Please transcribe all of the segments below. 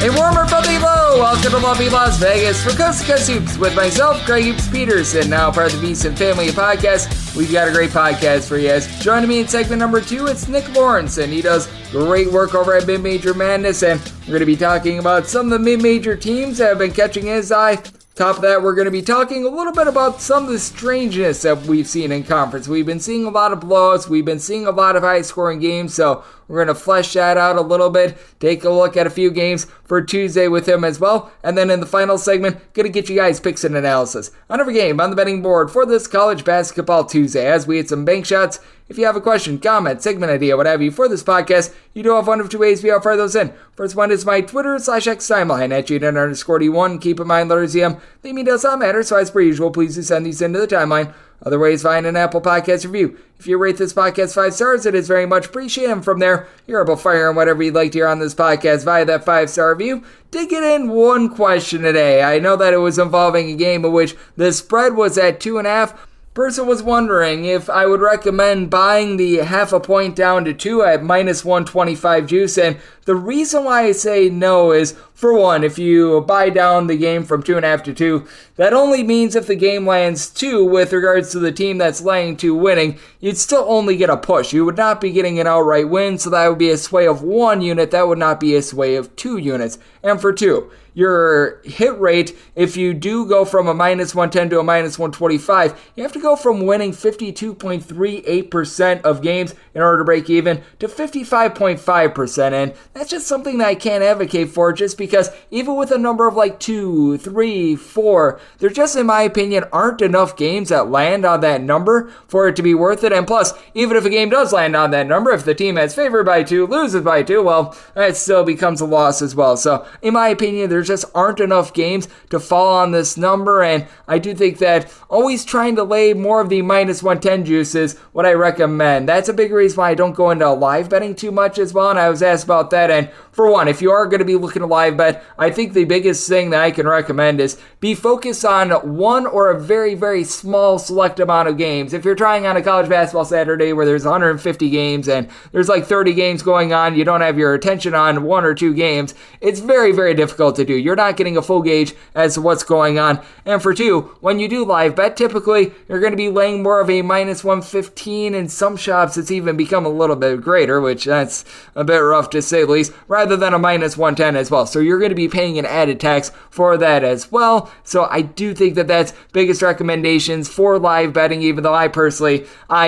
A warmer from the low. Welcome to lovely Las Vegas for Coast to Coast Hoops with myself, Greg Hoops Peterson, now part of the VSiN Family Podcast. We've got a great podcast for you guys. Joining me in segment number 2, it's Nick Lorensen. He does great work over at Mid-Major Madness, and we're going to be talking about some of the mid-major teams that have been catching his eye. Top of that, we're going to be talking a little bit about some of the strangeness that we've seen in conference. We've been seeing a lot of blowouts. We've been seeing a lot of high-scoring games, so we're going to flesh that out a little bit, take a look at a few games for Tuesday with him as well, and then in the final segment, going to get you guys picks and analysis on every game on the betting board for this College Basketball Tuesday as we hit some bank shots. If you have a question, comment, segment idea, what have you for this podcast, you do have one of two ways we fire those in. First one is my Twitter/X timeline at Jaden_D1. Keep in mind, letters EM, they mean does not matter, so as per usual, please do send these into the timeline. Other ways, find an Apple Podcast review. If you rate this podcast 5 stars, it is very much appreciated. And from there, you're able to fire in whatever you'd like to hear on this podcast via that 5-star review. Did get in one question today. I know that it was involving a game in which the spread was at 2.5. Person was wondering if I would recommend buying the half a point down to 2 at minus 125 juice, and the reason why I say no is, for one, if you buy down the game from 2.5 to 2, that only means if the game lands 2 with regards to the team that's laying 2 winning, you'd still only get a push. You would not be getting an outright win, so that would be a sway of 1 unit. That would not be a sway of 2 units. And for 2, your hit rate, if you do go from a minus 110 to a minus 125, you have to go from winning 52.38% of games in order to break even to 55.5%. And that's just something that I can't advocate for, just because even with a number of like 2, 3, 4, there just, in my opinion, aren't enough games that land on that number for it to be worth it. And plus, even if a game does land on that number, if the team that's favored by 2 loses by 2, well, that still becomes a loss as well. So, in my opinion, there just aren't enough games to fall on this number, and I do think that always trying to lay more of the minus 110 juice is what I recommend. That's a big reason why I don't go into live betting too much as well, and I was asked about that. And for one, if you are going to be looking to live bet, I think the biggest thing that I can recommend is be focused on one or a very, very small select amount of games. If you're trying on a college basketball Saturday where there's 150 games and there's like 30 games going on, you don't have your attention on 1 or 2 games, it's very, very difficult to do. You're not getting a full gauge as to what's going on. And for 2, when you do live bet, typically you're going to be laying more of a minus 115. In some shops, it's even become a little bit greater, which that's a bit rough to say the least, rather than a minus 110 as well. So you're going to be paying an added tax for that as well. So I do think that that's biggest recommendations for live betting, even though I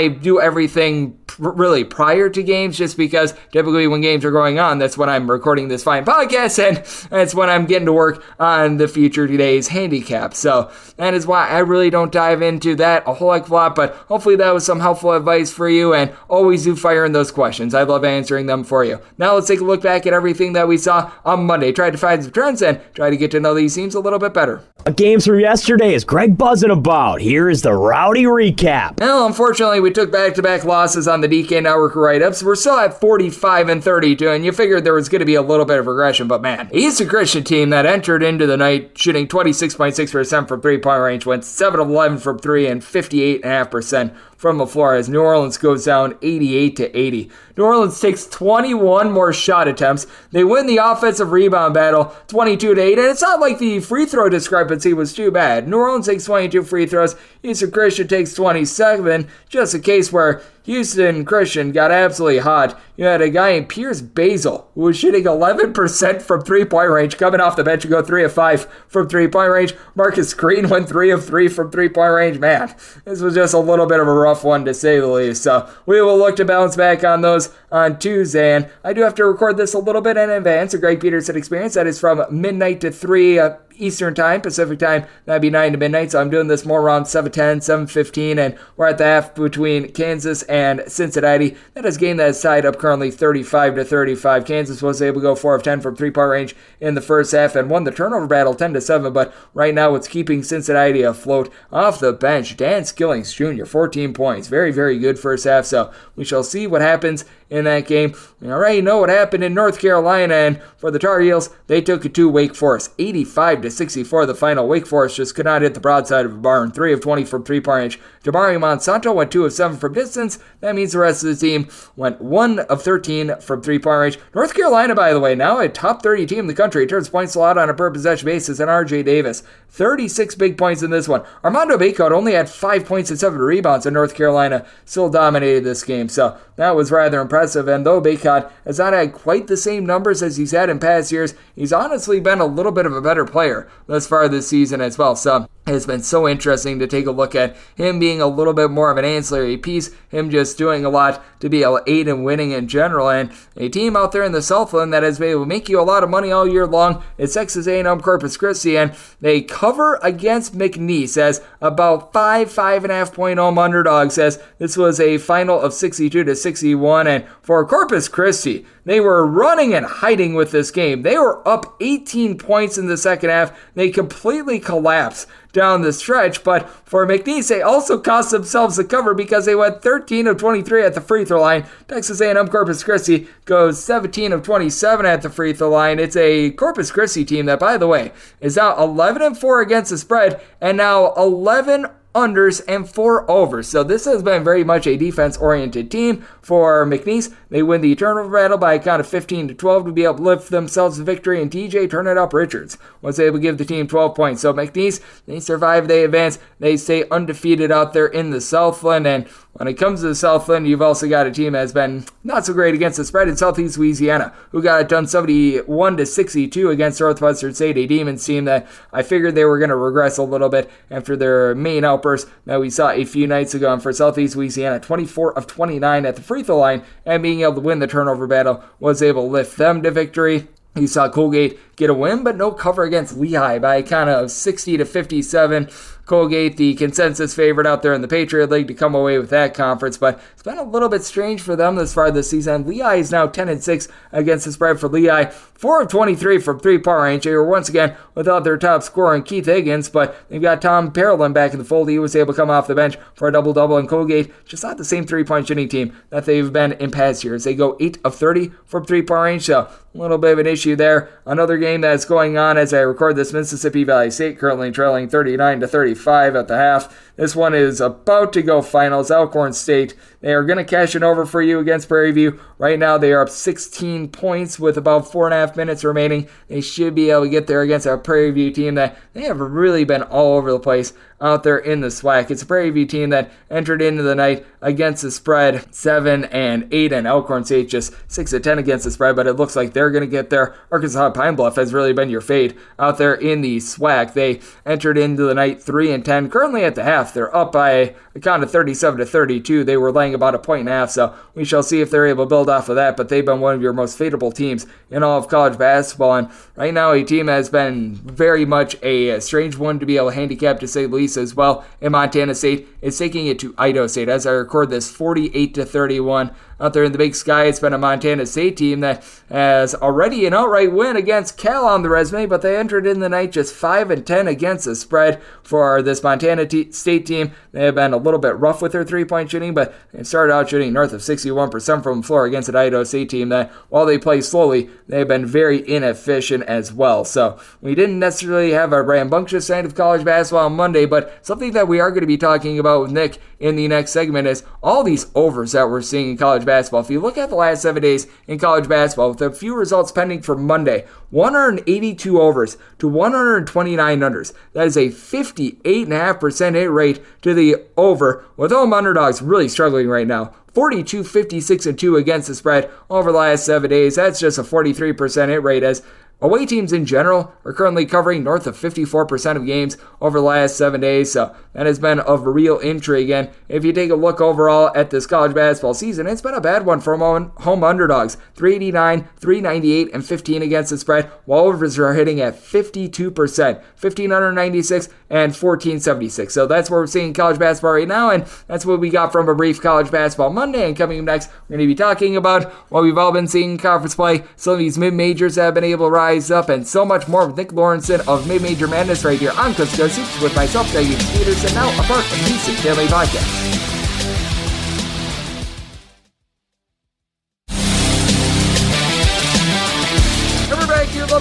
do everything really prior to games, just because typically when games are going on, that's when I'm recording this fine podcast, and that's when I'm getting to work on the future today's handicap. So that is why I really don't dive into that a whole heck of a lot, but hopefully that was some helpful advice for you, and always do fire in those questions. I love answering them for you. Now let's take a look back at everything that we saw on Monday. Try to find some trends and try to get to know these teams a little bit better. Games from yesterday is Greg buzzing about. Here is the rowdy recap. Well, unfortunately, we took back-to-back losses on the DK Network write-ups. We're still at 45-32, and you figured there was going to be a little bit of regression, but man, Eastern Christian team that entered into the night shooting 26.6% from three-point range, went 7-11 from 3 and 58.5% from the floor as New Orleans goes down 88-80. New Orleans takes 21 more shot attempts. They win the offensive rebound battle 22-8, and it's not like the free throw discrepancy was too bad. New Orleans takes 22 free throws. Houston Christian takes 27. Just a case where Houston Christian got absolutely hot. You had a guy named Pierce Basil who was shooting 11% from three-point range, coming off the bench to go 3 of 5 from three-point range. Marcus Green went 3 of 3 from three-point range. Man, this was just a little bit of a rough one to say the least. So we will look to bounce back on those on Tuesday. And I do have to record this a little bit in advance. A Greg Peterson experience that is from midnight to 3 Eastern time, Pacific time, that'd be 9 to midnight, so I'm doing this more around 7:10, 7:15, and we're at the half between Kansas and Cincinnati. That has gained that side up currently 35-35. Kansas was able to go 4 of 10 from three-point range in the first half and won the turnover battle 10-7, but right now it's keeping Cincinnati afloat off the bench. Dan Skillings Jr., 14 points. Very, very good first half, so we shall see what happens in that game. We already know what happened in North Carolina, and for the Tar Heels, they took it to Wake Forest. 85-64 the final. Wake Forest just could not hit the broadside of a barn. 3 of 20 from three-point range. Jamari Monsanto went 2 of 7 from distance. That means the rest of the team went 1 of 13 from three-point range. North Carolina, by the way, now a top 30 team in the country, turns points allowed on a per possession basis, and R.J. Davis, 36 big points in this one. Armando Bacot only had 5 points and 7 rebounds, and North Carolina still dominated this game, so that was rather impressive. And though Bacot has not had quite the same numbers as he's had in past years, he's honestly been a little bit of a better player thus far this season as well. So it's been so interesting to take a look at him being a little bit more of an ancillary piece, him just doing a lot to be able to aid in winning in general. And a team out there in the Southland that has been able to make you a lot of money all year long is Texas A&M Corpus Christi, and they cover against McNeese as about 5.5 point home underdogs, as this was a final of 62-61. And for Corpus Christi, they were running and hiding with this game. They were up 18 points in the second half. They completely collapsed down the stretch, but for McNeese, they also cost themselves the cover because they went 13 of 23 at the free throw line. Texas A&M Corpus Christi goes 17 of 27 at the free throw line. It's a Corpus Christi team that, by the way, is now 11-4 against the spread, and now 11 unders and 4 overs. So this has been very much a defense-oriented team for McNeese. They win the turnover battle by a count of 15-12 to be able to lift themselves to victory, and DJ Turn It Up Richards was able to give the team 12 points. So McNeese, they survive, they advance, they stay undefeated out there in the Southland. And when it comes to the Southland, you've also got a team that has been not so great against the spread in Southeast Louisiana, who got it done 71-62 against Northwestern State, a Demons team that I figured they were going to regress a little bit after their main outburst that we saw a few nights ago. And for Southeast Louisiana, 24 of 29 at the free throw line, and being able to win the turnover battle was able to lift them to victory. You saw Colgate get a win, but no cover against Lehigh by a count of 60-57. Colgate, the consensus favorite out there in the Patriot League, to come away with that conference, but it's been a little bit strange for them this far this season. Lehigh is now 10-6 against the spread for Lehigh, 4 of 23 from three-point range. They were once again without their top scorer, Keith Higgins, but they've got Tom Parolin back in the fold. He was able to come off the bench for a double-double, and Colgate just not the same three-point shooting team that they've been in past years. They go 8 of 30 from three-point range, so a little bit of an issue there. Another game that's going on as I record this, Mississippi Valley State currently trailing 39-35 at the half. This one is about to go finals. Alcorn State, they are going to cash it over for you against Prairie View. Right now, they are up 16 points with about 4.5 minutes remaining. They should be able to get there against a Prairie View team that they have really been all over the place out there in the SWAC. It's a Prairie View team that entered into the night against the spread 7-8, and Alcorn State just 6-10 against the spread, but it looks like they're going to get there. Arkansas Pine Bluff has really been your fade out there in the SWAC. They entered into the night 3-10. Currently at the half, they're up by a count of 37-32. They were laying about a point and a half, so we shall see if they're able to build off of that, but they've been one of your most favorable teams in all of college basketball, and right now a team has been very much a strange one to be able to handicap, to say the least, as well. In Montana State is taking it to Idaho State as I record this, 48-31. Out there in the Big Sky, it's been a Montana State team that has already an outright win against Cal on the resume, but they entered in the night just 5-10 against the spread for this Montana State team. They have been a little bit rough with their three-point shooting, but they started out shooting north of 61% from the floor against an Idaho State team that, while they play slowly, they've been very inefficient as well. So we didn't necessarily have a rambunctious night of college basketball on Monday, but something that we are going to be talking about with Nick in the next segment is all these overs that we're seeing in college basketball. If you look at the last 7 days in college basketball, with a few results pending for Monday, 182 overs to 129 unders. That is a 58.5% hit rate to the over, with home underdogs really struggling right now. 42, 56, and 2 against the spread over the last 7 days. That's just a 43% hit rate, as away teams in general are currently covering north of 54% of games over the last 7 days, so that has been of real intrigue. And if you take a look overall at this college basketball season, it's been a bad one for home underdogs. 389, 398, and 15 against the spread, while overs are hitting at 52%, 1,596 and 1,476. So that's what we're seeing in college basketball right now, and that's what we got from a brief college basketball Monday. And coming up next, we're going to be talking about what we've all been seeing in conference play, some of these mid-majors that have been able to rise up, and so much more with Nick Lorensen of Mid-Major Madness right here on Coast to Coast Hoops with myself, Xavier, and now a part of the Beast Family Podcast.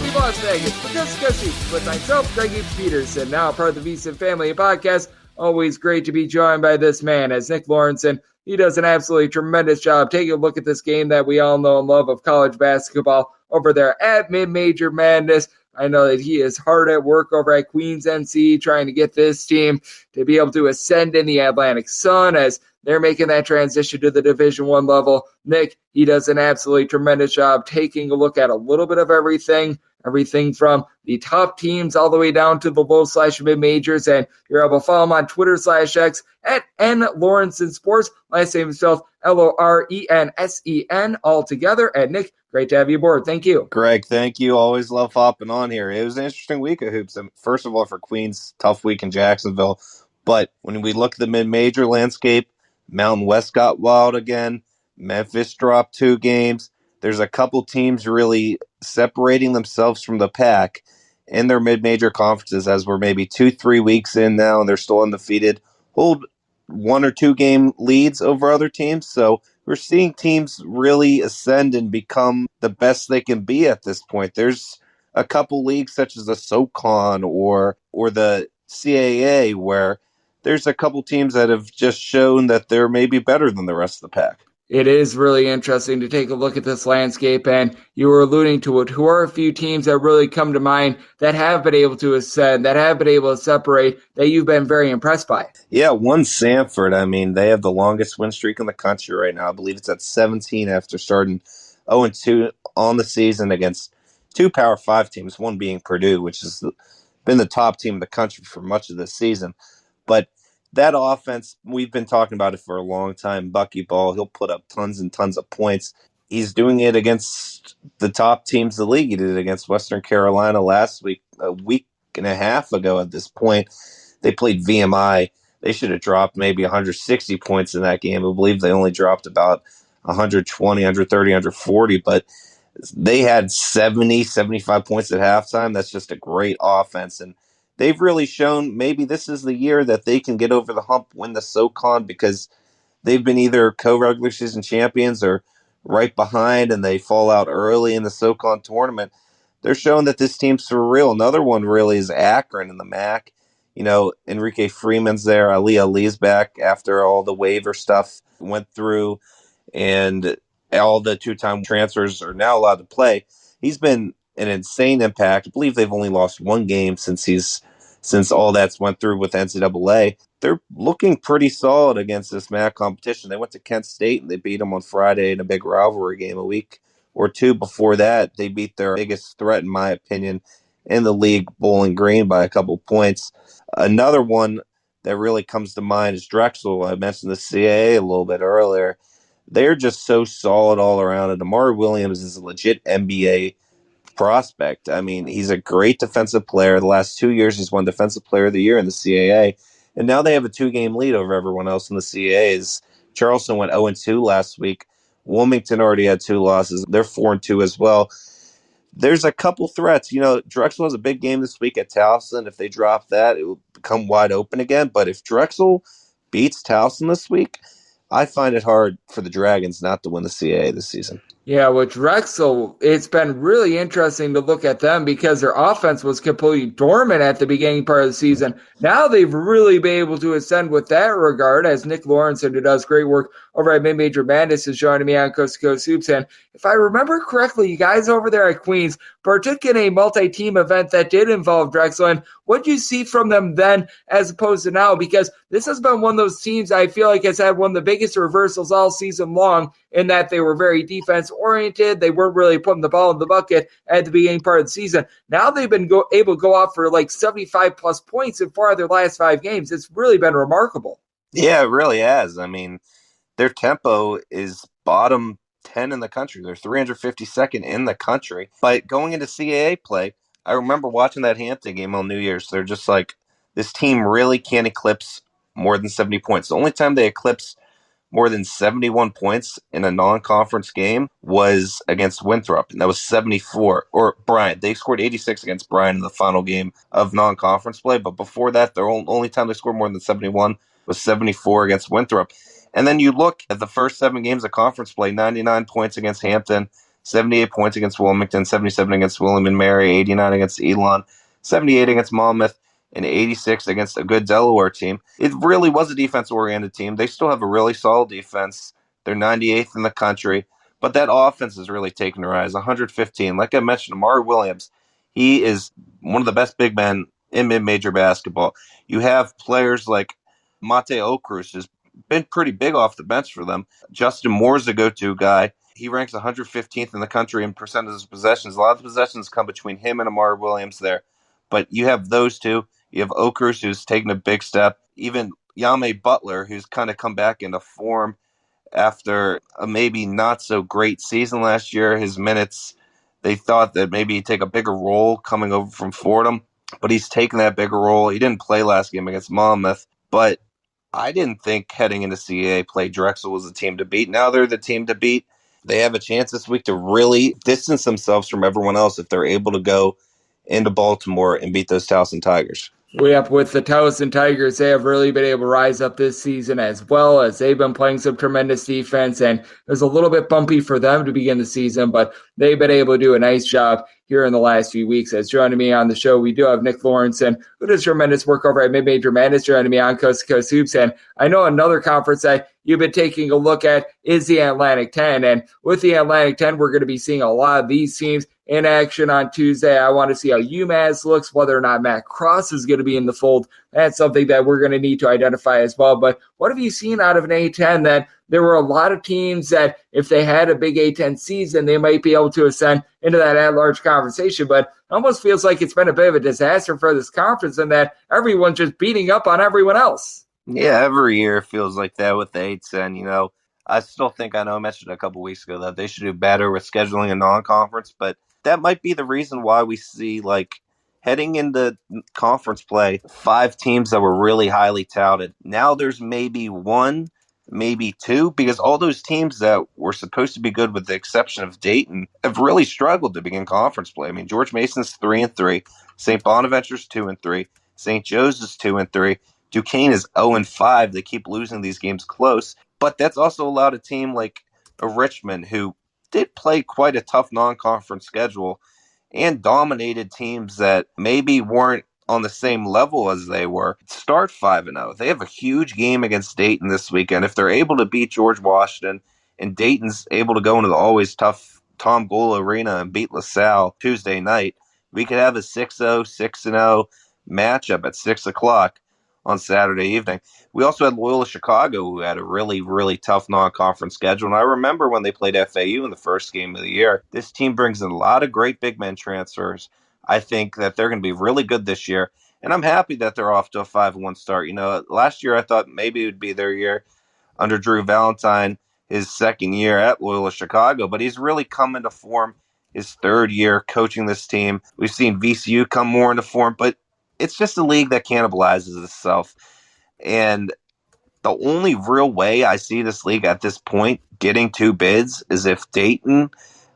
Lovely Las Vegas, because with myself, Greg Eaps Peterson, now part of the VSiN Family Podcast. Always great to be joined by this man, as Nick Lorensen. He does an absolutely tremendous job taking a look at this game that we all know and love of college basketball over there at Mid-Major Madness. I know that he is hard at work over at Queens NC trying to get this team to be able to ascend in the Atlantic Sun as they're making that transition to the Division I level. Nick, he does an absolutely tremendous job taking a look at a little bit of everything from the top teams all the way down to the low/mid majors. And you're able to follow him on Twitter/X at NLorensen Sports. Last name is spelled Lorensen all together. And Nick, great to have you aboard. Thank you. Greg, thank you. Always love hopping on here. It was an interesting week of hoops. First of all, for Queens, tough week in Jacksonville. But when we look at the mid-major landscape, Mountain West got wild again. Memphis dropped 2 games. There's a couple teams really separating themselves from the pack in their mid-major conferences, as we're maybe 2-3 weeks in now and they're still undefeated, hold 1 or 2 game leads over other teams. So we're seeing teams really ascend and become the best they can be at this point. There's a couple leagues such as the SoCon or the CAA where there's a couple teams that have just shown that they're maybe better than the rest of the pack. It is really interesting to take a look at this landscape, and you were alluding to it. Who are a few teams that really come to mind that have been able to ascend, that have been able to separate, that you've been very impressed by? Yeah, one Sanford. I mean, they have the longest win streak in the country right now. I believe it's at 17 after starting 0-2 on the season against 2 Power 5 teams, one being Purdue, which has been the top team in the country for much of this season. But that offense, we've been talking about it for a long time. Buckyball, he'll put up tons and tons of points. He's doing it against the top teams of the league. He did it against Western Carolina last week, a week and a half ago at this point. They played VMI. They should have dropped maybe 160 points in that game. I believe they only dropped about 120, 130, 140, but they had 70, 75 points at halftime. That's just a great offense. And they've really shown maybe this is the year that they can get over the hump, win the SoCon, because they've been either co-regular season champions or right behind and they fall out early in the SoCon tournament. They're showing that this team's for real. Another one really is Akron in the MAC. You know, Enrique Freeman's there. Ali's back after all the waiver stuff went through and all the 2-time transfers are now allowed to play. He's been an insane impact. I believe they've only lost 1 game since all that's went through with NCAA. They're looking pretty solid against this MAC competition. They went to Kent State and they beat them on Friday in a big rivalry game. A week or 2 before that, they beat their biggest threat, in my opinion, in the league, Bowling Green, by a couple points. Another one that really comes to mind is Drexel. I mentioned the CAA a little bit earlier. They're just so solid all around. And Amari Williams is a legit NBA prospect. I mean, he's a great defensive player. The last 2 years, he's won Defensive Player of the Year in the CAA. And now they have a 2-game lead over everyone else in the CAAs. Charleston went 0-2 last week. Wilmington already had 2 losses. They're 4-2 as well. There's a couple threats. You know, Drexel has a big game this week at Towson. If they drop that, it will become wide open again. But if Drexel beats Towson this week, I find it hard for the Dragons not to win the CAA this season. Yeah, with Drexel, it's been really interesting to look at them because their offense was completely dormant at the beginning part of the season. Now they've really been able to ascend with that regard, as Nick Lorensen, who does great work over at Mid-Major Madness, is joining me on Coast to Coast Hoops. And if I remember correctly, you guys over there at Queens partook in a multi-team event that did involve Drexel. And what do you see from them then as opposed to now? Because this has been one of those teams I feel like has had one of the biggest reversals all season long, in that they were very defense-oriented. They weren't really putting the ball in the bucket at the beginning part of the season. Now they've been able to go out for like 75-plus points in 4 of their last 5 games. It's really been remarkable. Yeah, it really has. I mean, their tempo is bottom 10 in the country. They're 352nd in the country. But going into CAA play, I remember watching that Hampton game on New Year's. They're just like, this team really can't eclipse more than 70 points. The only time they eclipsed more than 71 points in a non-conference game was against Winthrop, and that was 74. Or Bryant. They scored 86 against Bryant in the final game of non-conference play, but before that, the only time they scored more than 71 was 74 against Winthrop. And then you look at the first 7 games of conference play, 99 points against Hampton, 78 points against Wilmington, 77 against William and Mary, 89 against Elon, 78 against Monmouth, and 86 against a good Delaware team. It really was a defense-oriented team. They still have a really solid defense. They're 98th in the country, but that offense is really taking a rise. 115. Like I mentioned, Amari Williams, he is one of the best big men in mid-major basketball. You have players like Mate Okrus, who's been pretty big off the bench for them. Justin Moore's a go-to guy. He ranks 115th in the country in percentage of possessions. A lot of the possessions come between him and Amari Williams there. But you have those two. You have Okrus, who's taken a big step. Even Yame Butler, who's kind of come back into form after a maybe not so great season last year. His minutes, they thought that maybe he'd take a bigger role coming over from Fordham, but he's taken that bigger role. He didn't play last game against Monmouth, but I didn't think heading into CAA play Drexel was the team to beat. Now they're the team to beat. They have a chance this week to really distance themselves from everyone else if they're able to go into Baltimore and beat those Towson Tigers. We up with the Towson Tigers. They have really been able to rise up this season as well, as they've been playing some tremendous defense, and it was a little bit bumpy for them to begin the season, but they've been able to do a nice job here in the last few weeks. As joining me on the show, we do have Nick Lorensen, who does tremendous work over at Mid-Major Madness, joining me on Coast to Coast Hoops. And I know another conference that you've been taking a look at is the Atlantic 10, and with the Atlantic 10, we're going to be seeing a lot of these teams in action on Tuesday. I want to see how UMass looks, whether or not Matt Cross is going to be in the fold. That's something that we're going to need to identify as well. But what have you seen out of an A10 that there were a lot of teams that if they had a big A10 season, they might be able to ascend into that at-large conversation, but it almost feels like it's been a bit of a disaster for this conference and that everyone's just beating up on everyone else. Yeah, every year it feels like that with the A10, I still think, I know I mentioned a couple weeks ago that they should do better with scheduling a non-conference, but that might be the reason why we see, heading into conference play, 5 teams that were really highly touted. Now there's maybe 1, maybe 2, because all those teams that were supposed to be good, with the exception of Dayton, have really struggled to begin conference play. I mean, George Mason's 3-3, St. Bonaventure's 2-3, St. Joe's is 2-3, Duquesne is 0-5. They keep losing these games close, but that's also allowed a team like a Richmond, who did play quite a tough non-conference schedule and dominated teams that maybe weren't on the same level as they were, start 5-0. They have a huge game against Dayton this weekend. If they're able to beat George Washington and Dayton's able to go into the always tough Tom Gola Arena and beat LaSalle Tuesday night, we could have a 6-0, 6-0 matchup at 6 o'clock on Saturday evening. We also had Loyola Chicago, who had a really, really tough non-conference schedule. And I remember when they played FAU in the first game of the year, this team brings in a lot of great big men transfers. I think that they're going to be really good this year. And I'm happy that they're off to a 5-1 start. Last year I thought maybe it would be their year under Drew Valentine, his second year at Loyola Chicago, but he's really come into form his third year coaching this team. We've seen VCU come more into form, but it's just a league that cannibalizes itself. And the only real way I see this league at this point getting 2 bids is if Dayton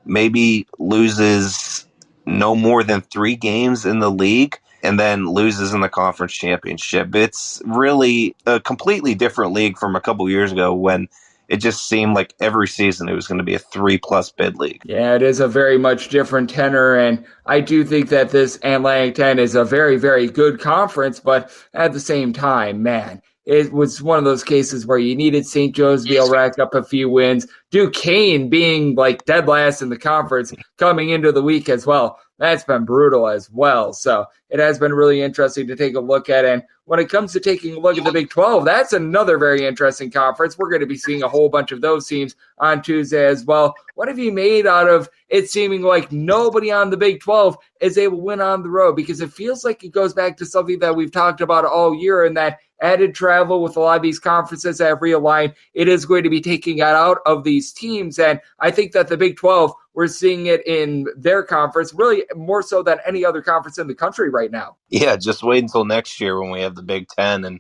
maybe loses no more than 3 games in the league and then loses in the conference championship. It's really a completely different league from a couple years ago when it just seemed like every season it was going to be a 3+ bid league. Yeah, it is a very much different tenor, and I do think that this Atlantic 10 is a very, very good conference, but at the same time, man, it was one of those cases where you needed St. Joe's to be able to rack up a few wins. Duquesne being dead last in the conference coming into the week as well. That's been brutal as well. So it has been really interesting to take a look at. And when it comes to taking a look at the Big 12, that's another very interesting conference. We're going to be seeing a whole bunch of those teams on Tuesday as well. What have you made out of it seeming like nobody on the Big 12 is able to win on the road? Because it feels like it goes back to something that we've talked about all year, and that added travel with a lot of these conferences that have realigned, it is going to be taking it out of these teams. And I think that the Big 12, we're seeing it in their conference really more so than any other conference in the country right now. Yeah, just wait until next year when we have the Big 10 and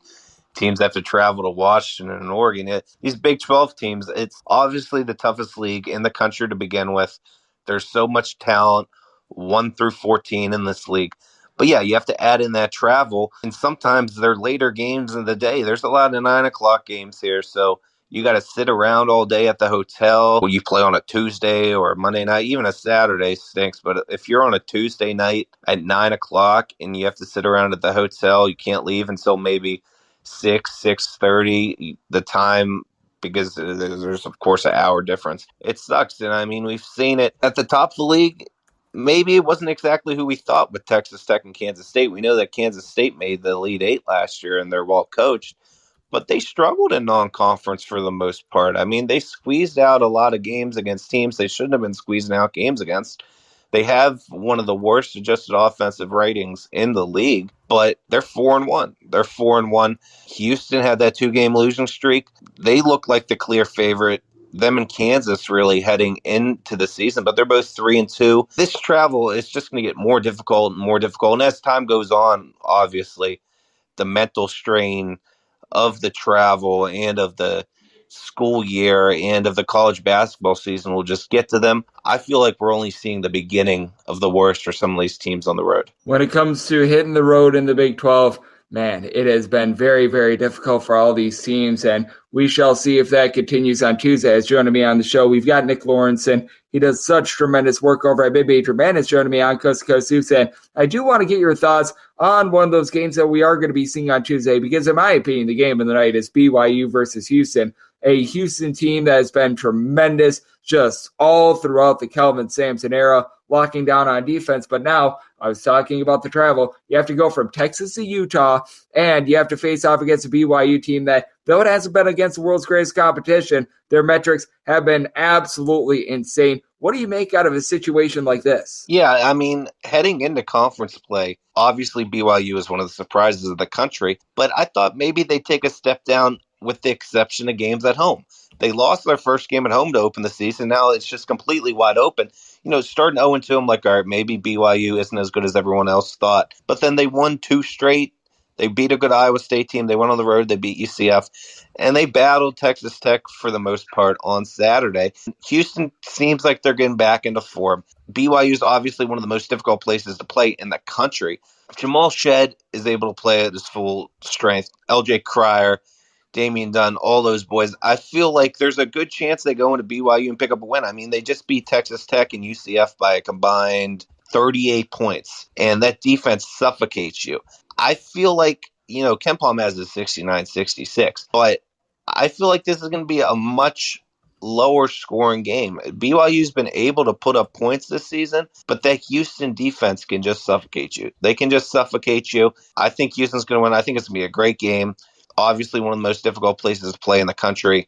teams have to travel to Washington and Oregon. These Big 12 teams, it's obviously the toughest league in the country to begin with. There's so much talent, 1 through 14 in this league. But yeah, you have to add in that travel, and sometimes they're later games in the day. There's a lot of 9 o'clock games here, so You got to sit around all day at the hotel. You play on a Tuesday or a Monday night, even a Saturday stinks. But if you're on a Tuesday night at 9 o'clock and you have to sit around at the hotel, you can't leave until maybe 6:30, the time, because there's of course an hour difference. It sucks. And I mean, we've seen it at the top of the league. Maybe it wasn't exactly who we thought with Texas Tech and Kansas State. We know that Kansas State made the Elite Eight last year and they're well coached, but they struggled in non-conference for the most part. I mean, they squeezed out a lot of games against teams they shouldn't have been squeezing out games against. They have one of the worst adjusted offensive ratings in the league, but they're 4-1. They're 4-1. Houston had that 2-game losing streak. They look like the clear favorite. Them and Kansas really heading into the season, but they're both 3-2. This travel is just going to get more difficult and more difficult. And as time goes on, obviously, the mental strain of the travel and of the school year and of the college basketball season will just get to them. I feel like we're only seeing the beginning of the worst for some of these teams on the road. When it comes to hitting the road in the Big 12, man, it has been very, very difficult for all these teams, and we shall see if that continues on Tuesday. As joining me on the show, we've got Nick Lorensen. He does such tremendous work over at Mid-Major Madness, joining me on Coast to Coast Hoops, and I do want to get your thoughts on one of those games that we are going to be seeing on Tuesday, because in my opinion, the game of the night is BYU versus Houston, a Houston team that has been tremendous just all throughout the Kelvin Sampson era, locking down on defense. But now, I was talking about the travel. You have to go from Texas to Utah, and you have to face off against a BYU team that, though it hasn't been against the world's greatest competition, their metrics have been absolutely insane. What do you make out of a situation like this? Yeah, I mean, heading into conference play, obviously BYU is one of the surprises of the country, but I thought maybe they'd take a step down with the exception of games at home. They lost their first game at home to open the season. Now it's just completely wide open. You know, starting 0-2, I'm like, all right, maybe BYU isn't as good as everyone else thought. But then they won 2 straight. They beat a good Iowa State team. They went on the road. They beat UCF. And they battled Texas Tech for the most part on Saturday. Houston seems like they're getting back into form. BYU is obviously one of the most difficult places to play in the country. Jamal Shedd is able to play at his full strength. LJ Cryer, Damian Dunn, all those boys. I feel like there's a good chance they go into BYU and pick up a win. I mean, they just beat Texas Tech and UCF by a combined 38 points, and that defense suffocates you. I feel like, you know, Ken Palm has a 69-66, but I feel like this is going to be a much lower scoring game. BYU's been able to put up points this season, but that Houston defense can just suffocate you. They can just suffocate you. I think Houston's going to win. I think it's going to be a great game. Obviously, one of the most difficult places to play in the country.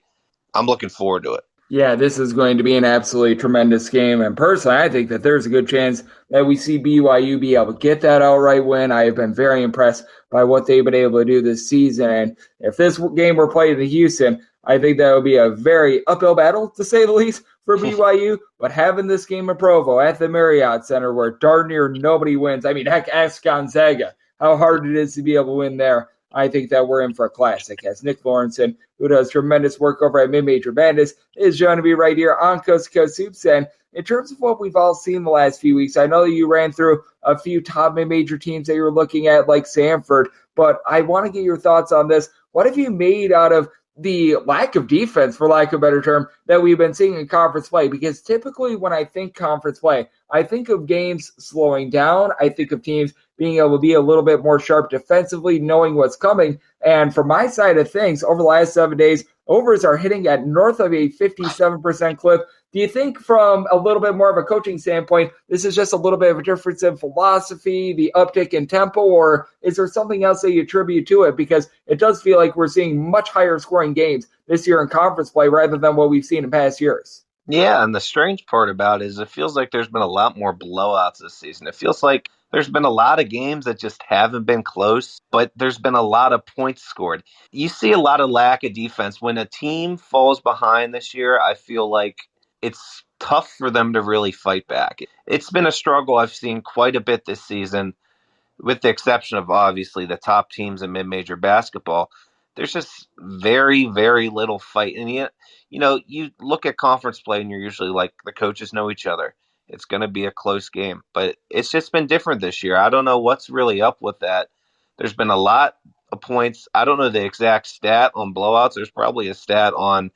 I'm looking forward to it. Yeah, this is going to be an absolutely tremendous game. And personally, I think that there's a good chance that we see BYU be able to get that outright win. I have been very impressed by what they've been able to do this season. And if this game were played in Houston, I think that would be a very uphill battle, to say the least, for BYU. But having this game in Provo at the Marriott Center where darn near nobody wins, I mean, heck, ask Gonzaga how hard it is to be able to win there. I think that we're in for a classic. As Nick Lorensen, who does tremendous work over at Mid-Major Madness, is joining me right here on Coast to Coast Hoops. And in terms of what we've all seen the last few weeks, I know that you ran through a few top mid-major teams that you were looking at, like Samford, but I want to get your thoughts on this. What have you made out of the lack of defense, for lack of a better term, that we've been seeing in conference play? Because typically when I think conference play, I think of games slowing down. I think of teams being able to be a little bit more sharp defensively, knowing what's coming. And from my side of things, over the last 7 days, overs are hitting at north of a 57% clip. Do you think from a little bit more of a coaching standpoint, this is just a little bit of a difference in philosophy, the uptick in tempo, or is there something else that you attribute to it? Because it does feel like we're seeing much higher scoring games this year in conference play rather than what we've seen in past years. Yeah, and the strange part about it is it feels like there's been a lot more blowouts this season. It feels like there's been a lot of games that just haven't been close, but there's been a lot of points scored. You see a lot of lack of defense. When a team falls behind this year, I feel like it's tough for them to really fight back. It's been a struggle I've seen quite a bit this season, with the exception of obviously the top teams in mid-major basketball. There's just very, very little fight. And yet, you know, you look at conference play and you're usually like, the coaches know each other. It's going to be a close game. But it's just been different this year. I don't know what's really up with that. There's been a lot points. I don't know the exact stat on blowouts. There's probably a stat on,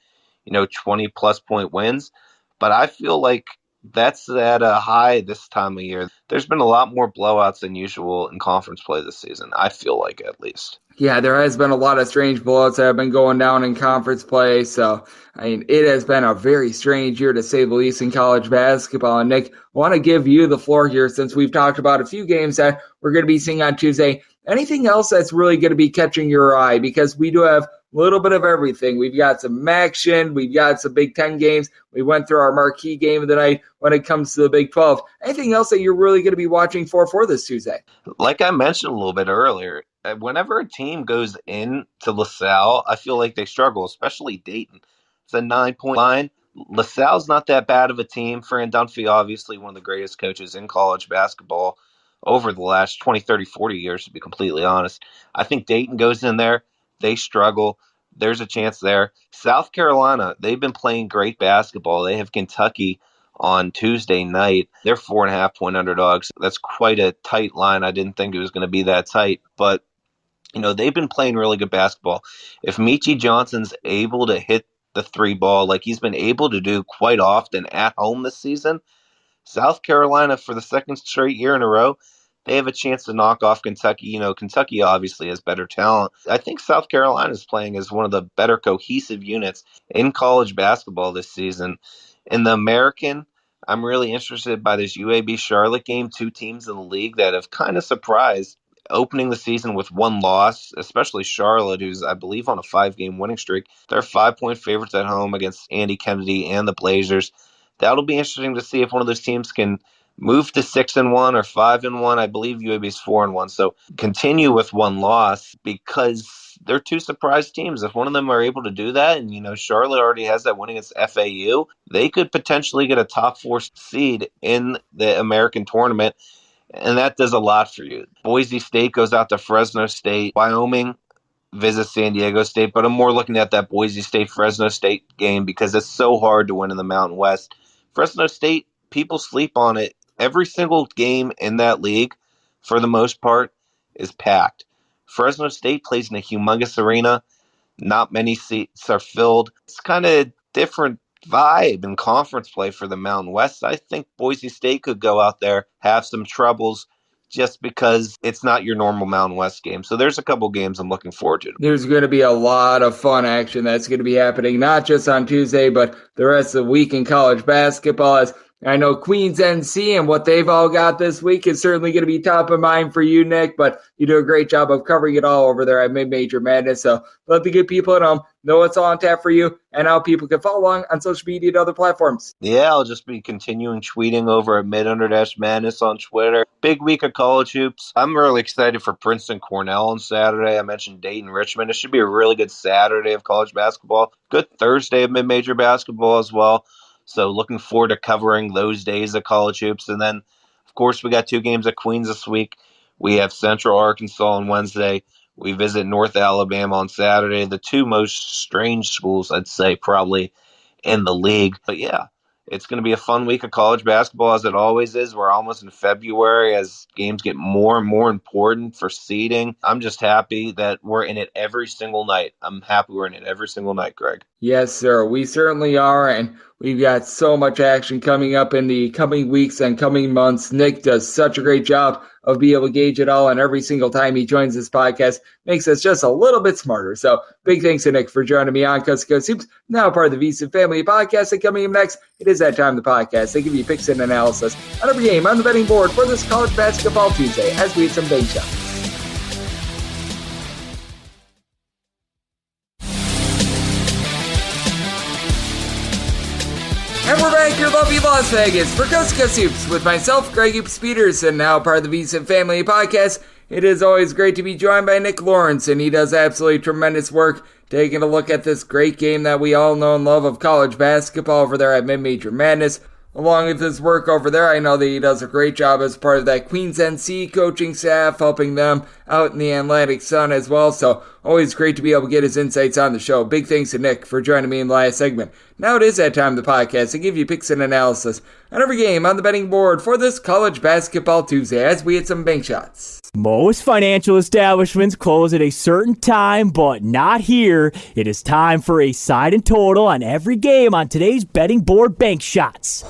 20-plus point wins. But I feel like that's at a high this time of year. There's been a lot more blowouts than usual in conference play this season. I feel like, at least. Yeah, there has been a lot of strange blowouts that have been going down in conference play. So, it has been a very strange year, to say the least, in college basketball. And Nick, I want to give you the floor here since we've talked about a few games that we're going to be seeing on Tuesday. Anything else that's really going to be catching your eye? Because we do have a little bit of everything. We've got some action. We've got some Big Ten games. We went through our marquee game of the night when it comes to the Big 12. Anything else that you're really going to be watching for this Tuesday? Like I mentioned a little bit earlier, whenever a team goes into LaSalle, I feel like they struggle, especially Dayton. It's a 9-point line. LaSalle's not that bad of a team. Fran Dunphy, obviously one of the greatest coaches in college basketball over the last 20, 30, 40 years, to be completely honest. I think Dayton goes in there. They struggle. There's a chance there. South Carolina, they've been playing great basketball. They have Kentucky on Tuesday night. They're 4.5-point underdogs. That's quite a tight line. I didn't think it was going to be that tight, but they've been playing really good basketball. If Michi Johnson's able to hit the three ball like he's been able to do quite often at home this season, South Carolina, for the second straight year in a row, they have a chance to knock off Kentucky. Kentucky obviously has better talent. I think South Carolina is playing as one of the better cohesive units in college basketball this season. In the American, I'm really interested by this UAB Charlotte game, two teams in the league that have kind of surprised, opening the season with one loss, especially Charlotte, who's, I believe, on a 5-game winning streak. They're 5-point favorites at home against Andy Kennedy and the Blazers. That'll be interesting to see if one of those teams can move to 6-1 or 5-1. I believe UAB's 4-1. So continue with one loss, because they're two surprise teams. If one of them are able to do that, and Charlotte already has that win against FAU, they could potentially get a top 4 seed in the American tournament. And that does a lot for you. Boise State goes out to Fresno State. Wyoming visits San Diego State. But I'm more looking at that Boise State-Fresno State game because it's so hard to win in the Mountain West. Fresno State, people sleep on it. Every single game in that league, for the most part, is packed. Fresno State plays in a humongous arena. Not many seats are filled. It's kind of different vibe in conference play for the Mountain West. I think Boise State could go out there, have some troubles, just because it's not your normal Mountain West game. So there's a couple games I'm looking forward to. There's going to be a lot of fun action that's going to be happening, not just on Tuesday, but the rest of the week in college basketball. As I know Queens NC and what they've all got this week is certainly going to be top of mind for you, Nick, but you do a great job of covering it all over there at Mid-Major Madness. So let the good people at home know what's all on tap for you and how people can follow along on social media and other platforms. Yeah, I'll just be continuing tweeting over at Mid_Madness on Twitter. Big week of college hoops. I'm really excited for Princeton Cornell on Saturday. I mentioned Dayton Richmond. It should be a really good Saturday of college basketball. Good Thursday of mid-major basketball as well. So looking forward to covering those days of college hoops. And then, of course, we got 2 games at Queens this week. We have Central Arkansas on Wednesday. We visit North Alabama on Saturday. The 2 most strange schools, I'd say, probably in the league. But yeah, it's going to be a fun week of college basketball, as it always is. We're almost in February as games get more and more important for seeding. I'm just happy that we're in it every single night. I'm happy we're in it every single night, Greg. Yes, sir. We certainly are, and we've got so much action coming up in the coming weeks and coming months. Nick does such a great job of being able to gauge it all, and every single time he joins this podcast makes us just a little bit smarter. So big thanks to Nick for joining me on Coast to Coast Hoops, now part of the VSiN Family Podcast. And coming up next, it is that time of the podcast. They give you picks and analysis on every game on the betting board for this college basketball Tuesday as we hit some big shots. And we're back here, lovely Las Vegas, for Coast to Coast Hoops with myself, Greg Hoops Peterson, now part of the VSiN Family Podcast. It is always great to be joined by Nick Lorensen. He does absolutely tremendous work taking a look at this great game that we all know and love of college basketball over there at Mid-Major Madness. Along with his work over there, I know that he does a great job as part of that Queens NC coaching staff, helping them out in the Atlantic Sun as well. So Always great to be able to get his insights on the show. Big thanks to Nick for joining me in the last segment. Now it is that time of the podcast to give you picks and analysis on every game on the betting board for this College Basketball Tuesday as we hit some bank shots. Most financial establishments close at a certain time, but not here. It is time for a side and total on every game on today's betting board bank shots.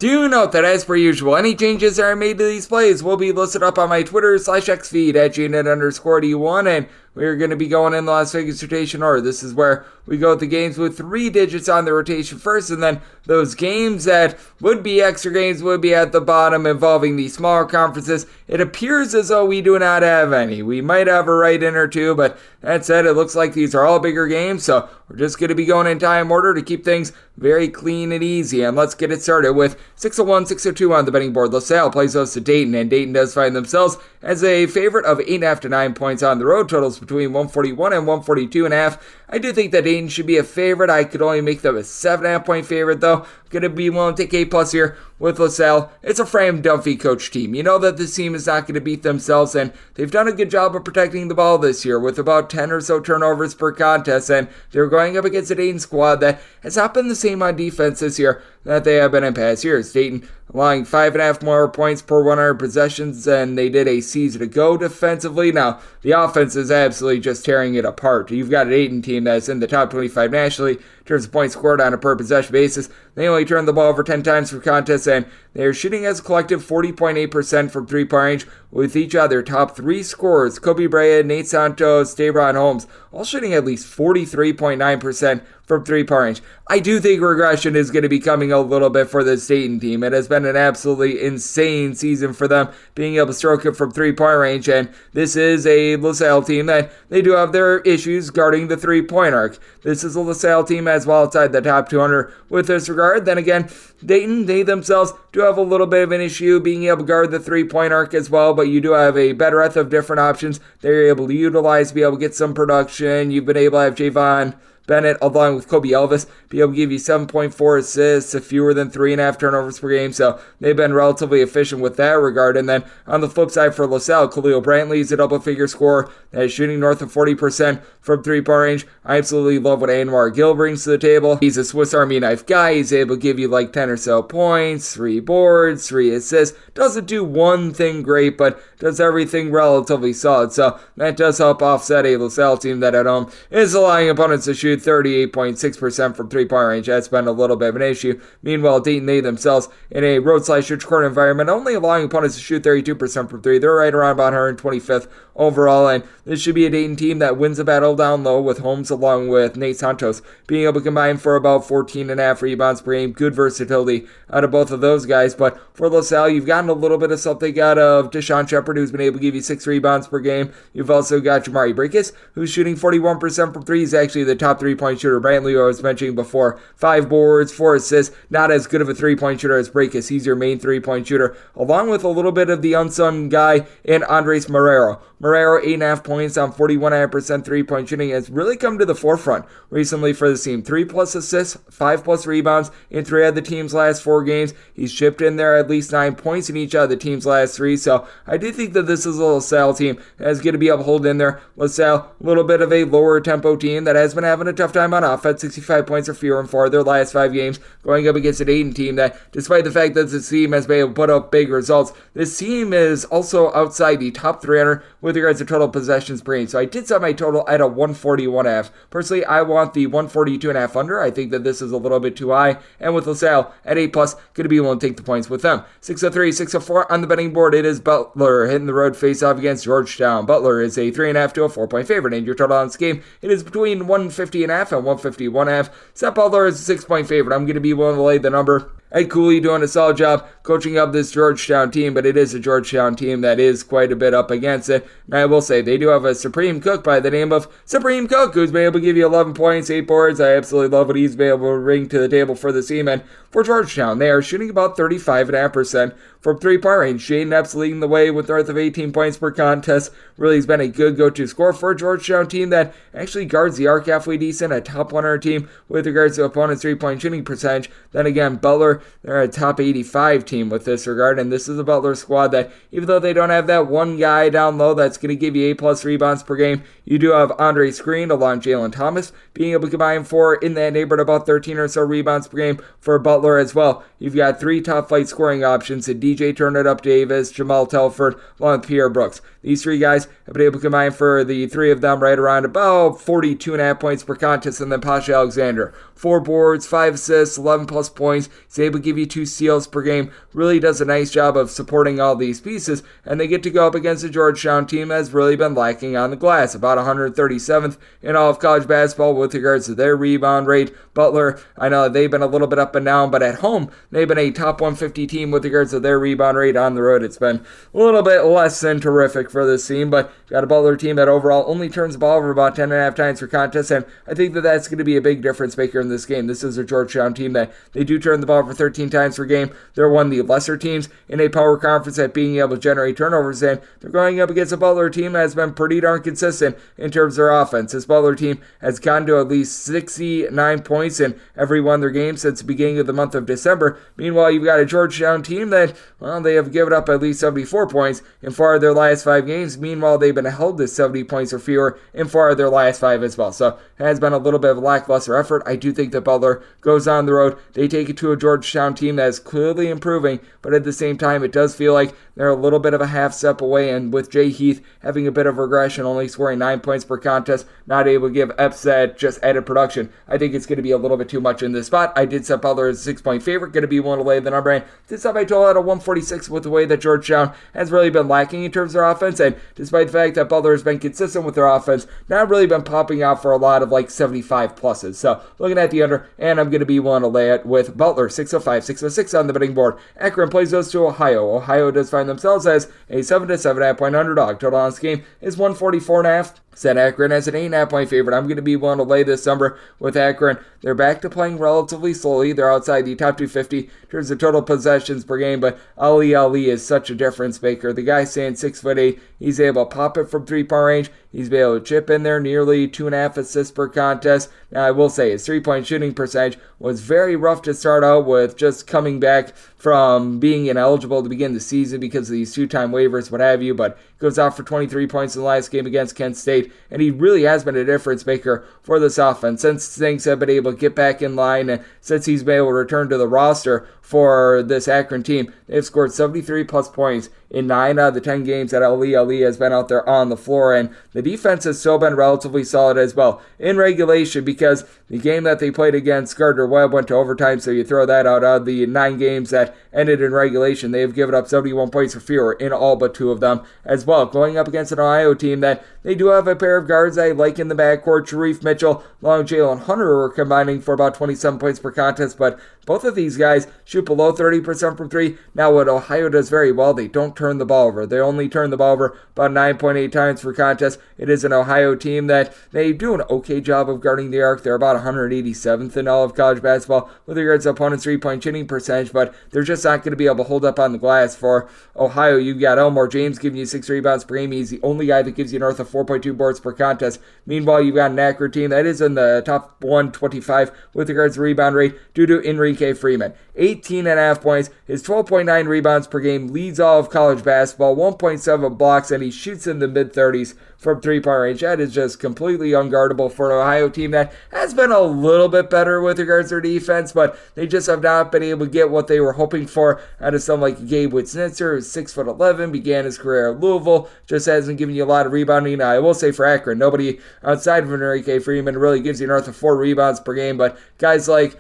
Do note that, as per usual, any changes that are made to these plays will be listed up on my Twitter/X feed at @GNet_D1, and we're going to be going in the Las Vegas rotation order. This is where we go with the games with 3 digits on the rotation first, and then those games that would be extra games would be at the bottom involving the smaller conferences. It appears as though we do not have any. We might have a write-in or two, but that said, it looks like these are all bigger games, so we're just going to be going in time order to keep things very clean and easy. And let's get it started with 601, 602 on the betting board. LaSalle plays host to Dayton, and Dayton does find themselves as a favorite of 8.5 to 9 points on the road. Totals between 141 and 142.5. I do think that Dayton should be a favorite. I could only make them a 7.5 point favorite, though. Going to be willing to take A+ here with LaSalle. It's a Fran Dunphy coach team. You know that this team is not going to beat themselves, and they've done a good job of protecting the ball this year with about 10 or so turnovers per contest, and they're going up against a Dayton squad that has not been the same on defense this year that they have been in past years. Dayton allowing 5.5 more points per 100 possessions than they did a season ago defensively. Now, the offense is absolutely just tearing it apart. You've got a Dayton team that's in the top 25 nationally in terms of points scored on a per possession basis. They only turn the ball over 10 times per contest, and they're shooting as a collective 40.8% from three-point range, with each of their top 3 scorers, Kobe Bryant, Nate Santos, Dayron Holmes, all shooting at least 43.9% from three-point range. I do think regression is going to be coming a little bit for this Dayton team. It has been an absolutely insane season for them, being able to stroke it from three-point range, and this is a LaSalle team that they do have their issues guarding the three-point arc. This is a LaSalle team as well outside the top 200 with this regard. Then again, Dayton, they themselves do have a little bit of an issue being able to guard the three-point arc as well, but you do have a breadth of different options they're able to utilize to be able to get some production. You've been able to have Javon Bennett, along with Kobe Elvis, be able to give you 7.4 assists, fewer than 3.5 turnovers per game, so they've been relatively efficient with that regard. And then on the flip side for LaSalle, Khalil Brantley is a double-figure scorer that is shooting north of 40% from three-point range. I absolutely love what Anwar Gill brings to the table. He's a Swiss Army knife guy. He's able to give you like 10 or so points, 3 boards, 3 assists. Doesn't do one thing great, but does everything relatively solid, so that does help offset a LaSalle team that at home is allowing opponents to shoot 38.6% from three-point range. That's been a little bit of an issue. Meanwhile, Dayton, they themselves, in a road/church court environment, only allowing opponents to shoot 32% from 3. They're right around about 125th overall, and this should be a Dayton team that wins the battle down low, with Holmes along with Nate Santos being able to combine for about 14.5 rebounds per game. Good versatility out of both of those guys. But for LaSalle, you've gotten a little bit of something out of Deshaun Shepard, who's been able to give you 6 rebounds per game. You've also got Jamari Breakis, who's shooting 41% from 3. He's actually the top three-point shooter. Brantley, who I was mentioning before, 5 boards, 4 assists. Not as good of a three-point shooter as Breakis. He's your main three-point shooter, along with a little bit of the unsung guy in Andres Marrero. Marrero, 8.5 points on 41.5% three-point shooting, has really come to the forefront recently for this team. 3+ assists, 5+ rebounds in 3 of the team's last 4 games. He's chipped in there at least 9 points in each of the team's last 3, so I do think that this is a LaSalle team that's going to be able to hold in there. LaSalle, a little bit of a lower tempo team that has been having a tough time on offense, 65 points or fewer in 4 of their last 5 games, going up against a Dayton team that, despite the fact that this team has been able to put up big results, this team is also outside the top 300 with regards to total possessions per game. So I did set my total at a 141.5. Personally, I want the 142.5 under. I think that this is a little bit too high. And with LaSalle at A+, going to be willing to take the points with them. 603, 604 on the betting board. It is Butler hitting the road face-off against Georgetown. Butler is a 3.5 to a 4-point favorite. And your total on this game, it is between 150.5 and 151.5. Set Butler is a 6-point favorite. I'm going to be willing to lay the number. Ed Cooley doing a solid job coaching up this Georgetown team, but it is a Georgetown team that is quite a bit up against it. And I will say, they do have a Supreme Cook by the name of Supreme Cook, who's been able to give you 11 points, 8 boards. I absolutely love what he's been able to bring to the table for the team. And for Georgetown, they are shooting about 35.5% from three-point range. Jaden Epps leading the way with north of 18 points per contest. Really has been a good go-to scorer for a Georgetown team that actually guards the arc halfway decent, a top 100 team with regards to opponent's three-point shooting percentage. Then again, Butler, they're a top 85 team with this regard, and this is a Butler squad that, even though they don't have that one guy down low that's going to give you 8+ rebounds per game, you do have Andre Screen along Jalen Thomas being able to combine for in that neighborhood about 13 or so rebounds per game for Butler as well. You've got 3 top flight scoring options in DJ Turn It Up Davis, Jamal Telford, along with Pierre Brooks. These 3 guys have been able to combine for the 3 of them right around about 42.5 points per contest, and then Pasha Alexander. 4 boards, 5 assists, 11 plus points. He's able to give you 2 steals per game. Really does a nice job of supporting all these pieces, and they get to go up against a Georgetown team that's really been lacking on the glass. About 137th in all of college basketball with regards to their rebound rate. Butler, I know they've been a little bit up and down, but at home, they've been a top 150 team with regards to their rebound rate. On the road, it's been a little bit less than terrific for this team, but got a Butler team that overall only turns the ball over about 10.5 times per contest, and I think that that's going to be a big difference maker in this game. This is a Georgetown team that they do turn the ball over 13 times per game. They're one of the lesser teams in a power conference at being able to generate turnovers, and they're going up against a Butler team that has been pretty darn consistent in terms of their offense. This Butler team has gotten to at least 69 points in every one of their games since the beginning of the month of December. Meanwhile, you've got a Georgetown team that, well, they have given up at least 74 points in 4 of their last 5 games. Meanwhile, they've been held to 70 points or fewer in 4 of their last 5 as well. So it has been a little bit of a lackluster effort. I do think that Butler goes on the road. They take it to a Georgetown team that is clearly improving, but at the same time, it does feel like they're a little bit of a half step away, and with Jay Heath having a bit of regression, only scoring 9 points per contest, not able to give Epps that just added production, I think it's going to be a little bit too much in this spot. I did set Butler as a 6-point favorite, going to be one to lay the number, and this time I told out a 146 with the way that Georgetown has really been lacking in terms of their offense, and despite the fact that Butler has been consistent with their offense, not really been popping out for a lot of like 75 pluses. So looking at the under, and I'm going to be one to lay it with Butler, 605, 606 on the betting board. Akron plays those to Ohio. Ohio does find themselves as a 7 to 7.5 point underdog. Total on this game is 144.5. Set Akron as an 8.5 point favorite. I'm going to be one to lay this number with Akron. They're back to playing relatively slowly. They're outside the top 250 in terms of total possessions per game, but Ali is such a difference maker. The guy standing 6'8". He's able to pop it from 3-point range. He's been able to chip in there nearly 2.5 assists per contest. Now, I will say his 3-point shooting percentage was very rough to start out with, just coming back from being ineligible to begin the season because of these 2-time waivers, what have you, but goes out for 23 points in the last game against Kent State, and he really has been a difference maker for this offense since things have been able to get back in line, and since he's been able to return to the roster for this Akron team. They've scored 73 plus points in 9 out of the 10 games that Ali has been out there on the floor, and the defense has still been relatively solid as well in regulation, because the game that they played against Gardner-Webb went to overtime, so you throw that out of the 9 games that ended in regulation. They have given up 71 points or fewer in all but 2 of them as well. Going up against an Ohio team that they do have a pair of guards I like in the backcourt. Sharif Mitchell along Jalen Hunter are combining for about 27 points per contest, but both of these guys shoot below 30% from 3. Now, what Ohio does very well, they don't turn the ball over. They only turn the ball over about 9.8 times per contest. It is an Ohio team that they do an okay job of guarding the arc. They're about 187th in all of college basketball with regards to opponent's 3-point shooting percentage, but they're just not going to be able to hold up on the glass. For Ohio, you've got Elmore James giving you 6 rebounds per game. He's the only guy that gives you north of 4.2 boards per contest. Meanwhile, you've got an Akron team that is in the top 125 with regards to rebound rate due to Enrique Freeman. 18.5 points. His 12.9 rebounds per game leads all of college basketball, 1.7 blocks, and he shoots in the mid-30s from 3-point range. That is just completely unguardable for an Ohio team that has been a little bit better with regards to their defense, but they just have not been able to get what they were hoping for out of someone like Gabe Wittznitzer, who's 6'11", began his career at Louisville, just hasn't given you a lot of rebounding. Now, I will say for Akron, nobody outside of Enrique Freeman really gives you north of 4 rebounds per game, but guys like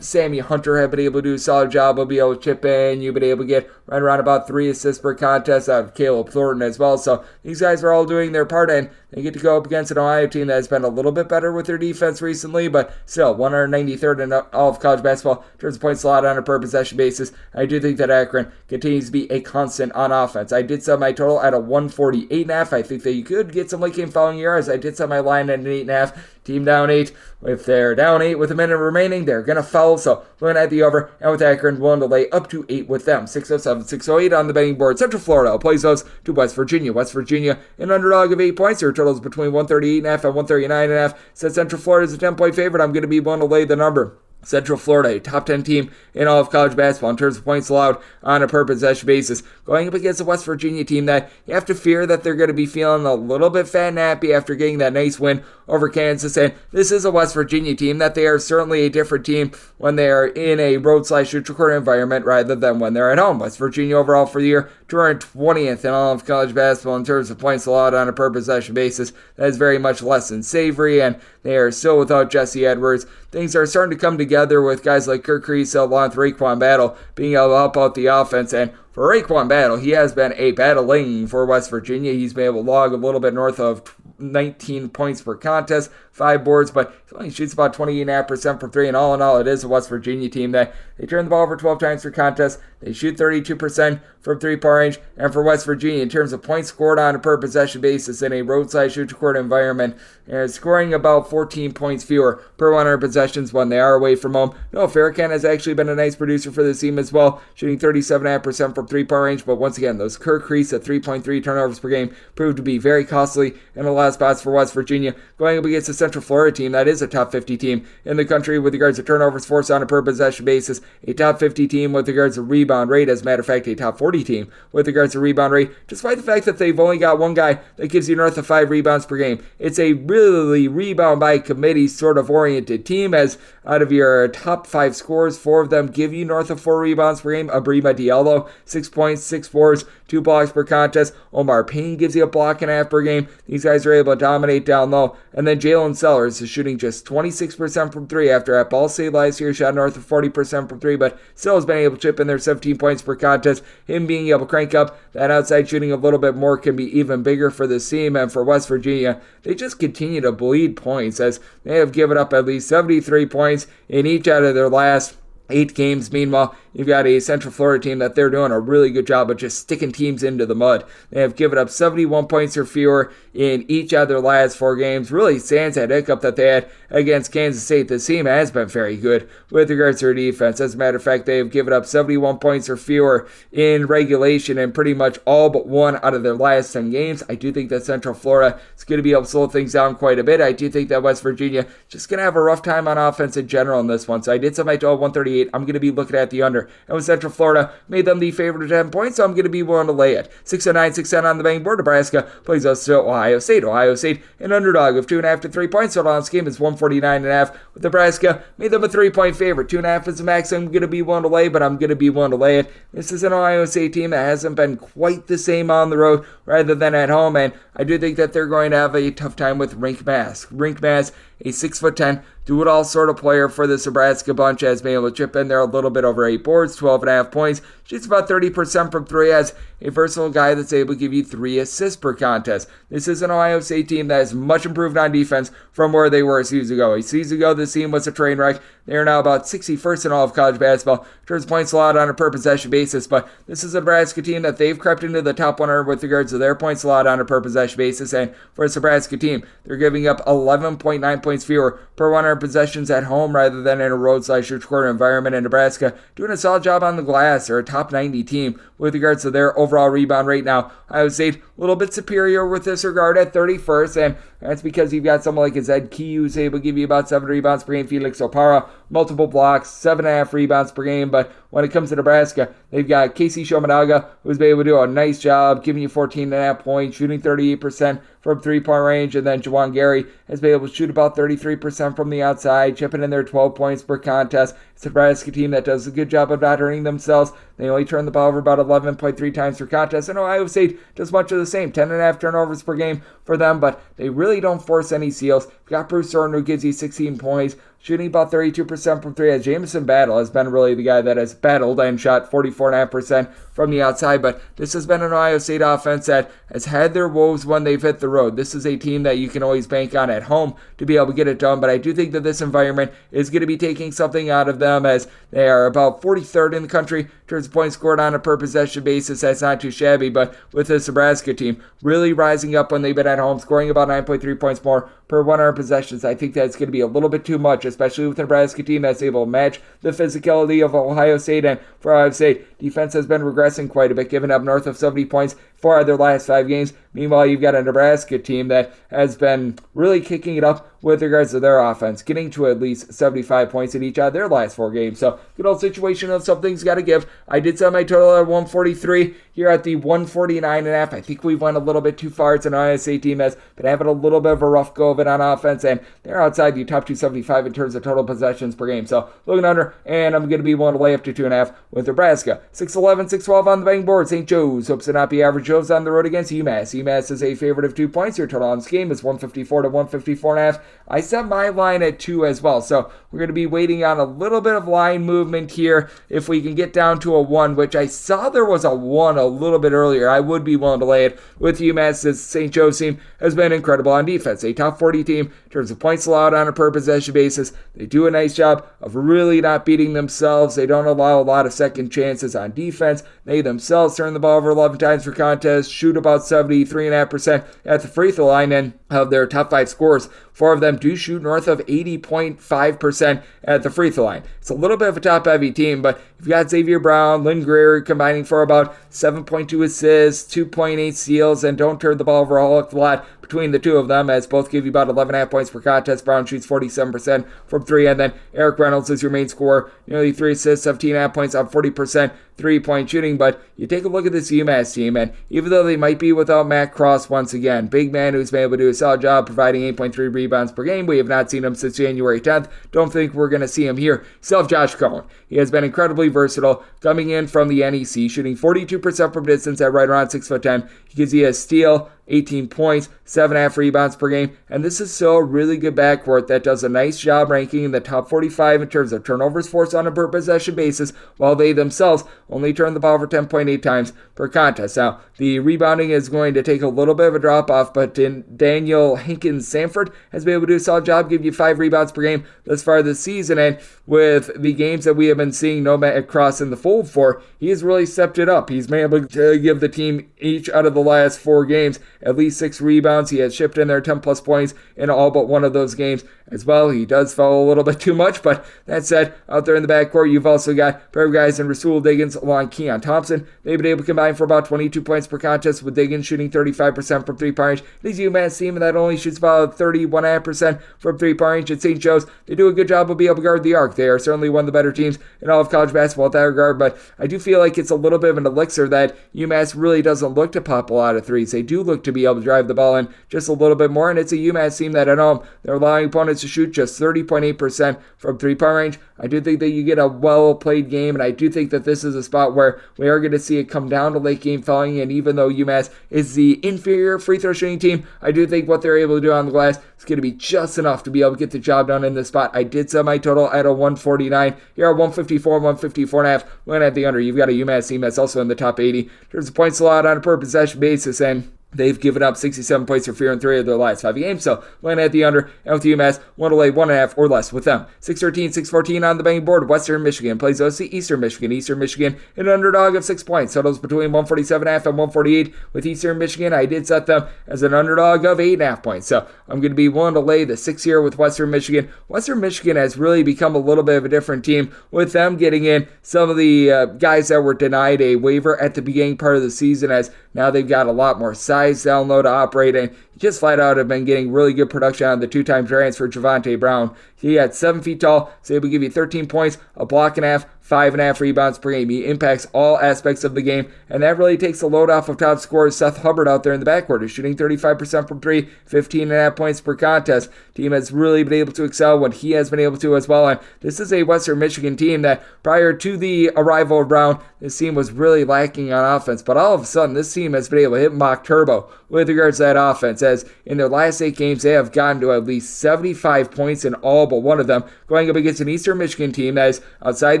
Sammy Hunter have been able to do a solid job of being able to chip in. You've been able to get right around about 3 assists per contest out of Caleb Thornton as well. So these guys are all doing their part, and they get to go up against an Ohio team that has been a little bit better with their defense recently, but still 193rd in all of college basketball in terms of points allowed on a per possession basis. I do think that Akron continues to be a constant on offense. I did set my total at a 148.5. I think that you could get some late game following yards. I did set my line at an 8.5. Team down 8. If they're down 8 with a minute remaining, they're going to foul. So looking at the over, and with Akron willing to lay up to 8 with them. 607, 608 on the betting board. Central Florida plays those to West Virginia. West Virginia, an underdog of 8 points. Their totals between 138.5 and 139.5. Said Central Florida is a 10-point favorite. I'm going to be willing to lay the number. Central Florida, a top 10 team in all of college basketball in terms of points allowed on a per possession basis. Going up against a West Virginia team that you have to fear that they're going to be feeling a little bit fat and happy after getting that nice win over Kansas. And this is a West Virginia team that they are certainly a different team when they are in a road/neutral court environment rather than when they're at home. West Virginia overall for the year, 220th in all of college basketball in terms of points allowed on a per possession basis. That is very much less than savory, and they are still without Jesse Edwards. Things are starting to come together with guys like Kirk Creasy along with Raekwon Battle being able to help out the offense. And for Raekwon Battle, he has been a battling for West Virginia. He's been able to log a little bit north of 19 points per contest, 5 boards, but he only shoots about 28.5% from 3. And all in all, it is a West Virginia team that they turn the ball over 12 times per contest. They shoot 32% from 3-point range. And for West Virginia, in terms of points scored on a per possession basis in a roadside-neutral court environment, and scoring about 14 points fewer per 100 possessions when they are away from home. Noah Farrakhan has actually been a nice producer for this team as well, shooting 37.5% from 3-point range. But once again, those Kirk Creasy at 3.3 turnovers per game proved to be very costly in a lot of spots for West Virginia. Going up against a Central Florida team that is a top 50 team in the country with regards to turnovers forced on a per possession basis, a top 50 team with regards to rebound rate, as a matter of fact, a top 40 team with regards to rebound rate, despite the fact that they've only got one guy that gives you north of 5 rebounds per game. It's a really rebound by committee sort of oriented team, as out of your top 5 scorers, 4 of them give you north of 4 rebounds per game. Abrima Diallo, 6 points, 6 boards, 2 blocks per contest. Omar Payne gives you a block and a half per game. These guys are able to dominate down low. And then Jalen Sellers is shooting just 26% from 3 after at Ball State last year shot north of 40% from 3, but still has been able to chip in their 17 points per contest. Him being able to crank up that outside shooting a little bit more can be even bigger for this team. And for West Virginia, they just continue to bleed points as they have given up at least 73 points in each out of their last 8 games. Meanwhile, you've got a Central Florida team that they're doing a really good job of just sticking teams into the mud. They have given up 71 points or fewer in each of their last 4 games. Really sans that hiccup that they had against Kansas State. This team has been very good with regards to their defense. As a matter of fact, they have given up 71 points or fewer in regulation in pretty much all but 1 out of their last 10 games. I do think that Central Florida is going to be able to slow things down quite a bit. I do think that West Virginia just going to have a rough time on offense in general in this one. So I did set my total 138. I'm going to be looking at the under. And with Central Florida, made them the favorite of 10 points, so I'm going to be willing to lay it. 609, 610 on the betting board. Nebraska plays us to Ohio State. Ohio State, an underdog of 2.5 to 3 points. Total on this game is 149.5. With Nebraska, made them a 3-point favorite. 2.5 is the max I'm going to be willing to lay, but I'm going to be willing to lay it. This is an Ohio State team that hasn't been quite the same on the road rather than at home, and I do think that they're going to have a tough time with Rink Mass. Rink Mass, a 6'10", do-it-all sort of player for this Nebraska bunch, has been able to chip in there a little bit over 8 boards, 12.5 points, shoots about 30% from 3, as a versatile guy that's able to give you 3 assists per contest. This is an Ohio State team that is much improved on defense from where they were a season ago. A season ago, this team was a train wreck. They are now about 61st in all of college basketball in terms of points allowed on a per possession basis, but this is a Nebraska team that they've crept into the top 100 with regards to their points allowed on a per possession basis, and for this Nebraska team, they're giving up 11.9 points fewer per 100 possessions at home rather than in a roadside-neutral court environment. In Nebraska, doing a solid job on the glass. They're a top 90 team with regards to their overall rebound rate. Now, I would say a little bit superior with this regard at 31st, and that's because you've got someone like Zed Key who's able to give you about 7 rebounds per game. Felix Opara, multiple blocks, 7.5 rebounds per game. But when it comes to Nebraska, they've got Casey Shomanaga, who's been able to do a nice job, giving you 14.5 points, shooting 38% from 3-point range. And then Juwan Gary has been able to shoot about 33% from the outside, chipping in their 12 points per contest. It's a Nebraska team that does a good job of not hurting themselves. They only turn the ball over about 11.3 times per contest. And Ohio State does much of the same, 10.5 turnovers per game for them, but they really don't force any seals. You've got Bruce Thornton, who gives you 16 points, shooting about 32% from 3, as Jamison Battle has been really the guy that has battled and shot 44.5% from the outside. But this has been an Ohio State offense that has had their woes when they've hit the road. This is a team that you can always bank on at home to be able to get it done, but I do think that this environment is going to be taking something out of them, as they are about 43rd in the country in terms of points scored on a per possession basis. That's not too shabby, but with this Nebraska team really rising up when they've been at home, scoring about 9.3 points more per 100 possessions. I think that's going to be a little bit too much, especially with the Nebraska team that's able to match the physicality of Ohio State. And for Ohio State, defense has been regressing quite a bit, giving up north of 70 points 4 out of their last 5 games. Meanwhile, you've got a Nebraska team that has been really kicking it up with regards to their offense, getting to at least 75 points in each of their last 4 games. So, good old situation of something's got to give. I did set my total at 143 here at the 149.5. I think we went a little bit too far. It's an Ohio State team that's been having a little bit of a rough go of it on offense, and they're outside the top 275 in terms of total possessions per game. So, looking under, and I'm going to be willing to lay up to 2.5 with Nebraska. 6'11", 6'12 on the betting board. St. Joe's hopes to not be average Joe's on the road against UMass. UMass is a favorite of 2 points. Your total on this game is 154 to 154.5. I set my line at 2 as well. So we're going to be waiting on a little bit of line movement here. If we can get down to a 1, which I saw there was a 1 a little bit earlier, I would be willing to lay it with UMass. This St. Joe's team has been incredible on defense. A top 40 team in terms of points allowed on a per possession basis. They do a nice job of really not beating themselves. They don't allow a lot of second chances on defense. They themselves turn the ball over 11 times per contest, shoot about 73.5% at the free throw line, and of their top 5 scorers, 4 of them do shoot north of 80.5% at the free throw line. It's a little bit of a top-heavy team, but you've got Xavier Brown, Lynn Greer combining for about 7.2 assists, 2.8 steals, and don't turn the ball over a whole lot between the two of them, as both give you about 11.5 points per contest. Brown shoots 47% from 3, and then Eric Reynolds is your main scorer, nearly 3 assists, 17.5 points on 40% three-point shooting. But you take a look at this UMass team, and even though they might be without Matt Cross once again, big man who's been able to do a solid job providing 8.3 rebounds per game, we have not seen him since January 10th. Don't think we're going to see him here. Still have Josh Cohen. He has been incredibly versatile, coming in from the NEC, shooting 42% from distance at right around 6'10". He gives you a steal, 18 points, 7.5 rebounds per game, and this is still a really good backcourt that does a nice job ranking in the top 45 in terms of turnovers forced on a per possession basis, while they themselves only turn the ball over 10.8 times per contest. Now, the rebounding is going to take a little bit of a drop-off, but Daniel Hankins-Sanford has been able to do a solid job, give you 5 rebounds per game thus far this season, and with the games that we have been seeing no Matt Cross in the fold for, he has really stepped it up. He's been able to give the team each out of the last 4 games at least 6 rebounds. He has shipped in there 10 plus points in all but one of those games as well. He does foul a little bit too much, but that said, out there in the backcourt, you've also got a pair of guys in Rasul Diggins along Keon Thompson. They've been able to combine for about 22 points per contest, with Diggins shooting 35% from 3-point range. These UMass team that only shoots about 31.5% from 3-point range. At St. Joe's, they do a good job of being able to guard the arc. They are certainly one of the better teams in all of college basketball at that regard, but I do feel like it's a little bit of an elixir that UMass really doesn't look to pop a lot of threes. They do look to be able to drive the ball in just a little bit more, and it's a UMass team that at home, they're allowing opponents to shoot just 30.8% from 3-point range. I do think that you get a well-played game, and I do think that this is a spot where we are going to see it come down to late game fouling, and even though UMass is the inferior free throw shooting team, I do think what they're able to do on the glass is going to be just enough to be able to get the job done in this spot. I did set my total at a 149. Here are 154, 154.5. Looking at the under, you've got a UMass team that's also in the top 80 in terms of points allowed on a per possession basis, and they've given up 67 points for fear in 3 of their last 5 games. So, looking at the under, and with UMass, want to lay 1.5 or less with them. 6-13, 6-14 on the betting board. Western Michigan plays OC Eastern Michigan. Eastern Michigan, an underdog of 6 points. Totals between 147.5 and 148. With Eastern Michigan, I did set them as an underdog of 8.5 points. So, I'm going to be willing to lay the 6 here with Western Michigan. Western Michigan has really become a little bit of a different team, with them getting in some of the guys that were denied a waiver at the beginning part of the season, as now they've got a lot more size down low to operate, and just flat out have been getting really good production on the 2-time transfer Javonte Brown. He at 7 feet tall, is able to give you 13 points, a block and a half, 5.5 rebounds per game. He impacts all aspects of the game, and that really takes the load off of top scorer Seth Hubbard out there in the backcourt. He's shooting 35% from 3, 15.5 points per contest. Team has really been able to excel when he has been able to as well, and this is a Western Michigan team that prior to the arrival of Brown, this team was really lacking on offense, but all of a sudden this team has been able to hit Mach Turbo with regards to that offense, as in their last 8 games they have gotten to at least 75 points in all but one of them, going up against an Eastern Michigan team that is outside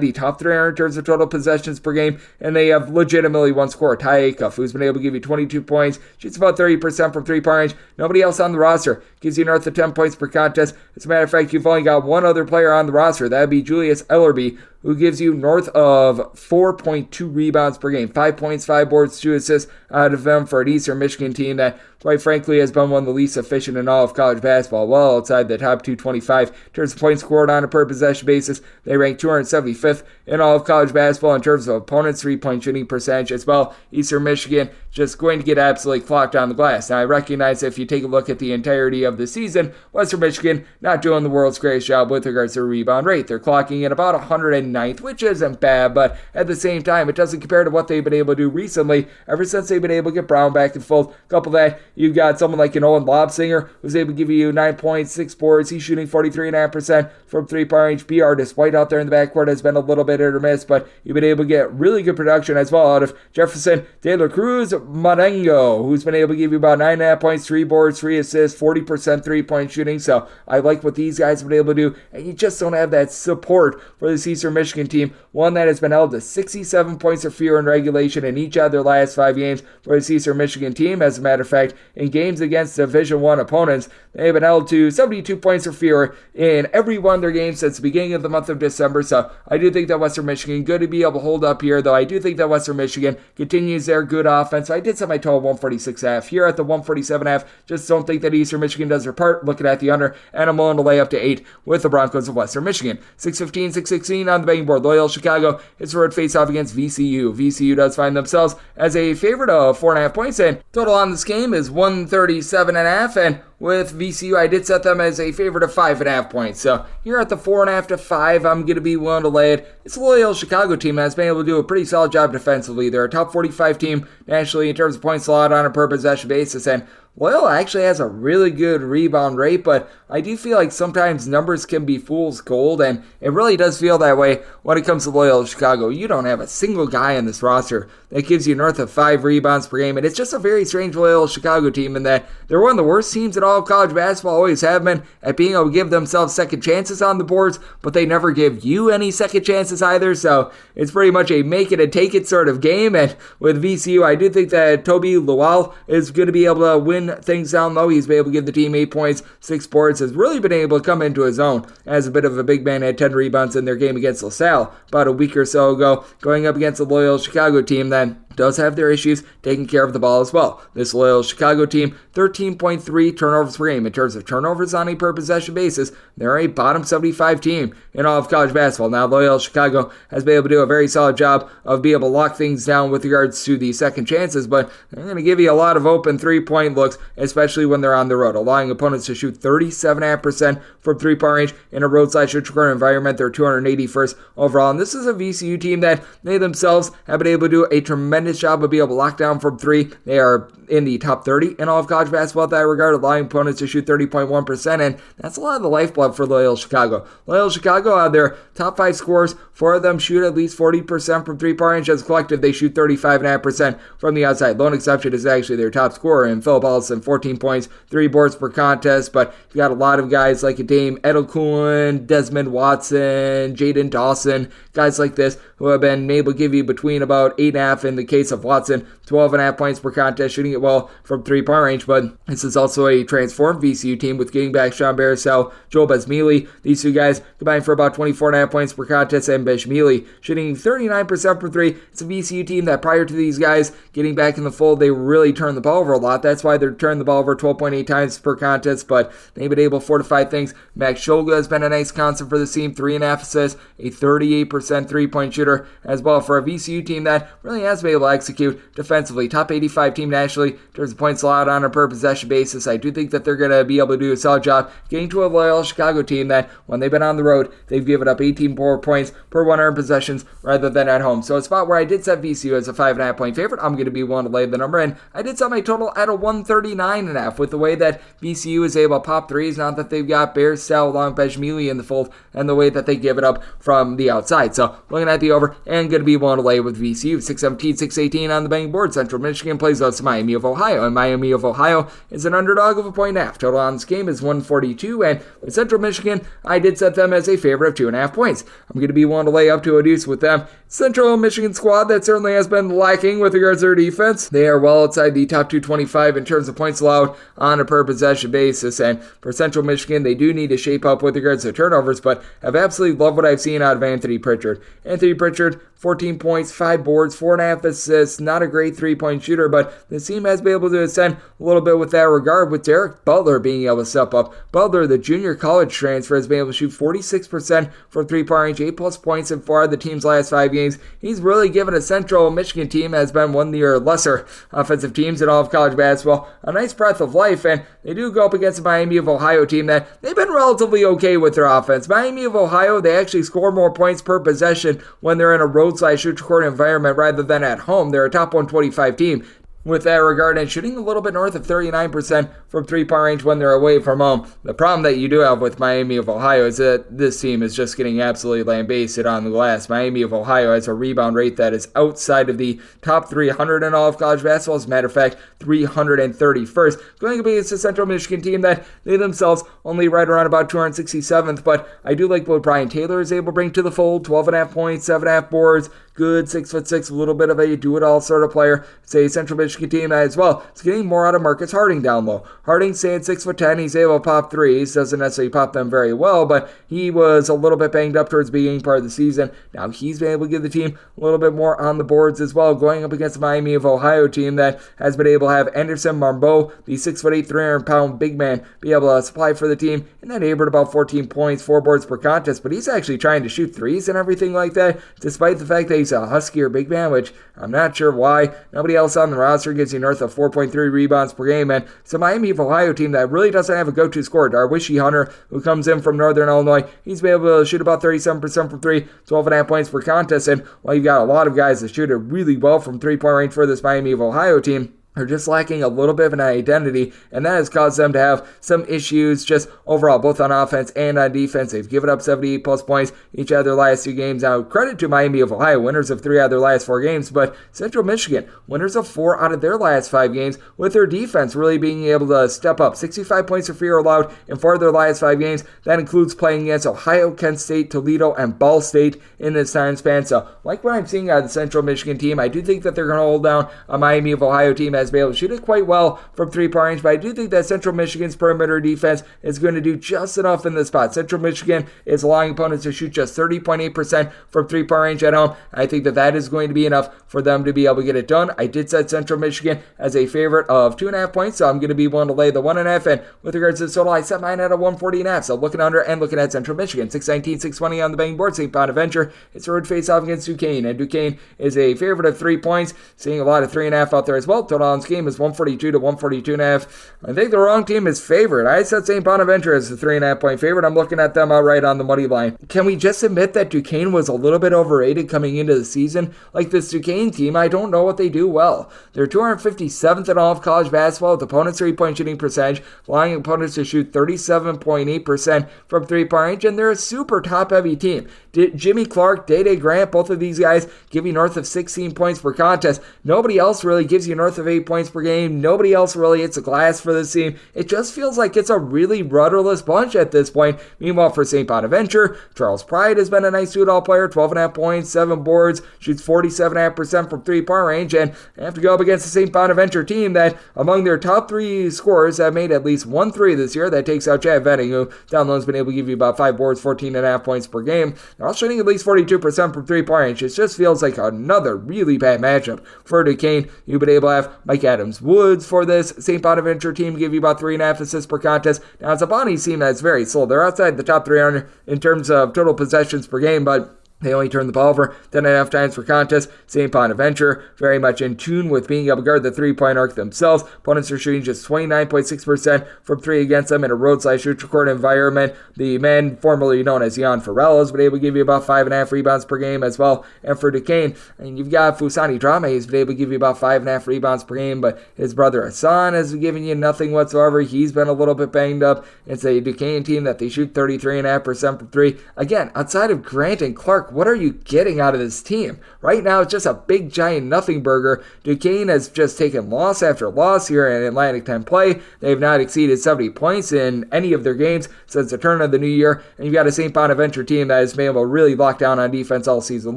the top 300 in terms of total possessions per game, and they have legitimately one scorer, Ty Acuff, who's been able to give you 22 points, shoots about 30% from 3-point range. Nobody else on the roster gives you north of 10 points per contest. As a matter of fact, you've only got one other player on the roster, that would be Julius Ellerby, who gives you north of 4.2 rebounds per game. 5 points, 5 boards, 2 assists out of them for an Eastern Michigan team that, quite frankly, has been one of the least efficient in all of college basketball, well outside the top 225 in terms of points scored on a per possession basis. They rank 275th in all of college basketball in terms of opponents' three-point shooting percentage as well. Eastern Michigan just going to get absolutely clocked on the glass. Now, I recognize that if you take a look at the entirety of the season, Western Michigan not doing the world's greatest job with regards to rebound rate. They're clocking at about 109th, which isn't bad, but at the same time, it doesn't compare to what they've been able to do recently, ever since they've been able to get Brown back and fold. Couple that, you've got someone like an Owen Lobsinger, who's able to give you 9 points, 6 boards. He's shooting 43.5% from three-point range. B. Artist White out there in the backcourt has been a little bit hit or miss, but you've been able to get really good production as well out of Jefferson De La Cruz Marengo, who's been able to give you about 9.5 points, 3 boards, 3 assists, 40% three-point shooting. So I like what these guys have been able to do, and you just don't have that support for this Eastern Michigan team, one that has been held to 67 points or fewer in regulation in each of their last 5 games for this Eastern Michigan team. As a matter of fact, in games against Division I opponents, they've been held to 72 points or fewer in every one of their games since the beginning of the month of December. So I do think that Western Michigan good to be able to hold up here, though I do think that Western Michigan continues their good offense. So I did set my total 146.5 here at the 147.5. Just don't think that Eastern Michigan does their part. Looking at the under, and I'm willing to lay up to 8 with the Broncos of Western Michigan. 6:15, 6:16 on the betting board. Loyola Chicago is road face-off against VCU. VCU does find themselves as a favorite of 4.5 points, and total on this game is 137.5, and with VCU, I did set them as a favorite of 5.5 points. So here at the 4.5 to 5, I'm going to be willing to lay it. It's a Loyola Chicago team that's been able to do a pretty solid job defensively. They're a top 45 team nationally in terms of points allowed on a per possession basis, and Loyola actually has a really good rebound rate, but I do feel like sometimes numbers can be fool's gold, and it really does feel that way when it comes to Loyola Chicago. You don't have a single guy in this roster that gives you north of 5 rebounds per game, and it's just a very strange Loyola Chicago team in that they're one of the worst teams in all of college basketball, always have been, at being able to give themselves second chances on the boards, but they never give you any second chances either, so it's pretty much a make it and take it sort of game, and with VCU, I do think that Toby Lowell is going to be able to win things down low. He's been able to give the team 8 points, 6 boards, has really been able to come into his own as a bit of a big man. Had 10 rebounds in their game against LaSalle about a week or so ago, going up against the Loyola Chicago team that does have their issues taking care of the ball as well. This Loyola Chicago team, 13.3 turnovers per game. In terms of turnovers on a per possession basis, they're a bottom 75 team in all of college basketball. Now, Loyola Chicago has been able to do a very solid job of being able to lock things down with regards to the second chances, but they're going to give you a lot of open three-point looks, especially when they're on the road, allowing opponents to shoot 37.5% from three-point range in a road/neutral environment. They're 281st overall, and this is a VCU team that they themselves have been able to do a tremendous job of being able to lock down from three. They are in the top 30 in all of college basketball in that regard, allowing opponents to shoot 30.1%, and that's a lot of the lifeblood for Loyola Chicago. Loyola Chicago, out of their top 5 scorers, 4 of them shoot at least 40% from three-point range. As a collective, they shoot 35.5% from the outside. Lone exception is actually their top scorer in Philip Allison, 14 points, 3 boards per contest, but you got a lot of guys like Dame Edelkuhn, Desmond Watson, Jaden Dawson, guys like this who have been able to give you between about 8.5 in the case of Watson, 12.5 points per contest, shooting it well from three-point range, but this is also a transformed VCU team with getting back Sean Barisell, Joel Besmele. These two guys combined for about 24.5 points per contest, and Besmele shooting 39% from three. It's a VCU team that prior to these guys getting back in the fold, they really turned the ball over a lot. That's why they're turning the ball over 12.8 times per contest, but they've been able to fortify things. Max Shulga has been a nice constant for the team, 3.5 assists, a 38% three-point shooter as well for a VCU team that really has been able to execute defensively. Top 85 team nationally in terms of points allowed on a per possession basis. I do think that they're going to be able to do a solid job getting to a Loyola Chicago team that when they've been on the road, they've given up 18 more points per 100 possessions rather than at home. So a spot where I did set VCU as a 5.5 point favorite, I'm going to be willing to lay the number, and I did set my total at a 139.5 with the way that VCU is able to pop threes now that they've got Bears, Salle, along Besmele in the fold, and the way that they give it up from the outside. So looking at the over and going to be willing to lay with VCU. 6:17, 6:18 on the betting board. Central Michigan plays us Miami Miami of Ohio. And Miami of Ohio is an underdog of 1.5. Total on this game is 142. And with Central Michigan, I did set them as a favorite of 2.5 points. I'm going to be willing to lay up to a deuce with them. Central Michigan squad that certainly has been lacking with regards to their defense. They are well outside the top 225 in terms of points allowed on a per possession basis. And for Central Michigan, they do need to shape up with regards to turnovers, but I've absolutely loved what I've seen out of Anthony Pritchard. Anthony Pritchard, 14 points, 5 boards, 4.5 assists, not a great three-point shooter, but the team has been able to ascend a little bit with that regard, with Derek Butler being able to step up. Butler, the junior college transfer, has been able to shoot 46% from three-point range, 8+ points in 4 of the team's last 5 games. He's really given a Central Michigan team has been one of the lesser offensive teams in all of college basketball a nice breath of life, and they do go up against the Miami of Ohio team that they've been relatively okay with their offense. Miami of Ohio, they actually score more points per possession when they're in a roadside-shoot-to-court environment rather than at home. They're a top 125 team with that regard, and shooting a little bit north of 39% from three-point range when they're away from home. The problem that you do have with Miami of Ohio is that this team is just getting absolutely lambasted on the glass. Miami of Ohio has a rebound rate that is outside of the top 300 in all of college basketball. As a matter of fact, 331st. Going up against a Central Michigan team that they themselves only right around about 267th, but I do like what Brian Taylor is able to bring to the fold. 12.5 points, 7.5 boards, good 6'6", a little bit of a do-it-all sort of player. Say Central Michigan team as well. It's getting more out of Marcus Harding down low. Harding staying 6'10", he's able to pop threes. Doesn't necessarily pop them very well, but he was a little bit banged up towards the beginning part of the season. Now he's been able to give the team a little bit more on the boards as well, going up against the Miami of Ohio team that has been able to have Anderson Marbeau, the 6'8", 300-pound big man, be able to supply for the team in that neighborhood about 14 points, 4 boards per contest, but he's actually trying to shoot threes and everything like that, despite the fact that he's a huskier big man, which I'm not sure why. Nobody else on the roster gives you north of 4.3 rebounds per game, and it's a Miami of Ohio team that really doesn't have a go-to scorer. Darwishi Hunter, who comes in from Northern Illinois, he's been able to shoot about 37% from 3, 12.5 points per contest, and while you've got a lot of guys that shoot it really well from three-point range for this Miami of Ohio team, are just lacking a little bit of an identity, and that has caused them to have some issues just overall, both on offense and on defense. They've given up 78+ points each of their last 2 games. Now, credit to Miami of Ohio, winners of 3 out of their last 4 games, but Central Michigan, winners of 4 out of their last 5 games, with their defense really being able to step up. 65 points of fear allowed in 4 of their last 5 games. That includes playing against Ohio, Kent State, Toledo, and Ball State in this time span. So, like what I'm seeing out of the Central Michigan team, I do think that they're going to hold down a Miami of Ohio team has been able to shoot it quite well from three-point range, but I do think that Central Michigan's perimeter defense is going to do just enough in this spot. Central Michigan is allowing opponents to shoot just 30.8% from three-point range at home. I think that that is going to be enough for them to be able to get it done. I did set Central Michigan as a favorite of 2.5 points, so I'm going to be willing to lay the 1.5, and with regards to the total, I set mine at a 140.5, so looking under and looking at Central Michigan. 619, 620 on the betting board. St. Bonaventure, it's a road face-off against Duquesne, and Duquesne is a favorite of 3 points, seeing a lot of 3.5 out there as well. Total on this game is 142 to 142.5. I think the wrong team is favored. I set St. Bonaventure as the 3.5 point favorite. I'm looking at them outright on the money line. Can we just admit that Duquesne was a little bit overrated coming into the season? Like this Duquesne team, I don't know what they do well. They're 257th in all of college basketball with opponents' 3-point shooting percentage, allowing opponents to shoot 37.8% from 3-point range, and they're a super top-heavy team. Jimmy Clark, Day Grant, both of these guys give you north of 16 points per contest. Nobody else really gives you north of 8 points per game. Nobody else really hits a glass for this team. It just feels like it's a really rudderless bunch at this point. Meanwhile, for St. Bonaventure, Charles Pride has been a nice do-it-all player, 12.5 points, 7 boards, shoots 47.5% from 3-point range, and they have to go up against the St. Bonaventure team that, among their top 3 scorers, have made at least 1 3 this year. That takes out Chad Venning, who down low has been able to give you about 5 boards, 14.5 points per game. They're all shooting at least 42% from 3-point range. It just feels like another really bad matchup for Duquesne. You've been able to have Mike Adams-Woods for this St. Bonaventure team, give you about 3.5 assists per contest. Now, it's a Bonnie's team that's very slow. They're outside the top 300 in terms of total possessions per game, but they only turn the ball over 10.5 times per contest. St. Bonaventure, very much in tune with being able to guard the 3-point arc themselves. Opponents are shooting just 29.6% from 3 against them in a roadside shoot-to-court environment. The man formerly known as Jan Farrell has been able to give you about 5.5 rebounds per game as well. And for Duquesne, you've got Fusani Drame, he's been able to give you about 5.5 rebounds per game, but his brother Hassan has given you nothing whatsoever. He's been a little bit banged up. It's a Duquesne team that they shoot 33.5% from 3. Again, outside of Grant and Clark, Mark, what are you getting out of this team? Right now, it's just a big, giant nothing burger. Duquesne has just taken loss after loss here in Atlantic 10 play. They have not exceeded 70 points in any of their games since the turn of the new year. And you've got a St. Bonaventure team that has been able to really lock down on defense all season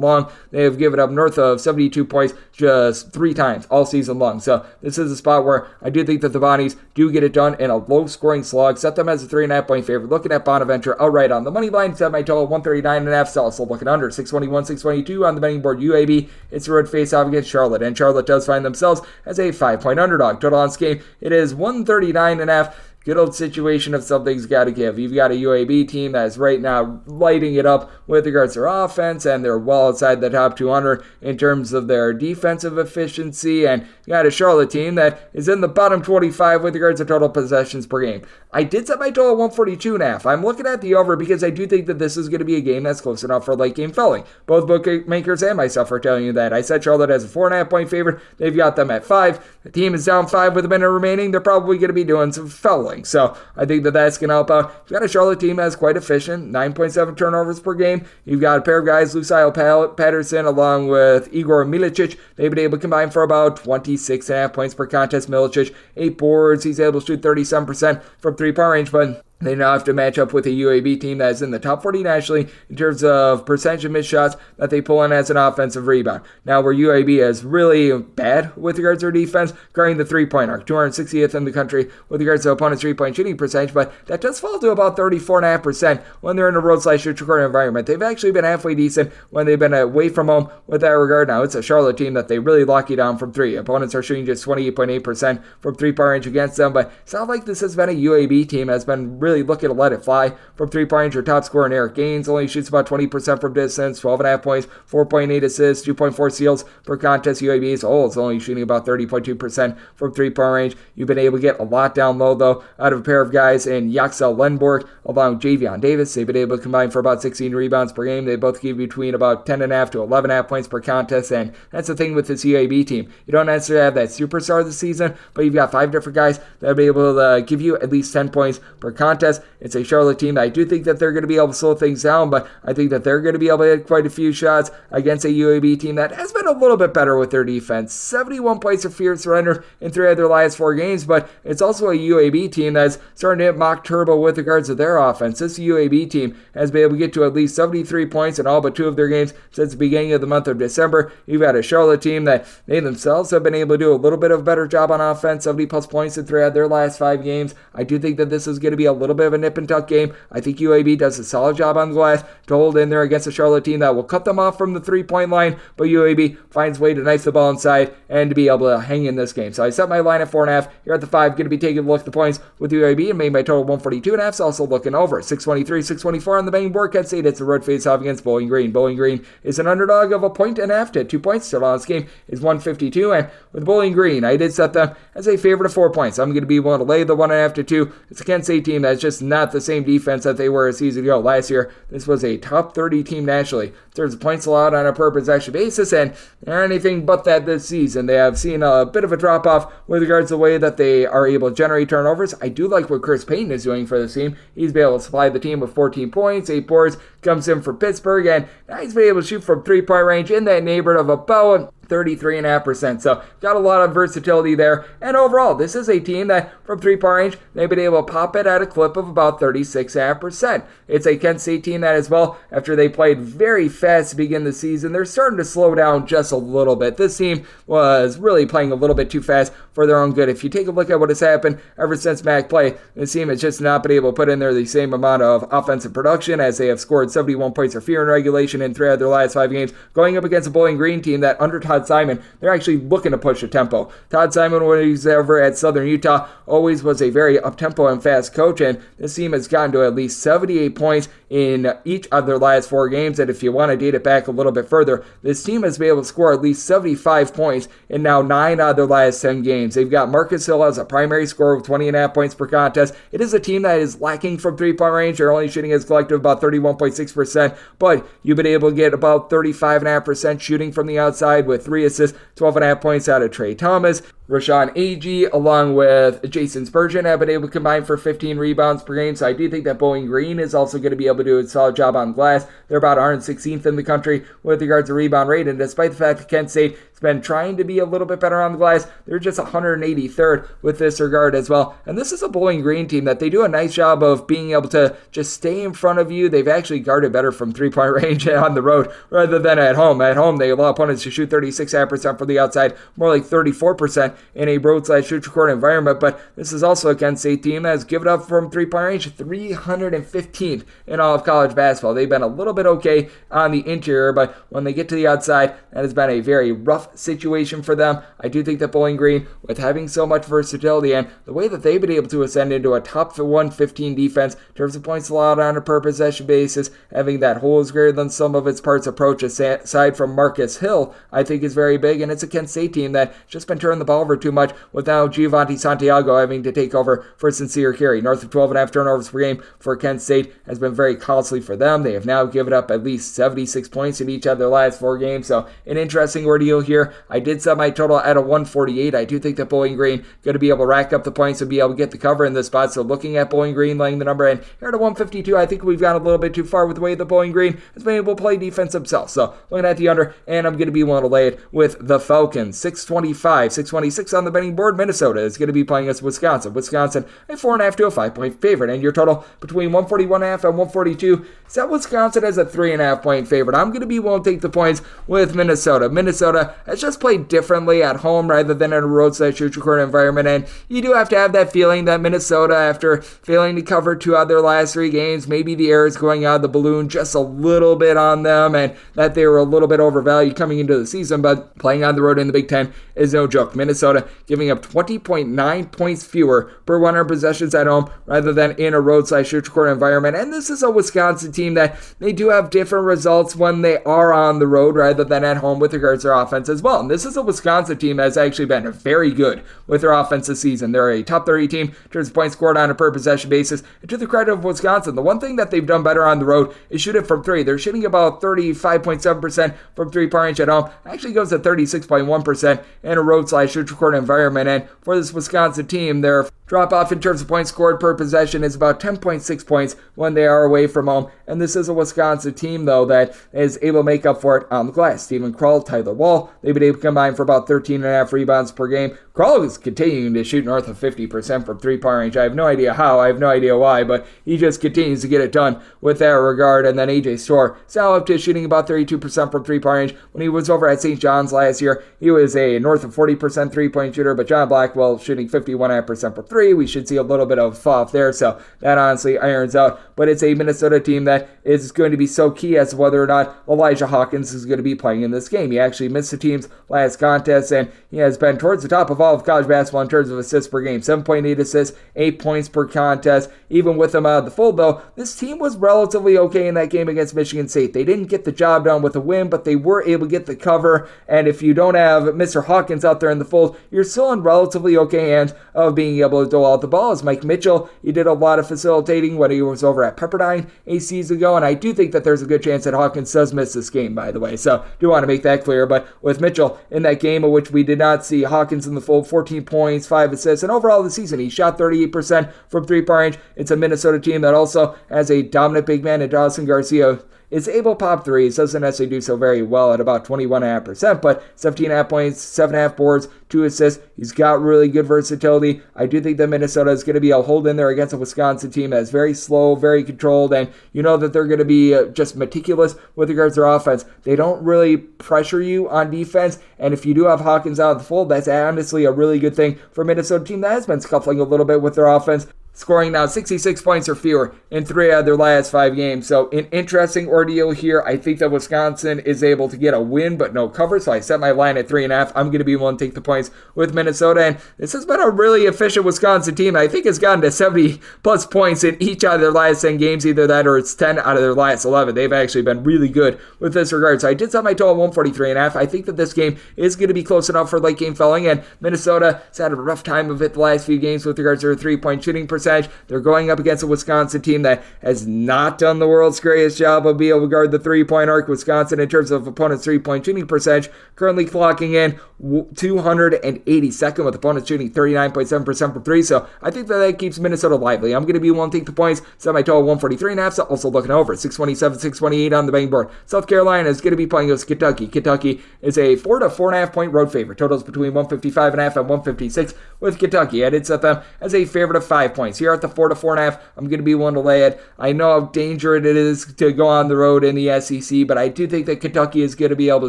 long. They have given up north of 72 points just 3 times all season long. So this is a spot where I do think that the Bonnies do get it done in a low-scoring slog. Set them as a 3.5-point favorite. Looking at Bonaventure outright on the money line. Set my total 139.5. Salle looking under 621, 622 on the betting board. UAB, it's a road face-off against Charlotte, and Charlotte does find themselves as a 5-point underdog. Total on this game, it is 139.5. Good old situation of something's got to give. You've got a UAB team that is right now lighting it up with regards to their offense, and they're well outside the top 200 in terms of their defensive efficiency. And you got a Charlotte team that is in the bottom 25 with regards to total possessions per game. I did set my total 142.5. I'm looking at the over because I do think that this is going to be a game that's close enough for late game filling. Both bookmakers and myself are telling you that. I set Charlotte as a 4.5-point favorite. They've got them at 5. The team is down 5 with a minute remaining. They're probably going to be doing some fouling. So I think that that's going to help out. You've got a Charlotte team that's quite efficient, 9.7 turnovers per game. You've got a pair of guys, Loyola Patterson along with Igor Milicic. They've been able to combine for about 26.5 points per contest. Milicic, 8 boards. He's able to shoot 37% from three-point range, but they now have to match up with a UAB team that is in the top 40 nationally in terms of percentage of missed shots that they pull in as an offensive rebound. Now, where UAB is really bad with regards to their defense, guarding the three-point arc, 260th in the country with regards to opponent's three-point shooting percentage, but that does fall to about 34.5% when they're in a road/neutral environment. They've actually been halfway decent when they've been away from home with that regard. Now, it's a Charlotte team that they really lock you down from three. Opponents are shooting just 28.8% from three-point range against them, but it's not like this has been a UAB team that's been really looking to let it fly from three-point range. Your top scorer in Eric Gaines only shoots about 20% from distance, 12.5 points, 4.8 assists, 2.4 steals per contest. UAB as a whole is only shooting about 30.2% from three-point range. You've been able to get a lot down low, though, out of a pair of guys in Yaxel Lenborg along with Javion Davis. They've been able to combine for about 16 rebounds per game. They both give between about 10.5 to 11.5 points per contest, and that's the thing with this UAB team. You don't necessarily have that superstar this season, but you've got 5 different guys that will be able to give you at least 10 points per contest. It's a Charlotte team that I do think that they're going to be able to slow things down, but I think that they're going to be able to hit quite a few shots against a UAB team that has been a little bit better with their defense. 71 points of fear surrendered in 3 of their last 4 games, but it's also a UAB team that's starting to hit mock turbo with regards to their offense. This UAB team has been able to get to at least 73 points in all but 2 of their games since the beginning of the month of December. You've got a Charlotte team that they themselves have been able to do a little bit of a better job on offense, 70 plus points in 3 of their last 5 games. I do think that this is going to be a little bit of a nip and tuck game. I think UAB does a solid job on the glass to hold in there against a Charlotte team that will cut them off from the three-point line, but UAB finds a way to knife the ball inside and to be able to hang in this game. So I set my line at 4.5. Here at the 5, going to be taking a look at the points with UAB and made my total 142.5. So also looking over 623, 624 on the betting board. Kent State, it's a road face-off against Bowling Green. Bowling Green is an underdog of 1.5 to 2 points. Total on this game is 152, and with Bowling Green, I did set them as a favorite of 4 points. I'm going to be willing to lay the 1.5 to 2. It's a Kent State team that's just not the same defense that they were a season ago. Last year, this was a top 30 team nationally in terms of points allowed on a per possession basis, and they're anything but that this season. They have seen a bit of a drop-off with regards to the way that they are able to generate turnovers. I do like what Chris Payton is doing for this team. He's been able to supply the team with 14 points, 8 boards, comes in for Pittsburgh, and now he's been able to shoot from three-point range in that neighborhood of about 33.5%. So got a lot of versatility there. And overall, this is a team that from three-point range, they've been able to pop it at a clip of about 36.5%. It's a Kent State team that as well, after they played very fast to begin the season, they're starting to slow down just a little bit. This team was really playing a little bit too fast for their own good. If you take a look at what has happened ever since Mac played, this team has just not been able to put in there the same amount of offensive production as they have scored 71 points of fear in regulation in 3 of their last 5 games, going up against a Bowling Green team that under Todd Simon, they're actually looking to push the tempo. Todd Simon, when he was ever at Southern Utah, always was a very up-tempo and fast coach, and this team has gotten to at least 78 points in each of their last 4 games, and if you want to date it back a little bit further, this team has been able to score at least 75 points in now 9 out of their last 10 games. They've got Marcus Hill as a primary scorer with 20.5 points per contest. It is a team that is lacking from three-point range. They're only shooting as collective about 31.6%, but you've been able to get about 35.5% shooting from the outside with with 3 assists, 12.5 points out of Trey Thomas. Rashawn Agee, along with Jason Spurgeon, have been able to combine for 15 rebounds per game, so I do think that Bowling Green is also going to be able to do a solid job on glass. They're about 116th in the country with regards to rebound rate, and despite the fact that Kent State has been trying to be a little bit better on the glass, they're just 183rd with this regard as well. And this is a Bowling Green team that they do a nice job of being able to just stay in front of you. They've actually guarded better from three-point range on the road rather than at home. At home, they allow opponents to shoot 36% from the outside, more like 34% in a road/shoot-your-court environment. But this is also a Kent State team that has given up from three-point range 315th in all of college basketball. They've been a little bit okay on the interior, but when they get to the outside, that has been a very rough situation for them. I do think that Bowling Green, with having so much versatility and the way that they've been able to ascend into a top 115 defense in terms of points allowed on a per possession basis, having that whole is greater than some of its parts approach aside from Marcus Hill, I think is very big. And it's a Kent State team that just been turning the ball over too much without Giovanni Santiago having to take over for Sincere Carey. North of 12.5 turnovers per game for Kent State has been very costly for them. They have now given up at least 76 points in each of their last 4 games, so an interesting ordeal here. I did set my total at a 148. I do think that Bowling Green going to be able to rack up the points and be able to get the cover in this spot, so looking at Bowling Green laying the number, and here at a 152, I think we've gone a little bit too far with the way that Bowling Green has been able to play defense themselves. So looking at the under, and I'm going to be willing to lay it with the Falcons. 625, 626 on the betting board. Minnesota is going to be playing against Wisconsin. Wisconsin, a 4.5 to a 5-point favorite, and your total between 141.5 and 142. Set Wisconsin as a 3.5-point favorite. I'm going to be willing to take the points with Minnesota. Minnesota has just played differently at home rather than in a road/shoot-your-court environment, and you do have to have that feeling that Minnesota, after failing to cover 2 out of their last 3 games, maybe the air is going out of the balloon just a little bit on them, and that they were a little bit overvalued coming into the season, but playing on the road in the Big Ten is no joke. Minnesota giving up 20.9 points fewer per 100 possessions at home rather than in a road/shoot-your-court environment, and this is a Wisconsin team that they do have different results when they are on the road rather than at home with regards to their offense as well. And this is a Wisconsin team that has actually been very good with their offense this season. They're a top 30 team in terms of points scored on a per possession basis. And to the credit of Wisconsin, the one thing that they've done better on the road is shoot it from 3. They're shooting about 35.7% from 3-point range at home. Actually goes to 36.1% in a road/shoot-your-court environment. And for this Wisconsin team, their drop off in terms of points scored per possession is about 10.6 points when they are away from home. And this is a Wisconsin team, though, that is able to make up for it on the glass. Stephen Krull, Tyler Wall, they've been able to combine for about 13.5 rebounds per game. Krull is continuing to shoot north of 50% from 3-point range. I have no idea how, I have no idea why, but he just continues to get it done with that regard. And then AJ Storr, Salle up to shooting about 32% from 3-point range. When he was over at St. John's last year, he was a north of 40% 3-point shooter, but John Blackwell shooting 51.5% from 3. We should see a little bit of fall off there, so that honestly irons out. But it's a Minnesota team that is going to be so key as to whether or not Elijah Hawkins is going to be playing in this game. He actually missed the team's last contest, and he has been towards the top of all of college basketball in terms of assists per game. 7.8 assists, 8 points per contest. Even with him out of the fold, though, this team was relatively okay in that game against Michigan State. They didn't get the job done with a win, but they were able to get the cover. And if you don't have Mr. Hawkins out there in the fold, you're still in relatively okay hands of being able to dole out the ball. As Mike Mitchell, he did a lot of facilitating when he was over at Pepperdine a season ago, and I do think that there's a good chance that Hawkins does miss this game, by the way, so do want to make that clear. But with Mitchell in that game, in which we did not see Hawkins in the fold, 14 points, 5 assists, and overall this season he shot 38% from 3-point range. It's a Minnesota team that also has a dominant big man in Dawson Garcia, is able to pop threes, doesn't necessarily do so very well at about 21.5%, but 17.5 points, 7.5 boards, 2 assists. He's got really good versatility. I do think that Minnesota is going to be able to hold in there against a Wisconsin team that is very slow, very controlled, and you know that they're going to be just meticulous with regards to their offense. They don't really pressure you on defense, and if you do have Hawkins out of the fold, that's honestly a really good thing for a Minnesota team that has been scuffling a little bit with their offense, scoring now 66 points or fewer in 3 out of their last 5 games. So an interesting ordeal here. I think that Wisconsin is able to get a win but no cover, so I set my line at 3.5. I'm going to be willing to take the points with Minnesota, and this has been a really efficient Wisconsin team. I think it's gotten to 70-plus points in each out of their last 10 games, either that or it's 10 out of their last 11. They've actually been really good with this regard. So I did set my total 143.5. I think that this game is going to be close enough for late game felling, and Minnesota has had a rough time of it the last few games with regards to their 3-point shooting percentage. percentage. They're going up against a Wisconsin team that has not done the world's greatest job of being able to guard the three-point arc. Wisconsin, in terms of opponents' three-point shooting percentage, currently clocking in 282nd, with opponents shooting 39.7% from three. So I think that keeps Minnesota lively. I'm going to be willing to take the points. Semi-total 143.5. So also looking over 627, 628 on the betting board. South Carolina is going to be playing against Kentucky. Kentucky is a 4 to 4.5 point road favorite. Totals between 155.5 and 156 with Kentucky. I did set them as a favorite of 5 points. Here at the 4 to 4.5, I'm going to be willing to lay it. I know how dangerous it is to go on the road in the SEC, but I do think that Kentucky is going to be able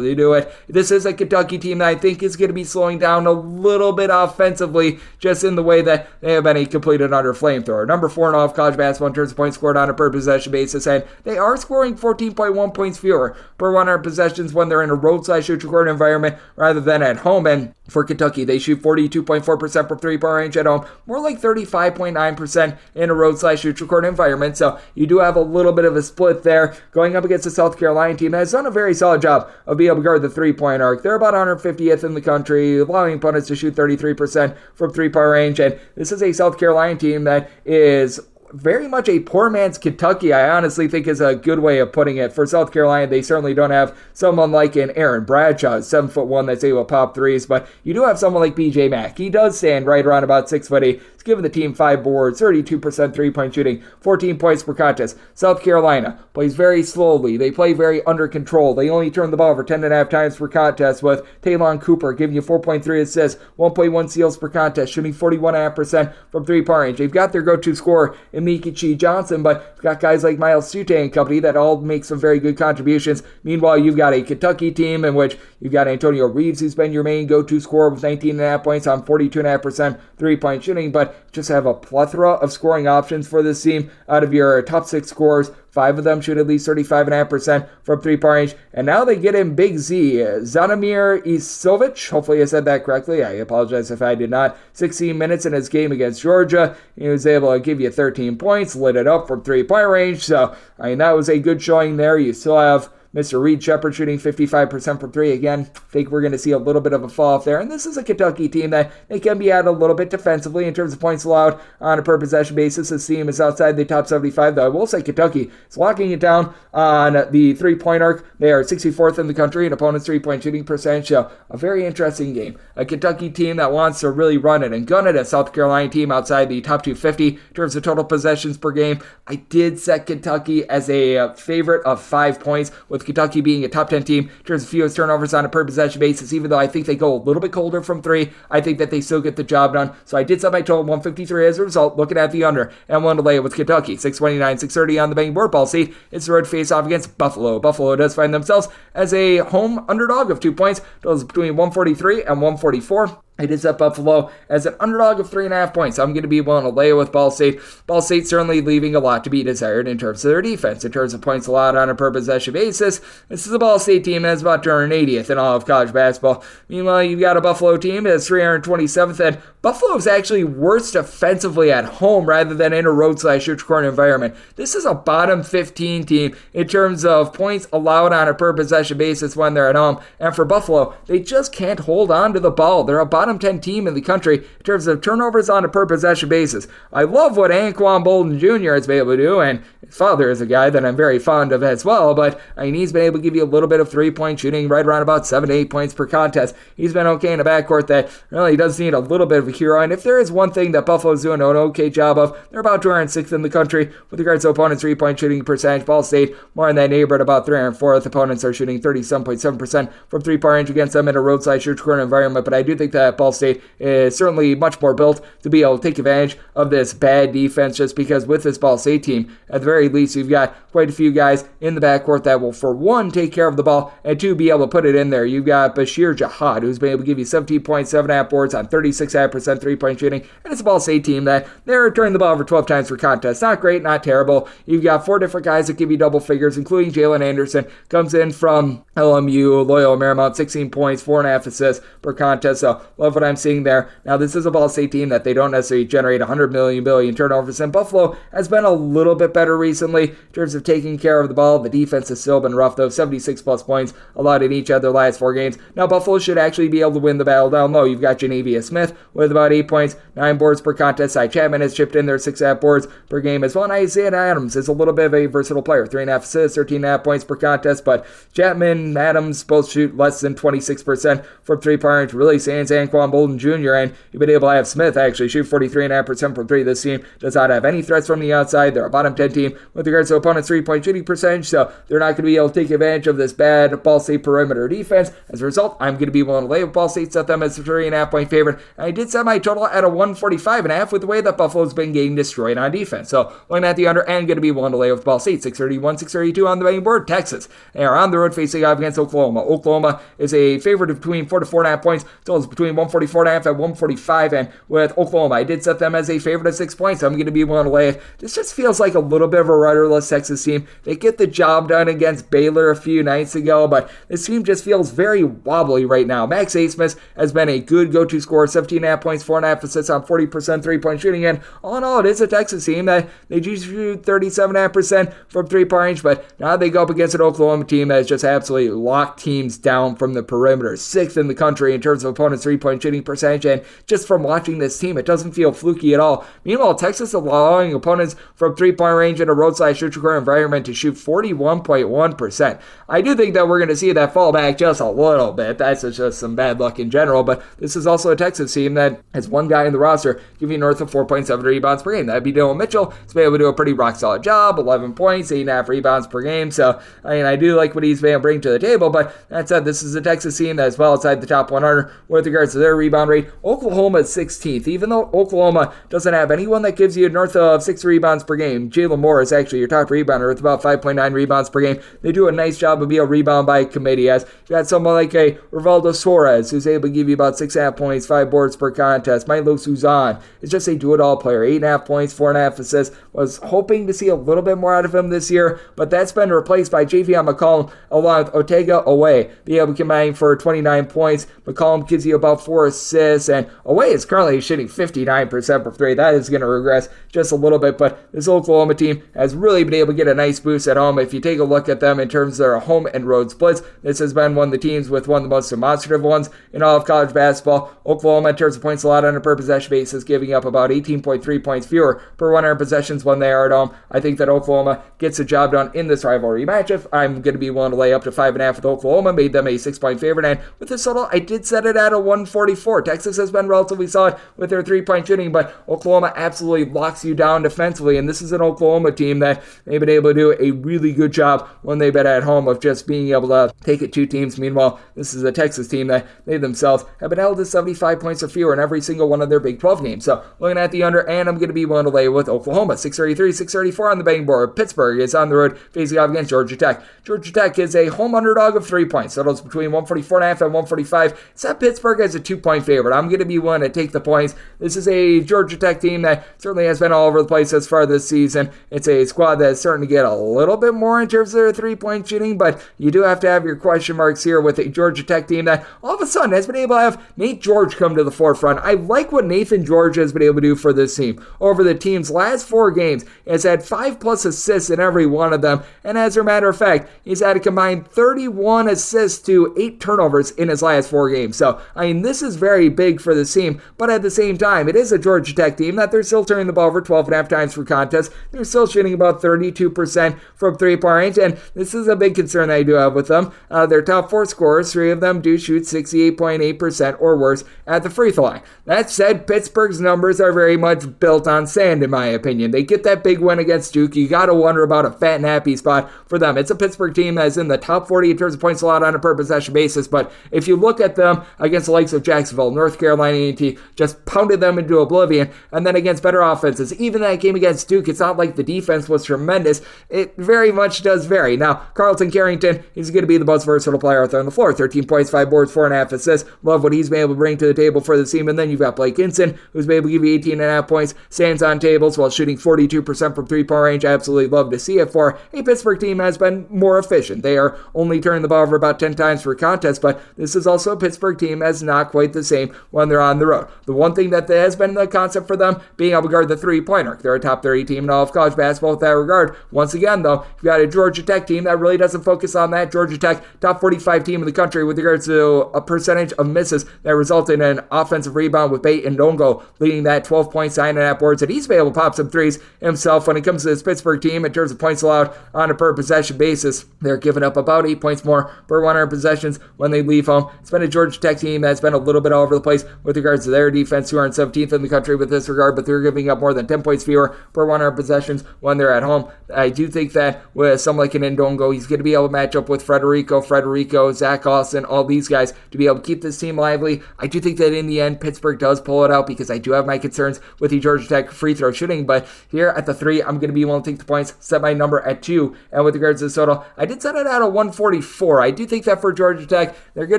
to do it. This is a Kentucky team that I think is going to be slowing down a little bit offensively, just in the way that they have been a completed under flamethrower. Number 4 in all of college basketball in terms of points scored on a per possession basis, and they are scoring 14.1 points fewer per 100 possessions when they're in a road/shoot-record environment rather than at home. And for Kentucky, they shoot 42.4% from three-point range at home, more like 35.9% in a road/shoot-record environment. So you do have a little bit of a split there, going up against the South Carolina team that has done a very solid job of being able to guard the three-point arc. They're about 150th in the country, allowing opponents to shoot 33% from three-point range. And this is a South Carolina team that is very much a poor man's Kentucky, I honestly think is a good way of putting it. For South Carolina, they certainly don't have someone like an Aaron Bradshaw, 7'1", that's able to pop threes, but you do have someone like BJ Mack. He does stand right around about 6'8". He's given the team 5 boards, 32% three-point shooting, 14 points per contest. South Carolina plays very slowly. They play very under control. They only turn the ball over 10.5 times per contest, with Taylon Cooper giving you 4.3 assists, 1.1 steals per contest, shooting 41.5% from three-point range. They've got their go-to scorer in Mikichi Johnson, but you've got guys like Miles Sute and company that all make some very good contributions. Meanwhile, you've got a Kentucky team in which you've got Antonio Reeves, who's been your main go-to scorer with 19.5 points on 42.5% three-point shooting, but just have a plethora of scoring options for this team. Out of your top 6 scorers, 5 of them shoot at least 35.5% from three-point range. And now they get in Big Z, Zanimir Isovic. Hopefully I said that correctly. I apologize if I did not. 16 minutes in his game against Georgia. He was able to give you 13 points, lit it up from three-point range. So, that was a good showing there. You still have Mr. Reed Shepard shooting 55% from three. Again, I think we're going to see a little bit of a fall off there. And this is a Kentucky team that they can be at a little bit defensively in terms of points allowed on a per possession basis. This team is outside the top 75, though I will say Kentucky is locking it down on the three-point arc. They are 64th in the country in opponents' three-point shooting percentage. So a very interesting game. A Kentucky team that wants to really run it and gun it. A South Carolina team outside the top 250 in terms of total possessions per game. I did set Kentucky as a favorite of 5 points, with Kentucky being a top 10 team in terms of fewest turnovers on a per possession basis. Even though I think they go a little bit colder from three, I think that they still get the job done. So I did set my total 153 as a result, looking at the under, and one to lay it with Kentucky. 629, 630 on the betting board. Ball State, it's the road face-off against Buffalo. Buffalo does find themselves as a home underdog of 2 points. Totals between 143 and 144. I did set Buffalo as an underdog of 3.5 points. I'm going to be willing to lay it with Ball State. Ball State certainly leaving a lot to be desired in terms of their defense, in terms of points allowed on a per possession basis. This is a Ball State team that's about 280th in all of college basketball. Meanwhile, you've got a Buffalo team that's 327th, and Buffalo is actually worse defensively at home rather than in a road/shoot-record environment. This is a bottom 15 team in terms of points allowed on a per possession basis when they're at home. And for Buffalo, they just can't hold on to the ball. They're a bottom 10 team in the country in terms of turnovers on a per possession basis. I love what Anquan Bolden Jr. has been able to do, and his father is a guy that I'm very fond of as well, but he's been able to give you a little bit of three-point shooting, right around about 7 to 8 points per contest. He's been okay in a backcourt that really does need a little bit of a hero, and if there is one thing that Buffalo's doing an okay job of, they're about 206th in the country with regards to opponents' three-point shooting percentage. Ball State, more in that neighborhood, about 304th. Opponents are shooting 37.7% from three-point range against them in a road/shoot-record environment, but I do think that Ball State is certainly much more built to be able to take advantage of this bad defense, just because with this Ball State team, at the very least, you've got quite a few guys in the backcourt that will, for one, take care of the ball, and two, be able to put it in there. You've got Bashir Jihad, who's been able to give you 17 points, 7.5 boards on 36.5% three-point shooting, and it's a Ball State team that they're turning the ball over 12 times per contest. Not great, not terrible. You've got 4 different guys that give you double figures, including Jalen Anderson, comes in from LMU, Loyola Marymount, 16 points, 4.5 assists per contest. So Love what I'm seeing there. Now, this is a Ball State team that they don't necessarily generate 100 billion turnovers, and Buffalo has been a little bit better recently in terms of taking care of the ball. The defense has still been rough, though. 76 plus points allowed in each of their last 4 games. Now, Buffalo should actually be able to win the battle down low. You've got Genavia Smith with about 8 points, 9 boards per contest. Cy Chapman has chipped in there 6.5 boards per game as well. And Isaiah Adams is a little bit of a versatile player. 3.5 assists, 13.5 points per contest, but Chapman, Adams both shoot less than 26% from 3-point range. Really sans Anquan Bolden Jr., and you've been able to have Smith actually shoot 43.5% from 3. This team does not have any threats from the outside. They're a bottom 10 team with regards to opponents' 3-point shooting percentage, so they're not going to be able to take advantage of this bad Ball State perimeter defense. As a result, I'm going to be willing to lay with Ball State, set them as a 3.5-point favorite. And I did set my total at a 145.5 with the way that Buffalo's been getting destroyed on defense. So looking at the under, and going to be willing to lay with Ball State. 631, 632 on the betting board. Texas, they are on the road facing off against Oklahoma. Oklahoma is a favorite of between 4 to 4.5 points. Total is between 144.5 and 145. And with Oklahoma, I did set them as a favorite of 6 points. I'm going to be willing to lay it. This just feels like a little bit of a rudderless Texas team. They get the job done against Baylor a few nights ago, but this team just feels very wobbly right now. Max Asmus has been a good go-to scorer, 17.5 points, 4.5 assists on 40% 3-point shooting, and all in all, it is a Texas team that they do shoot 37.5% from 3-point range, but now they go up against an Oklahoma team that has just absolutely locked teams down from the perimeter. 6th in the country in terms of opponents' 3-point shooting percentage, and just from watching this team, it doesn't feel fluky at all. Meanwhile, Texas allowing opponents from 3-point range in a road/neutral environment to shoot 41.1%. I do think that we're going to see that fall back just a little bit. That's just some bad luck in general, but this is also a Texas team that has one guy in the roster giving north of 4.7 rebounds per game. That'd be Dylan Mitchell. He's been able to do a pretty rock-solid job, 11 points, 8.5 rebounds per game. So, I do like what he's been able to bring to the table, but that said, this is a Texas team that's well outside the top 100 with regards to their rebound rate. Oklahoma is 16th. Even though Oklahoma doesn't have anyone that gives you north of 6 rebounds per game, Jalen Moore is actually your top rebounder with about 5.9 rebounds per game. They do a nice job of being a rebound by committee, as you got someone like a Rivaldo Suarez who's able to give you about 6.5 points, 5 boards per contest. Milo Suzan is just a do-it-all player, 8.5 points, 4.5 assists. Was hoping to see a little bit more out of him this year, but that's been replaced by Javion McCollum along with Otega Owe, being able to combine for 29 points. McCollum gives you about 4 assists, and Owe is currently shooting 59% from 3. That is going to regress just a little bit, but this Oklahoma team has really been able to get a nice boost at home. If you take a look at them in terms of their home and road splits, this has been one of the teams with one of the most demonstrative ones in all of college basketball. Oklahoma, in terms of points allowed on a per possession basis, giving up about 18.3 points fewer per 100 possessions when they are at home. I think that Oklahoma gets the job done in this rivalry matchup. I'm going to be willing to lay up to 5.5 with Oklahoma, made them a 6-point favorite, and with this total, I did set it at a 144. Texas has been relatively solid with their 3-point shooting, but Oklahoma absolutely locks you down defensively, and this is an Oklahoma team that they've been able to do a really good job when they've been at home of just being able to take it 2 teams. Meanwhile, this is a Texas team that they themselves have been held to 75 points or fewer in every single one of their Big 12 games. So looking at the under, and I'm going to be willing to lay with Oklahoma. 633, 634 on the betting board. Pittsburgh is on the road facing off against Georgia Tech. Georgia Tech is a home underdog of 3 points. Totals between 144.5 and 145. Set Pittsburgh as a 2-point favorite. I'm going to be willing to take the points. This is a Georgia Tech team that certainly has been all over the place as far this season. It's a squad that's starting to get a little bit more in terms of their 3-point shooting, but you do have to have your question marks here with a Georgia Tech team that all of a sudden has been able to have Nate George come to the forefront. I like what Nathan George has been able to do for this team. Over the team's last 4 games, he has had 5+ assists in every one of them, and as a matter of fact, he's had a combined 31 assists to 8 turnovers in his last 4 games. So, this is very big for this team, but at the same time, it is a Georgia Tech team that they're still turning the ball over 12.5 times per contest. They're still shooting about 32% from 3-point range, and this is a big concern that I do have with them. Their top 4 scorers, 3 of them do shoot 68.8% or worse at the free throw line. That said, Pittsburgh's numbers are very much built on sand, in my opinion. They get that big win against Duke. You got to wonder about a fat and happy spot for them. It's a Pittsburgh team that is in the top 40 in terms of points allowed on a per possession basis, but if you look at them against the likes of Jacksonville, North Carolina A&T, just pounded them into oblivion, and then against better offenses. Even that game against Duke, it's not like the defense was tremendous. It very much does vary. Now, Carlton Carrington, he's going to be the most versatile player out there on the floor. 13 points, 5 boards, 4.5 assists. Love what he's been able to bring to the table for the team. And then you've got Blake Hinson, who's been able to give you 18.5 points, stands on tables while shooting 42% from 3-point range. I absolutely love to see it for a Pittsburgh team has been more efficient. They are only turning the ball over about 10 times per contest, but this is also a Pittsburgh team has not quite the same when they're on the road. The one thing that has been the concept for them, being able to guard the three-pointer. They're a top 30 team in all of college basketball with that regard. Once again, though, you've got a Georgia Tech team that really doesn't focus on that. Georgia Tech, top 45 team in the country with regards to a percentage of misses that resulted in an offensive rebound with Bate and Ndongo leading that 12 points, 9.5 boards, and he's been able to pop some threes himself. When it comes to this Pittsburgh team, in terms of points allowed on a per possession basis, they're giving up about 8 points more per 100 possessions when they leave home. It's been a Georgia Tech team that's been a little bit all over the place with regards to their defense, who are in 17th in the country with this regard, but they're giving up more than 10 points fewer per 100 possessions when they're at home. I do think that with someone like an Ndongo, he's going to be able to match up with Frederico, Zach Austin, all these guys to be able to keep this team lively. I do think that in the end, Pittsburgh does pull it out because I do have my concerns with the Georgia Tech free throw shooting, but here at the 3, I'm going to be willing to take the points, set my number at 2, and with regards to the total, I did set it at a 144. I do think that for Georgia Tech, they're going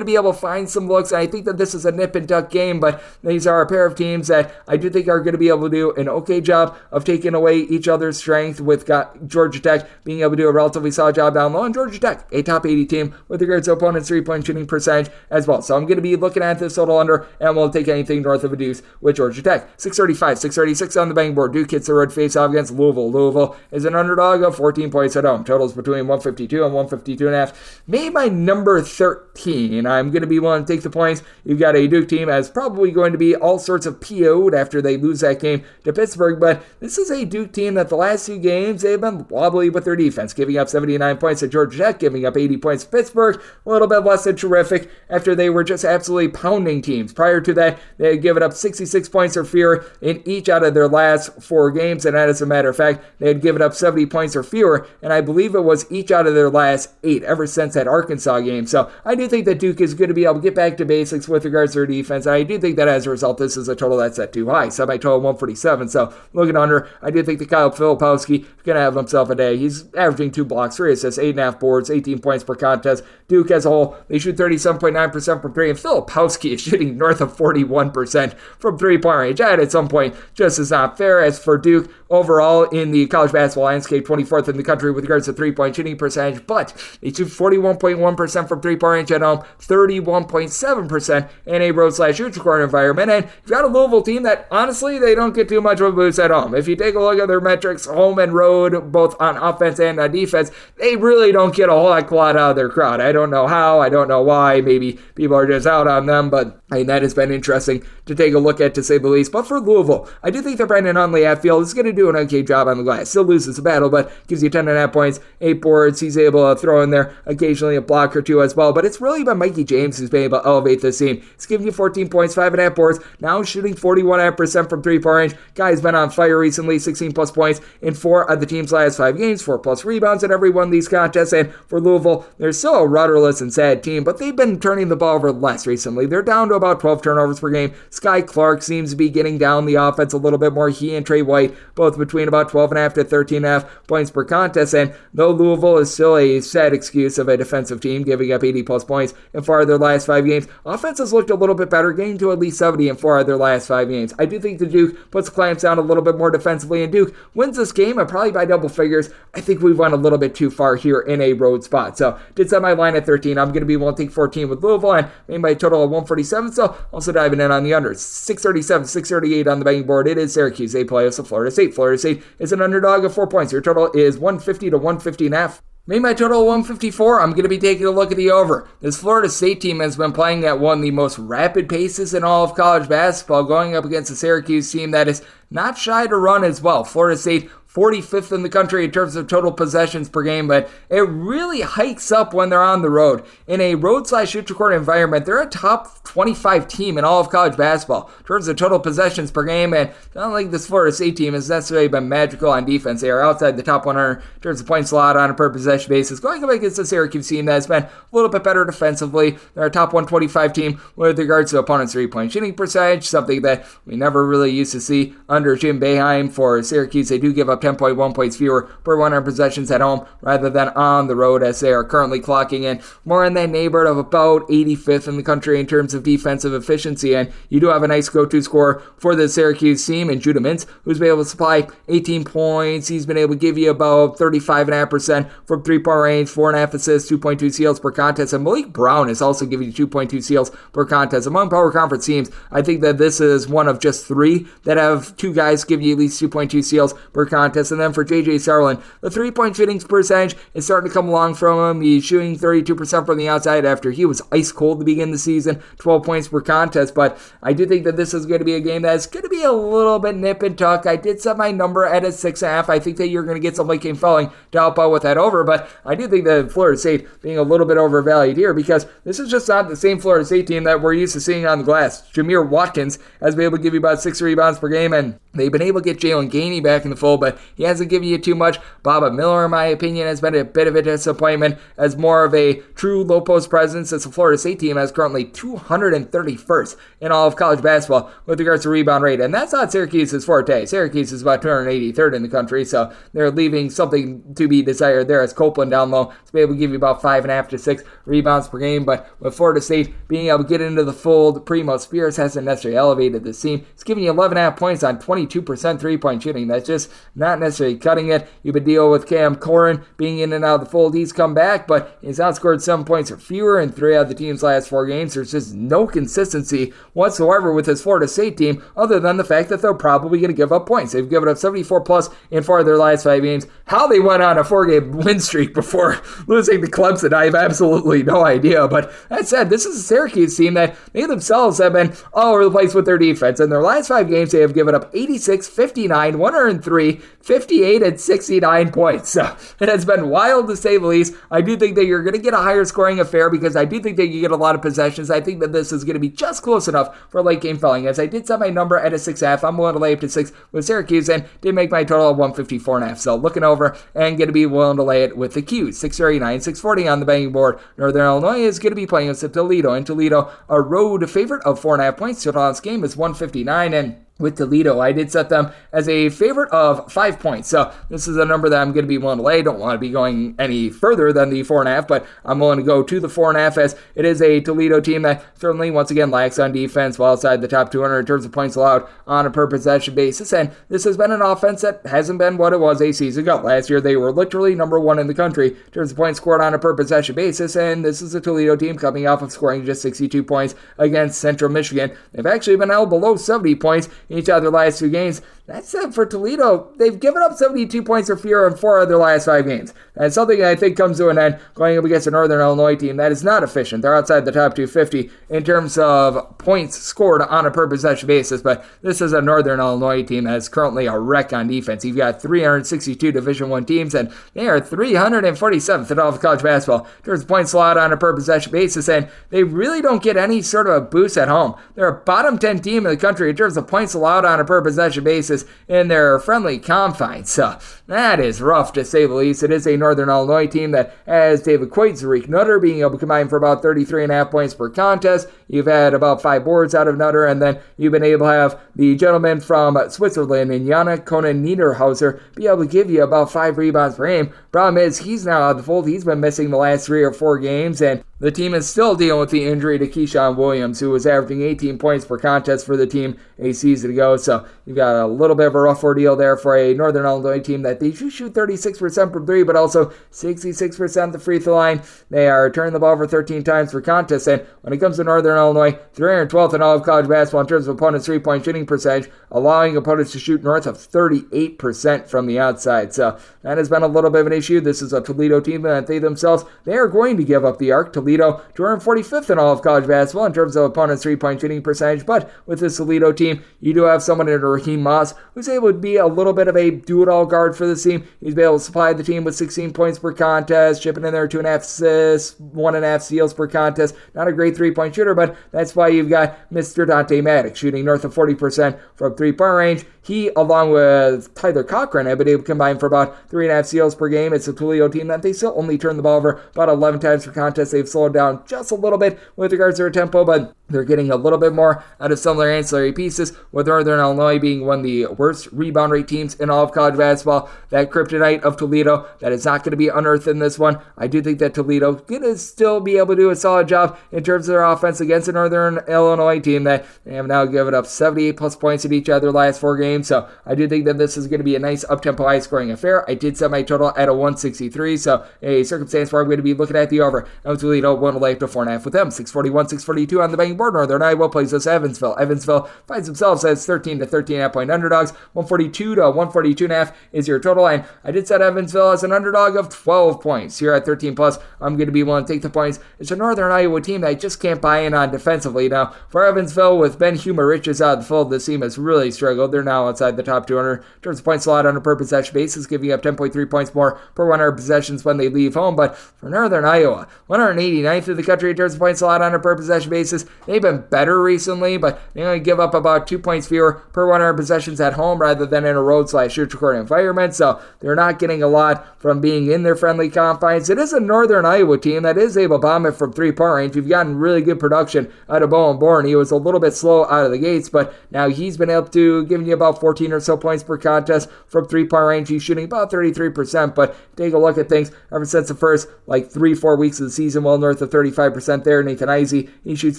to be able to find some looks, and I think that this is a nip and tuck game, but these are a pair of teams that I do think are going to be able to do an okay job of taking away each other's strength, with Georgia Tech being able to do a relatively solid job down low, and Georgia Tech, a top 80 team with regards to opponents' three-point shooting percentage as well. So I'm going to be looking at this total under, and we'll take anything north of a deuce with Georgia Tech. 635, 636 on the betting board. Duke hits the road face-off against Louisville. Louisville is an underdog of 14 points at home. Totals between 152 and 152.5. Made my number 13. I'm going to be willing to take the points. You've got a Duke team that's probably going to be all sorts of PO'd after they lose that game to Pittsburgh, but this is a Duke team that the last 2 games, they've been wobbly with their defense, giving up 79 points to Georgia Tech, giving up 80 points to Pittsburgh, a little bit less than terrific after they were just absolutely pounding teams. Prior to that, they had given up 66 points or fewer in each out of their last 4 games, and as a matter of fact, they had given up 70 points or fewer, and I believe it was each out of their last 8 ever since that Arkansas game. So I do think that Duke is going to be able to get back to basics with regards to their defense, and I do think that as a result, this is a total that's set too high. Semi-total 147, so looking under, I do think that Kyle Filipowski is going to have himself a day. He's averaging 2 blocks, 3 assists, 8.5 boards, 18 points per contest. Duke as a whole, they shoot 37.9% from 3, and Filipowski is shooting north of 41% from 3-point range. That at some point just is not fair. As for Duke, overall in the college basketball landscape, 24th in the country with regards to 3-point shooting percentage, but they shoot 41.1% from 3-point range at home, 31.7% in a road/neutral court environment, and you've got a Louisville team that, honestly, they don't get too much of a boost at home. If you take a look at their metrics, home and road, both on offense and on defense, they really don't get a whole heck lot out of their crowd. I don't know how, I don't know why, maybe people are just out on them, but I mean, that has been interesting to take a look at, to say the least. But for Louisville, I do think that Brendan Hundley at field is going to do an okay job on the glass. Still loses the battle, but gives you 10.5 points, 8 boards. He's able to throw in there occasionally a block or 2 as well. But it's really been Mikey James who's been able to elevate this team. He's giving you 14 points, 5.5 boards. Now shooting 41% from 3-point range. Guy's been on fire recently, 16 plus points in 4 of the team's last 5 games, 4 plus rebounds in every one of these contests. And for Louisville, they're still a rudderless and sad team, but they've been turning the ball over less recently. They're down to about 12 turnovers per game. Sky Clark seems to be getting down the offense a little bit more. He and Trey White both between about 12.5 to 13.5 points per contest. And though Louisville is still a sad excuse of a defensive team, giving up 80 plus points in 4 of their last 5 games, offense has looked a little bit better, getting to at least 70 in 4 of their last 5 games. I do think the Duke puts the clamps down a little bit more defensively, and Duke wins this game, and probably by double figures. I think we've went a little bit too far here in a road spot. So did set my line at 13. I'm going to be willing to take 14 with Louisville, and made my total of 147. So also diving in on the unders. 637, 638 on the betting board. It is Syracuse. They play us to Florida State. Florida State is an underdog of 4 points. Your total is 150 to 150.5. Made my total 154. I'm going to be taking a look at the over. This Florida State team has been playing at one of the most rapid paces in all of college basketball, going up against a Syracuse team that is not shy to run as well. Florida State 45th in the country in terms of total possessions per game, but it really hikes up when they're on the road. In a road/neutral court environment, they're a top 25 team in all of college basketball in terms of total possessions per game, and it's not like this Florida State team has necessarily been magical on defense. They are outside the top 100 in terms of points allowed on a per possession basis, going up against a Syracuse team that has been a little bit better defensively. They're a top 125 team with regards to opponents' 3-point shooting percentage, something that we never really used to see under Jim Boeheim. For Syracuse, they do give up 10.1 points fewer per 100 possessions at home rather than on the road, as they are currently clocking in more in that neighborhood of about 85th in the country in terms of defensive efficiency. And you do have a nice go-to scorer for the Syracuse team in Judah Mintz, who's been able to supply 18 points. He's been able to give you about 35.5% from three-point range, 4.5 assists, 2.2 steals per contest. And Malik Brown is also giving you 2.2 steals per contest. Among power conference teams, I think that this is one of just 3 that have 2 guys give you at least 2.2 steals per contest. And then for J.J. Sarlin, the three-point shooting percentage is starting to come along from him. He's shooting 32% from the outside after he was ice cold to begin the season, 12 points per contest. But I do think that this is going to be a game that's going to be a little bit nip and tuck. I did set my number at a 6.5. I think that you're going to get some late game fouling to help out with that over, but I do think that Florida State being a little bit overvalued here because this is just not the same Florida State team that we're used to seeing on the glass. Jameer Watkins has been able to give you about 6 rebounds per game, and they've been able to get Jalen Gainey back in the fold, but he hasn't given you too much. Baba Miller, in my opinion, has been a bit of a disappointment as more of a true low post presence, as the Florida State team has currently 231st in all of college basketball with regards to rebound rate, and that's not Syracuse's forte. Syracuse is about 283rd in the country, so they're leaving something to be desired there, as Copeland down low to be able to give you about 5.5 to 6 rebounds per game. But with Florida State being able to get into the fold, Primo Spears hasn't necessarily elevated this team. It's giving you 11.5 points on 22% three-point shooting. That's just not necessarily cutting it. You've been dealing with Cam Corrin being in and out of the fold. He's come back, but he's outscored 7 points or fewer in 3 out of the team's last 4 games. There's just no consistency whatsoever with this Florida State team, other than the fact that they're probably going to give up points. They've given up 74 plus in 4 of their last 5 games. How they went on a 4-game win streak before losing to Clemson, I have absolutely no idea. But that said, this is a Syracuse team that they themselves have been all over the place with their defense. In their last 5 games, they have given up 86, 59, 103, 58, and 69 points. So it has been wild to say the least. I do think that you're going to get a higher scoring affair because I do think that you get a lot of possessions. I think that this is going to be just close enough for late game fouling. As I did set my number at a 6.5, I'm willing to lay up to 6 with Syracuse and did make my total of 154.5. So looking over and going to be willing to lay it with the Qs. 639, 640 on the betting board. Northern Illinois is going to be playing against Toledo. And Toledo, a road favorite of 4.5 points. Total on this game is 159, and with Toledo, I did set them as a favorite of 5 points. So this is a number that I'm going to be willing to lay. Don't want to be going any further than the 4.5, but I'm willing to go to the 4.5 as it is a Toledo team that certainly, once again, lacks on defense, well outside the top 200 in terms of points allowed on a per possession basis. And this has been an offense that hasn't been what it was a season ago. Last year, they were literally number 1 in the country in terms of points scored on a per possession basis. And this is a Toledo team coming off of scoring just 62 points against Central Michigan. They've actually been held below 70 points in each of their last 2 games. That said, for Toledo, they've given up 72 points or fewer in 4 of their last 5 games. And something I think comes to an end going up against a Northern Illinois team that is not efficient. They're outside the top 250 in terms of points scored on a per possession basis, but this is a Northern Illinois team that is currently a wreck on defense. You've got 362 Division I teams, and they are 347th in all of college basketball in terms of points allowed on a per possession basis, and they really don't get any sort of a boost at home. They're a bottom 10 team in the country in terms of points allowed on a per possession basis in their friendly confines. So that is rough to say the least. It is a Northern Illinois team that has David Quaid, Zariq Nutter being able to combine for about 33.5 points per contest. You've had about 5 boards out of Nutter, and then you've been able to have the gentleman from Switzerland, Jana Conan Niederhauser, be able to give you about 5 rebounds per game. Problem is, he's now out of the fold. He's been missing the last 3 or 4 games, and the team is still dealing with the injury to Keyshawn Williams, who was averaging 18 points per contest for the team a season ago. So you've got a little bit of a rough ordeal there for a Northern Illinois team that they do shoot 36% from 3, but also 66% at the free throw line. They are turning the ball over 13 times per contest, and when it comes to Northern Illinois, 312th in all of college basketball in terms of opponents' three-point shooting percentage, allowing opponents to shoot north of 38% from the outside. So that has been a little bit of an issue. This is a Toledo team that they themselves, they are going to give up the arc. Toledo, 245th in all of college basketball in terms of opponents' three-point shooting percentage, but with this Toledo team, you do have someone in Raheem Moss who's able to be a little bit of a do-it-all guard for this team. He's been able to supply the team with 16 points per contest, chipping in there 2.5 assists, 1.5 steals per contest. Not a great three-point shooter, but that's why you've got Mr. Dante Maddox shooting north of 40% from three-point range. He, along with Tyler Cochran, have been able to combine for about 3.5 steals per game. It's a Toledo team that they still only turn the ball over about 11 times per contest. They've slowed down just a little bit with regards to their tempo, but They're getting a little bit more out of some of their ancillary pieces, with Northern Illinois being one of the worst rebound rate teams in all of college basketball. That kryptonite of Toledo, that is not going to be unearthed in this one. I do think that Toledo going to still be able to do a solid job in terms of their offense against a Northern Illinois team that they have now given up 78-plus points in each of their last 4 games. So I do think that this is going to be a nice up-tempo, high-scoring affair. I did set my total at a 163, so a circumstance where I'm going to be looking at the over. And Toledo won a late to 4.5 with them. 641, 642 on the betting board. Northern Iowa plays us Evansville. Evansville finds themselves as 13 to 13.5 point underdogs. 142 to 142.5 is your total line. I did set Evansville as an underdog of 12 points. Here at 13 plus, I'm going to be willing to take the points. It's a Northern Iowa team that I just can't buy in on defensively. Now, for Evansville, with Ben Humoriches out of the fold, this team has really struggled. They're now outside the top 200 in terms of points allowed on a per possession basis, giving up 10.3 points more per 100 possessions when they leave home. But for Northern Iowa, 189th in the country in terms of points allowed on a per possession basis. They've been better recently, but they only give up about 2 points fewer per 100 possessions at home rather than in a road/neutral environment, so they're not getting a lot from being in their friendly confines. It is a Northern Iowa team that is able to bomb it from 3-point range. You've gotten really good production out of Bowen Bourne. He was a little bit slow out of the gates, but now he's been able to give you about 14 or so points per contest from 3-point range. He's shooting about 33%, but take a look at things ever since the first 3-4 weeks of the season, well north of 35% there. Nathan Izey, he shoots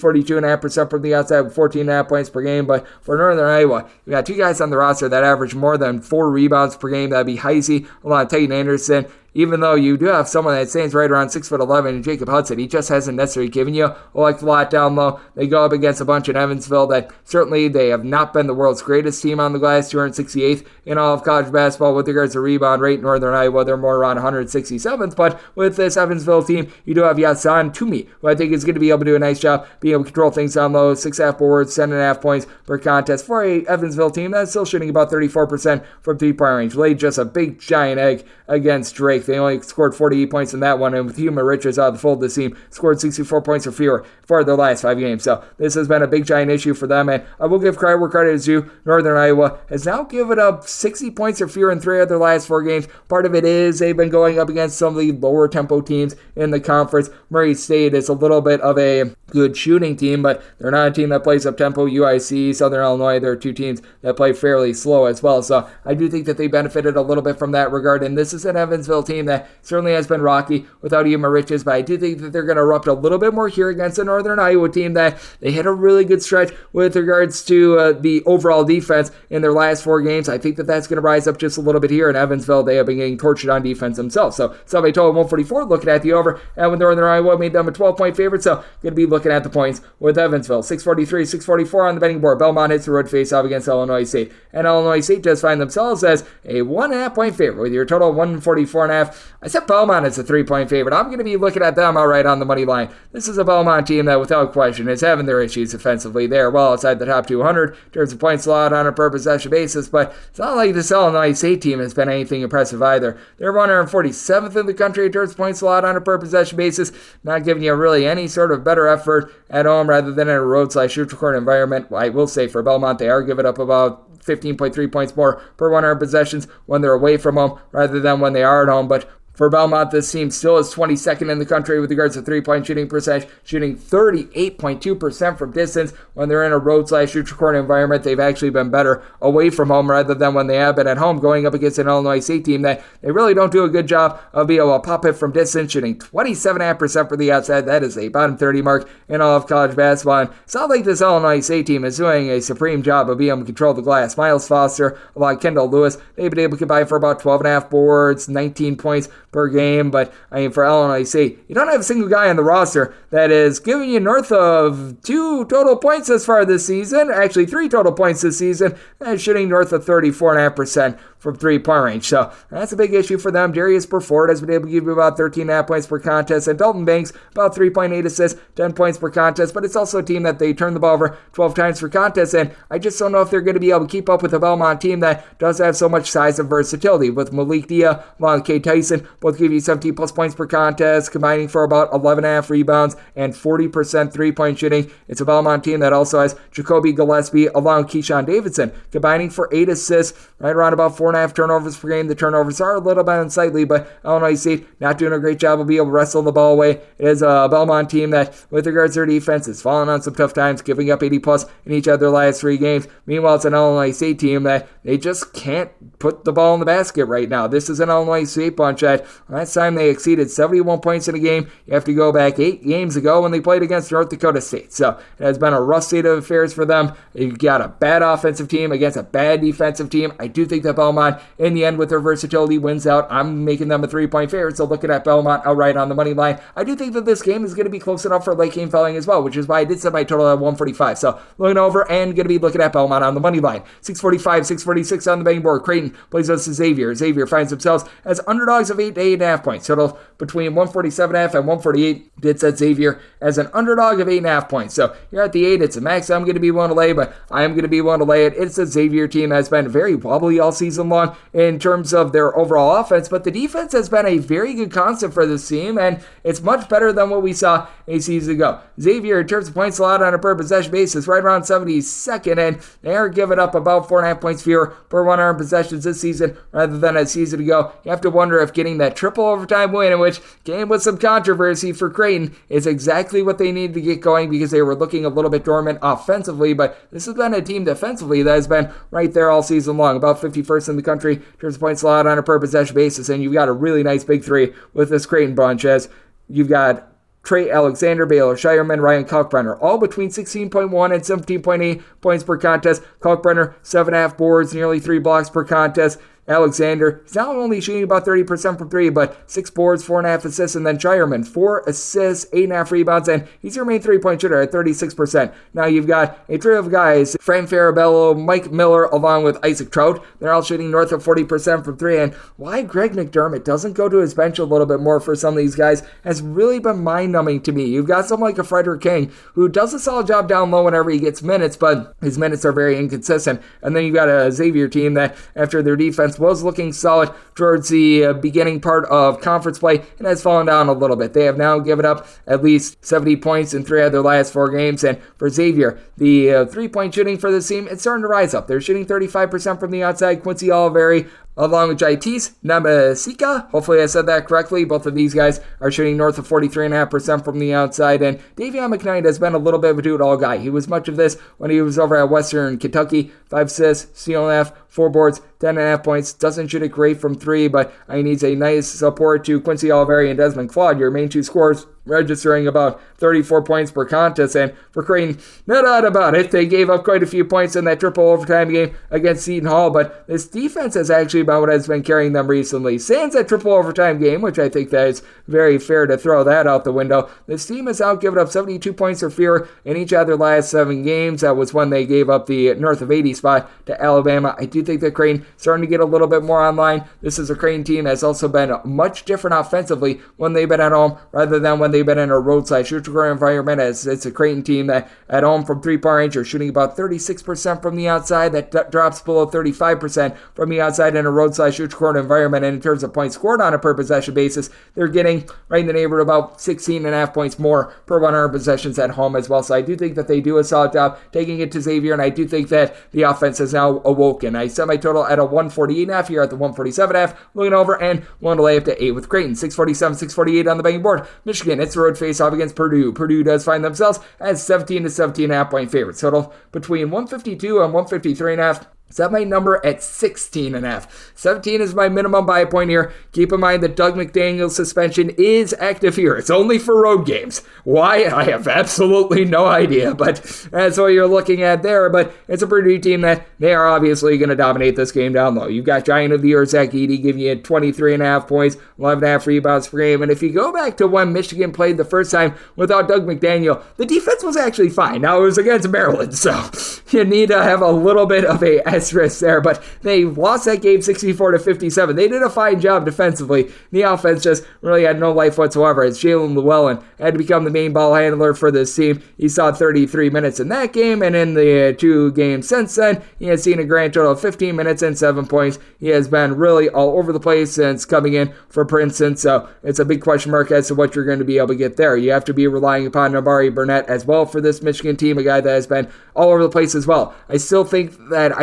42.5% from the outside with 14.5 points per game, but for Northern Iowa, you got 2 guys on the roster that average more than 4 rebounds per game. That'd be Heisey along with Titan Anderson. Even though you do have someone that stands right around 6'11" and Jacob Hudson, he just hasn't necessarily given you a lot down low. They go up against a bunch in Evansville that certainly they have not been the world's greatest team on the glass, 268th in all of college basketball with regards to rebound rate. Northern Iowa, they're more around 167th, but with this Evansville team, you do have Yasan Toomey, who I think is going to be able to do a nice job being able to control things down low, 6.5 boards, 7.5 points per contest for a Evansville team that's still shooting about 34% from 3-point range. Laid just a big giant egg against Drake. They only scored 48 points in that one, and with Humoriches out of the fold, this team scored 64 points or fewer for their last 5 games. So this has been a big giant issue for them, and I will give credit where credit is due. Northern Iowa has now given up 60 points or fewer in 3 of their last 4 games. Part of it is they've been going up against some of the lower tempo teams in the conference. Murray State is a little bit of a good shooting team, but they're not a team that plays up tempo. UIC, Southern Illinois, they're 2 teams that play fairly slow as well. So I do think that they benefited a little bit from that regard, and this is an Evansville team that certainly has been rocky without Humoriches, but I do think that they're going to erupt a little bit more here against a Northern Iowa team that they had a really good stretch with regards to the overall defense in their last 4 games. I think that that's going to rise up just a little bit here in Evansville. They have been getting tortured on defense themselves. So somebody told 144, looking at the over, and with Northern Iowa made them a 12-point favorite, so going to be looking at the points with Evansville. 643, 644 on the betting board. Belmont hits the road face-off against Illinois State, and Illinois State just find themselves as a 1.5-point favorite with your total 144.5. I set Belmont as a 3-point favorite. I'm going to be looking at them outright on the money line. This is a Belmont team that, without question, is having their issues offensively. They're well outside the top 200 in terms of points allowed on a per possession basis, but it's not like this Illinois State team has been anything impressive either. They're 147th in the country in terms of points allowed on a per possession basis, not giving you really any sort of better effort at home rather than in a road/neutral environment. I will say for Belmont, they are giving up about 15.3 points more per 100 possessions when they're away from home rather than when they are at home, but for Belmont, this team still is 22nd in the country with regards to 3-point shooting percentage, shooting 38.2% from distance. When they're in a road/neutral environment, they've actually been better away from home rather than when they have been at home, going up against an Illinois State team that they really don't do a good job of being able to pop it from distance, shooting 27.5% for the outside. That is a bottom 30 mark in all of college basketball. And it's not like this Illinois State team is doing a supreme job of being able to control the glass. Miles Foster, along Kendall Lewis, they've been able to combine for about 12.5 boards, 19 points per game, but I mean, for Illinois State, you don't have a single guy on the roster that is giving you north of 2 total points this far this season, actually 3 total points this season, and shooting north of 34.5% from 3-point range. So that's a big issue for them. Darius Burford has been able to give you about 13.5 points per contest, and Dalton Banks about 3.8 assists, 10 points per contest, but it's also a team that they turn the ball over 12 times per contest, and I just don't know if they're going to be able to keep up with the Belmont team that does have so much size and versatility, with Malik Dia along with K. Tyson both give you 17 plus points per contest, combining for about 11.5 rebounds and 40% 3-point shooting. It's a Belmont team that also has Jacoby Gillespie along with Keyshawn Davidson, combining for 8 assists, right around about 4 4.5 turnovers per game. The turnovers are a little bit unsightly, but Illinois State not doing a great job of being able to wrestle the ball away. It is a Belmont team that, with regards to their defense, is falling on some tough times, giving up 80+ in each of their last 3 games. Meanwhile, it's an Illinois State team that they just can't put the ball in the basket right now. This is an Illinois State bunch that last time they exceeded 71 points in a game. You have to go back 8 games ago when they played against North Dakota State. So it has been a rough state of affairs for them. You've got a bad offensive team against a bad defensive team. I do think that Belmont, in the end, with their versatility, wins out. I'm making them a 3-point favorite, so looking at Belmont outright on the money line. I do think that this game is going to be close enough for late game felling as well, which is why I did set my total at 145. So looking over and going to be looking at Belmont on the money line. 645, 646 on the betting board. Creighton plays us to Xavier. Xavier finds themselves as underdogs of 8 to 8.5 points. Total between 147.5 and 148. Did set Xavier as an underdog of 8.5 points. So you're at the 8. It's a max I'm going to be willing to lay, but I am going to be willing to lay it. It's a Xavier team that has been very wobbly all season long in terms of their overall offense, but the defense has been a very good constant for this team, and it's much better than what we saw a season ago. Xavier, in terms of points allowed on a per possession basis, right around 72nd, and they are giving up about 4.5 points fewer per 100 possessions this season rather than a season ago. You have to wonder if getting that triple overtime win, in which came with some controversy for Creighton, is exactly what they need to get going, because they were looking a little bit dormant offensively, but this has been a team defensively that has been right there all season long, about 51st in the country in terms of points allowed on a per possession basis, and you've got a really nice big three with this Creighton bunch, as you've got Trey Alexander, Baylor Shireman, Ryan Kalkbrenner, all between 16.1 and 17.8 points per contest. Kalkbrenner, 7.5 boards, nearly 3 blocks per contest. Alexander, he's not only shooting about 30% from 3, but 6 boards, 4.5 assists, and then Shireman, 4 assists, 8.5 rebounds, and he's your main 3-point shooter at 36%. Now you've got a trio of guys, Frank Farabello, Mike Miller, along with Isaac Trout. They're all shooting north of 40% from 3, and why Greg McDermott doesn't go to his bench a little bit more for some of these guys has really been mind-numbing to me. You've got someone like a Frederick King, who does a solid job down low whenever he gets minutes, but his minutes are very inconsistent. And then you've got a Xavier team that, after their defense was looking solid towards the beginning part of conference play, and has fallen down a little bit. They have now given up at least 70 points in 3 of their last 4 games, and for Xavier, the 3-point shooting for this team, it's starting to rise up. They're shooting 35% from the outside. Quincy Oliveri, along with Jaitis Namasika, hopefully I said that correctly. Both of these guys are shooting north of 43.5% from the outside, and Davion McKnight has been a little bit of a do-it-all guy. He was much of this when he was over at Western Kentucky. 5 assists, steal and a half, 4 boards, 10.5 points. Doesn't shoot it great from 3, but he needs a nice support to Quincy Oliveri and Desmond Claude, your main 2 scorers, registering about 34 points per contest. And for Creighton, no doubt about it, they gave up quite a few points in that triple overtime game against Seton Hall, but this defense has actually been what has been carrying them recently. Sans that triple overtime game, which I think that is very fair to throw that out the window, this team has now given up 72 points or fewer in each of their last 7 games. That was when they gave up the north of 80 spot to Alabama. I do think that Creighton starting to get a little bit more online. This is a Creighton team that's also been much different offensively when they've been at home rather than when they've been in a roadside shooting environment. As it's a Creighton team that at home from 3-point range are shooting about 36% from the outside. That drops below 35% from the outside in a roadside shooting environment. And in terms of points scored on a per possession basis, they're getting right in the neighborhood about 16.5 points more per 100 possessions at home as well. So I do think that they do a solid job taking it to Xavier, and I do think that the offense has now awoken. I set my total at a 148.5 here at the 147.5, looking over and want to lay up to 8 with Creighton. 647, 648 on the betting board. Michigan, it's a road face-off against Purdue. Purdue does find themselves as 17 to 17.5 point favorites. Total between 152 and 153.5. Set my number at 16.5. 17 is my minimum buy point here. Keep in mind that Doug McDaniel's suspension is active here. It's only for road games. Why? I have absolutely no idea, but that's what you're looking at there. But it's a Purdue team that they are obviously going to dominate this game down low. You've got Giant of the Year Zach Edey giving you 23.5 points, 11.5 rebounds per game. And if you go back to when Michigan played the first time without Doug McDaniel, the defense was actually fine. Now it was against Maryland, so you need to have a little bit of a asterisk there, but they lost that game 64 to 57. They did a fine job defensively. The offense just really had no life whatsoever, as Jalen Llewellyn had to become the main ball handler for this team. He saw 33 minutes in that game, and in the 2 games since then, he has seen a grand total of 15 minutes and 7 points. He has been really all over the place since coming in for Princeton, so it's a big question mark as to what you're going to be able to get there. You have to be relying upon Nabari Burnett as well for this Michigan team, a guy that has been all over the place as well. I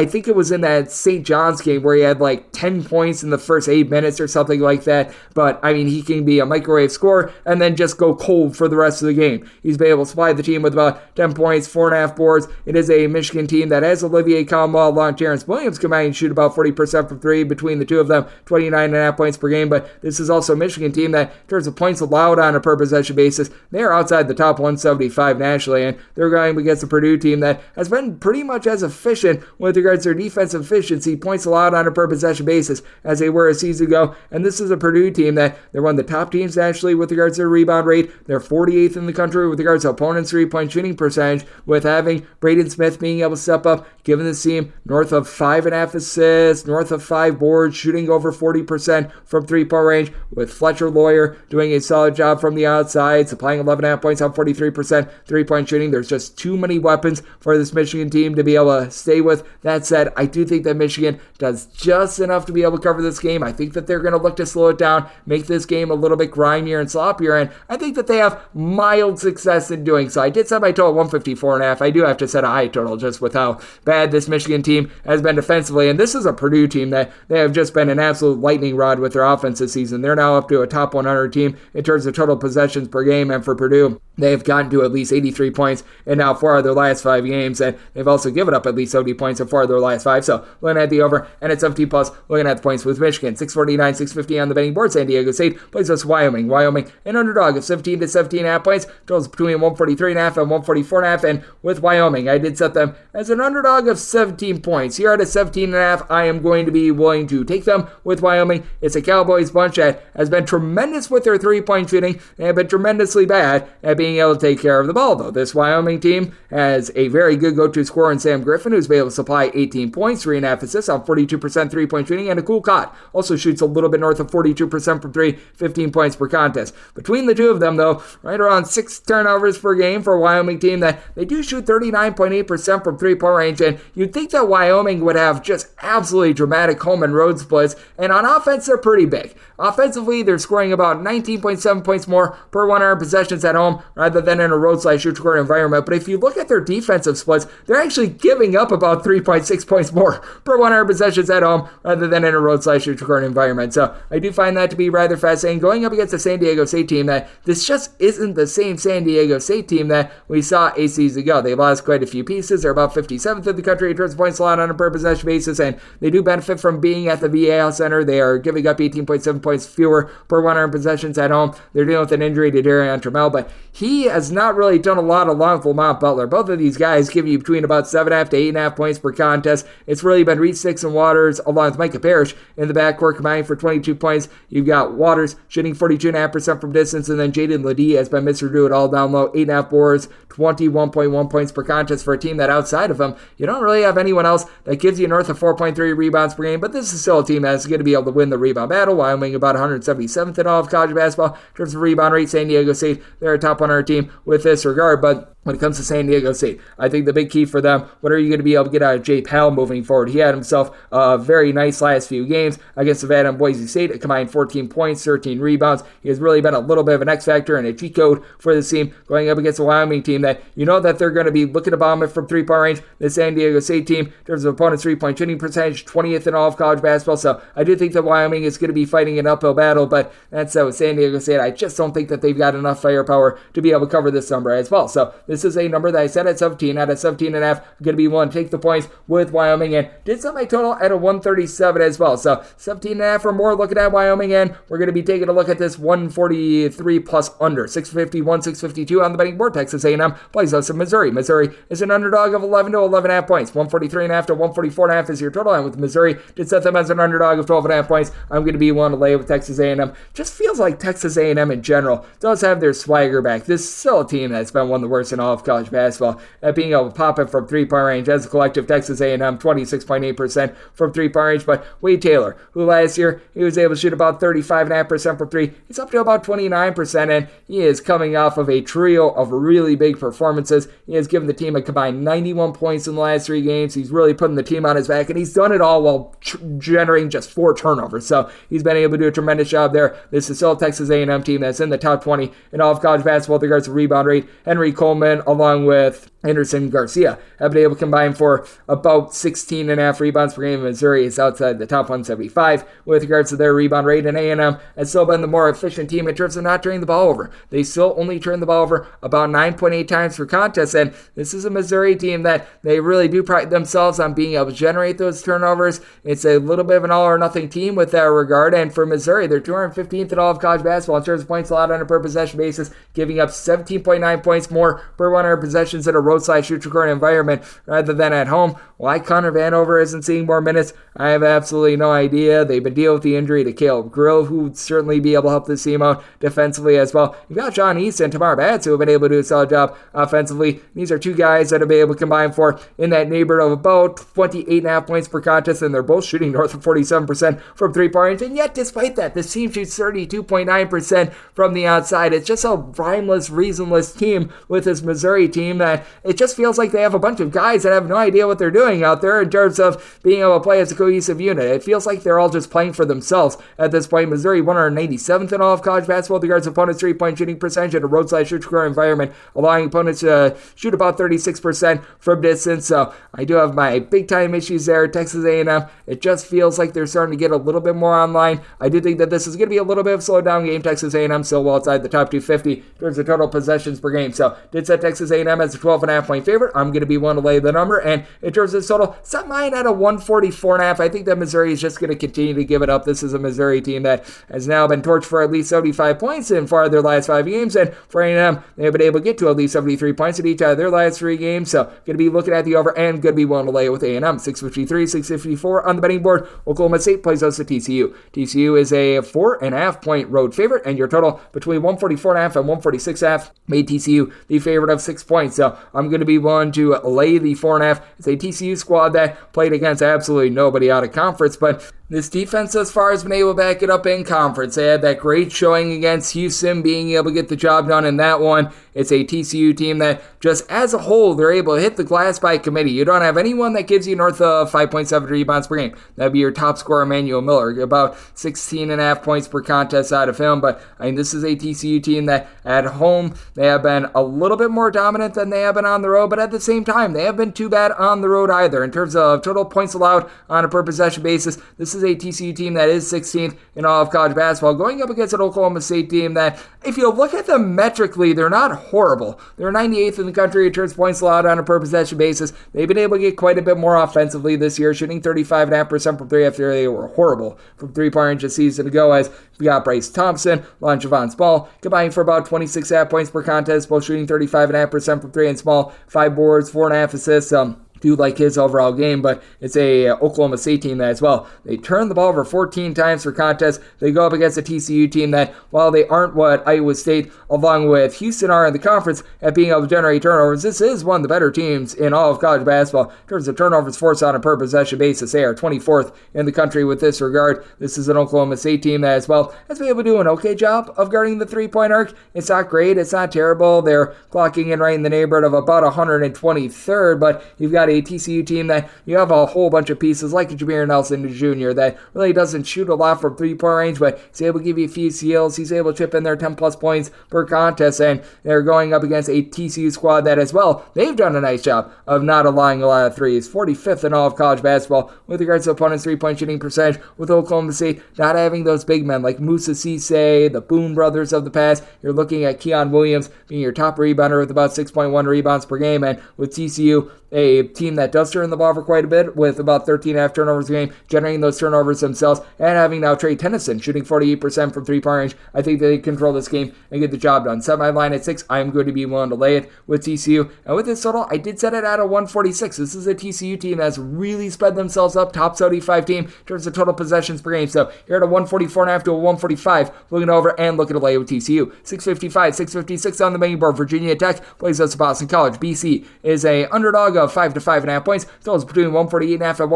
think think it was in that St. John's game where he had like 10 points in the first 8 minutes or something like that. But, I mean, he can be a microwave scorer and then just go cold for the rest of the game. He's been able to supply the team with about 10 points, 4.5 boards. It is a Michigan team that has Olivier Cromwell along Terrence Williams combined shoot about 40% from three between the two of them, 29.5 points per game. But this is also a Michigan team that, in terms of points allowed on a per possession basis, they are outside the top 175 nationally. And they're going against a Purdue team that has been pretty much as efficient with regards to their defensive efficiency, points allowed on a per possession basis, as they were a season ago. And this is a Purdue team that they're one of the top teams nationally with regards to their rebound rate. They're 48th in the country with regards to opponents' three-point shooting percentage, with having Braden Smith being able to step up, giving this team north of 5.5 assists, north of 5 boards, shooting over 40% from three-point range, with Fletcher Lawyer doing a solid job from the outside, supplying 11.5 points on 43% three-point shooting. There's just too many weapons for this Michigan team to be able to stay with. That said, I do think that Michigan does just enough to be able to cover this game. I think that they're going to look to slow it down, make this game a little bit grimier and sloppier, and I think that they have mild success in doing so. I did set my total at 154.5. I do have to set a high total just with how bad this Michigan team has been defensively, and this is a Purdue team that they have just been an absolute lightning rod with their offense this season. They're now up to a top 100 team in terms of total possessions per game, and for Purdue, they've gotten to at least 83 points in now 4 of their last 5 games, and they've also given up at least 70 points in 4 of their last 5. So looking at the over and at 17 plus, looking at the points with Michigan, 649, 650 on the betting board. San Diego State plays us Wyoming. Wyoming, an underdog of 17 to 17.5 points. Totals between 143.5 and 144.5, and with Wyoming, I did set them as an underdog of 17 points. Here at a 17.5, I am going to be willing to take them with Wyoming. It's a Cowboys bunch that has been tremendous with their three-point shooting and have been tremendously bad at being able to take care of the ball, though. This Wyoming team has a very good go-to scorer in Sam Griffin, who's been able to supply 18 points, 3.5 assists on 42% three-point shooting, and a cool Cott also shoots a little bit north of 42% from three, 15 points per contest. Between the two of them, though, right around 6 turnovers per game for a Wyoming team that they do shoot 39.8% from three-point range, and you'd think that Wyoming would have just absolutely dramatic home and road splits, and on offense, they're pretty big. Offensively, they're scoring about 19.7 points more per 100 possessions at home rather than in a road/shoot-scoring environment. But if you look at their defensive splits, they're actually giving up about 3.6 points more per 100 possessions at home rather than in a road/shoot-scoring environment. So I do find that to be rather fascinating. Going up against the San Diego State team, that this just isn't the same San Diego State team that we saw a season ago. They've lost quite a few pieces. They're about 57th in the country in terms of points allowed on a per possession basis, and they do benefit from being at the VA Center. They are giving up 18.7 points fewer per 100 possessions at home. They're dealing with an injury to Darian Trammell, but he has not really done a lot along with Lamont Butler. Both of these guys give you between about 7.5 to 8.5 points per contest. It's really been Reed Sticks and Waters along with Micah Parrish in the backcourt combining for 22 points. You've got Waters shooting 42.5% from distance, and then Jaden Ledee has been Mr. Do It All down low, 8.5 boards, 21.1 points per contest for a team that outside of him, you don't really have anyone else that gives you north of 4.3 rebounds per game, but this is still a team that's going to be able to win the rebound battle. Wyoming about 177th in all of college basketball in terms of rebound rate. San Diego State, they're a top 100 team with this regard, but when it comes to San Diego State, I think the big key for them, what are you going to be able to get out of Jay Powell moving forward? He had himself a very nice last few games against Nevada and Boise State, a combined 14 points, 13 rebounds. He has really been a little bit of an X factor and a cheat code for this team going up against a Wyoming team that you know that they're going to be looking to bomb it from three-point range. The San Diego State team, in terms of opponents' three-point shooting percentage, 20th in all of college basketball. So I do think that Wyoming is going to be fighting an uphill battle, but that's with San Diego State. I just don't think that they've got enough firepower to be able to cover this number as well. So this is a number that I set at 17, out of 17.5. I'm going to be willing to take the points with Wyoming, and did set my total at a 137 as well. So 17.5 or more looking at Wyoming, and we're going to be taking a look at this 143 plus under. 651, 652 on the betting board. Texas A&M plays us in Missouri. Missouri is an underdog of 11 to 11.5 points. 143.5 to 144.5 is your total, and with Missouri, did set them as an underdog of 12.5 points. I'm going to be willing to lay with Texas A&M. Just feels like Texas A&M in general does have their swagger back. This is still a team that's been one of the worst in all of college basketball at being able to pop it from three-point range. As a collective, Texas A&M 26.8% from three-point range, but Wade Taylor, who last year he was able to shoot about 35.5% from three, he's up to about 29%, and he is coming off of a trio of really big performances. He has given the team a combined 91 points in the last 3 games. He's really putting the team on his back, and he's done it all while generating just 4 turnovers. So he's been able to do a tremendous job there. This is still a Texas A&M team that's in the top 20 in all of college basketball with regards to rebound rate. Henry Coleman, along with Anderson Garcia, have been able to combine for about 16.5 rebounds per game. Missouri is outside the top 175 with regards to their rebound rate, and A&M has still been the more efficient team in terms of not turning the ball over. They still only turn the ball over about 9.8 times per contest, and this is a Missouri team that they really do pride themselves on being able to generate those turnovers. It's a little bit of an all-or-nothing team with that regard, and for Missouri, they're 215th in all of college basketball in terms of points allowed on a per-possession basis, giving up 17.9 points more per 100 possessions in a roadside shoot-to-court environment rather than at home. Why Connor Vanover isn't seeing more minutes, I have absolutely no idea. They've been dealing with the injury to Caleb Grill, who would certainly be able to help this team out defensively as well. You've got John East and Tamar Batts, who have been able to do a solid job offensively. These are two guys that have been able to combine for in that neighborhood of about 28.5 points per contest, and they're both shooting north of 47% from three-point range. And yet, despite that, this team shoots 32.9% from the outside. It's just a rhymeless, reasonless team with this Missouri team that it just feels like they have a bunch of guys that have no idea what they're doing out there in terms of being able to play as a cohesive unit. It feels like they're all just playing for themselves at this point. Missouri 197th in all of college basketball with regards to opponents' three-point shooting percentage in a roadside shoot-to-court environment, allowing opponents to shoot about 36% from distance. So I do have my big-time issues there. Texas A&M, it just feels like they're starting to get a little bit more online. I do think that this is going to be a little bit of a slow-down game. Texas A&M still well outside the top 250 in terms of total possessions per game. So did set Texas A&M as a 12.5 point favorite. I'm going to be one to lay the number. And in terms of total, set mine at a 144.5. I think that Missouri is just going to continue to give it up. This is a Missouri team that has now been torched for at least 75 points in 4 of their last 5 games. And for A&M, they've been able to get to at least 73 points in each of their last 3 games. So going to be looking at the over and going to be willing to lay it with A&M. 653, 654 on the betting board. Oklahoma State plays us at TCU. TCU is a 4.5 point road favorite, and your total between 144.5 and 146.5 made TCU the favorite of 6 points. So I'm going to be willing to lay the 4.5. It's a TCU squad that played against absolutely nobody out of conference, but this defense thus far has been able to back it up in conference. They had that great showing against Houston, being able to get the job done in that one. It's a TCU team that just as a whole, they're able to hit the glass by committee. You don't have anyone that gives you north of 5.7 rebounds per game. That'd be your top scorer, Emmanuel Miller, about 16.5 points per contest out of him. But I mean, this is a TCU team that at home, they have been a little bit more dominant than they have been on the road, but at the same time, they haven't been too bad on the road either. In terms of total points allowed on a per possession basis, this is a TCU team that is 16th in all of college basketball, going up against an Oklahoma State team that, if you look at them metrically, they're not horrible. They're 98th in the country in terms of points allowed on a per possession basis. They've been able to get quite a bit more offensively this year, shooting 35.5% from 3 after they were horrible from 3-point range a season ago, as we got Bryce Thompson, Lon Javon Small, combining for about 26.5 points per contest, both shooting 35.5% from 3 and Small, 5 boards, 4.5 assists. Do like his overall game, but it's a Oklahoma State team that as well. They turn the ball over 14 times per contest. They go up against a TCU team that, while they aren't what Iowa State along with Houston are in the conference at being able to generate turnovers, this is one of the better teams in all of college basketball in terms of turnovers forced on a per possession basis. They are 24th in the country with this regard. This is an Oklahoma State team that as well has been able to do an okay job of guarding the 3-point arc. It's not great. It's not terrible. They're clocking in right in the neighborhood of about 123rd, but you've got a TCU team that you have a whole bunch of pieces like Jameer Nelson Jr. that really doesn't shoot a lot from 3-point range, but he's able to give you a few steals. He's able to chip in their 10 plus points per contest, and they're going up against a TCU squad that as well, they've done a nice job of not allowing a lot of threes. 45th in all of college basketball with regards to opponents' 3-point shooting percentage, with Oklahoma State not having those big men like Musa Cisse, the Boone brothers of the past. You're looking at Keon Williams being your top rebounder with about 6.1 rebounds per game, and with TCU, a team that does turn the ball over quite a bit with about 13.5 turnovers a game, generating those turnovers themselves, and having now Trey Tennyson shooting 48% from 3-point range. I think they control this game and get the job done. Set my line at 6. I'm going to be willing to lay it with TCU. And with this total, I did set it at a 146. This is a TCU team that's really spread themselves up, top 75 team in terms of total possessions per game. So you're at a 144.5 to a 145, looking over and looking to lay with TCU. 655, 656 on the betting board. Virginia Tech plays us to Boston College. BC is a underdog of 5 to 5.5 points. Totals between 148.5 and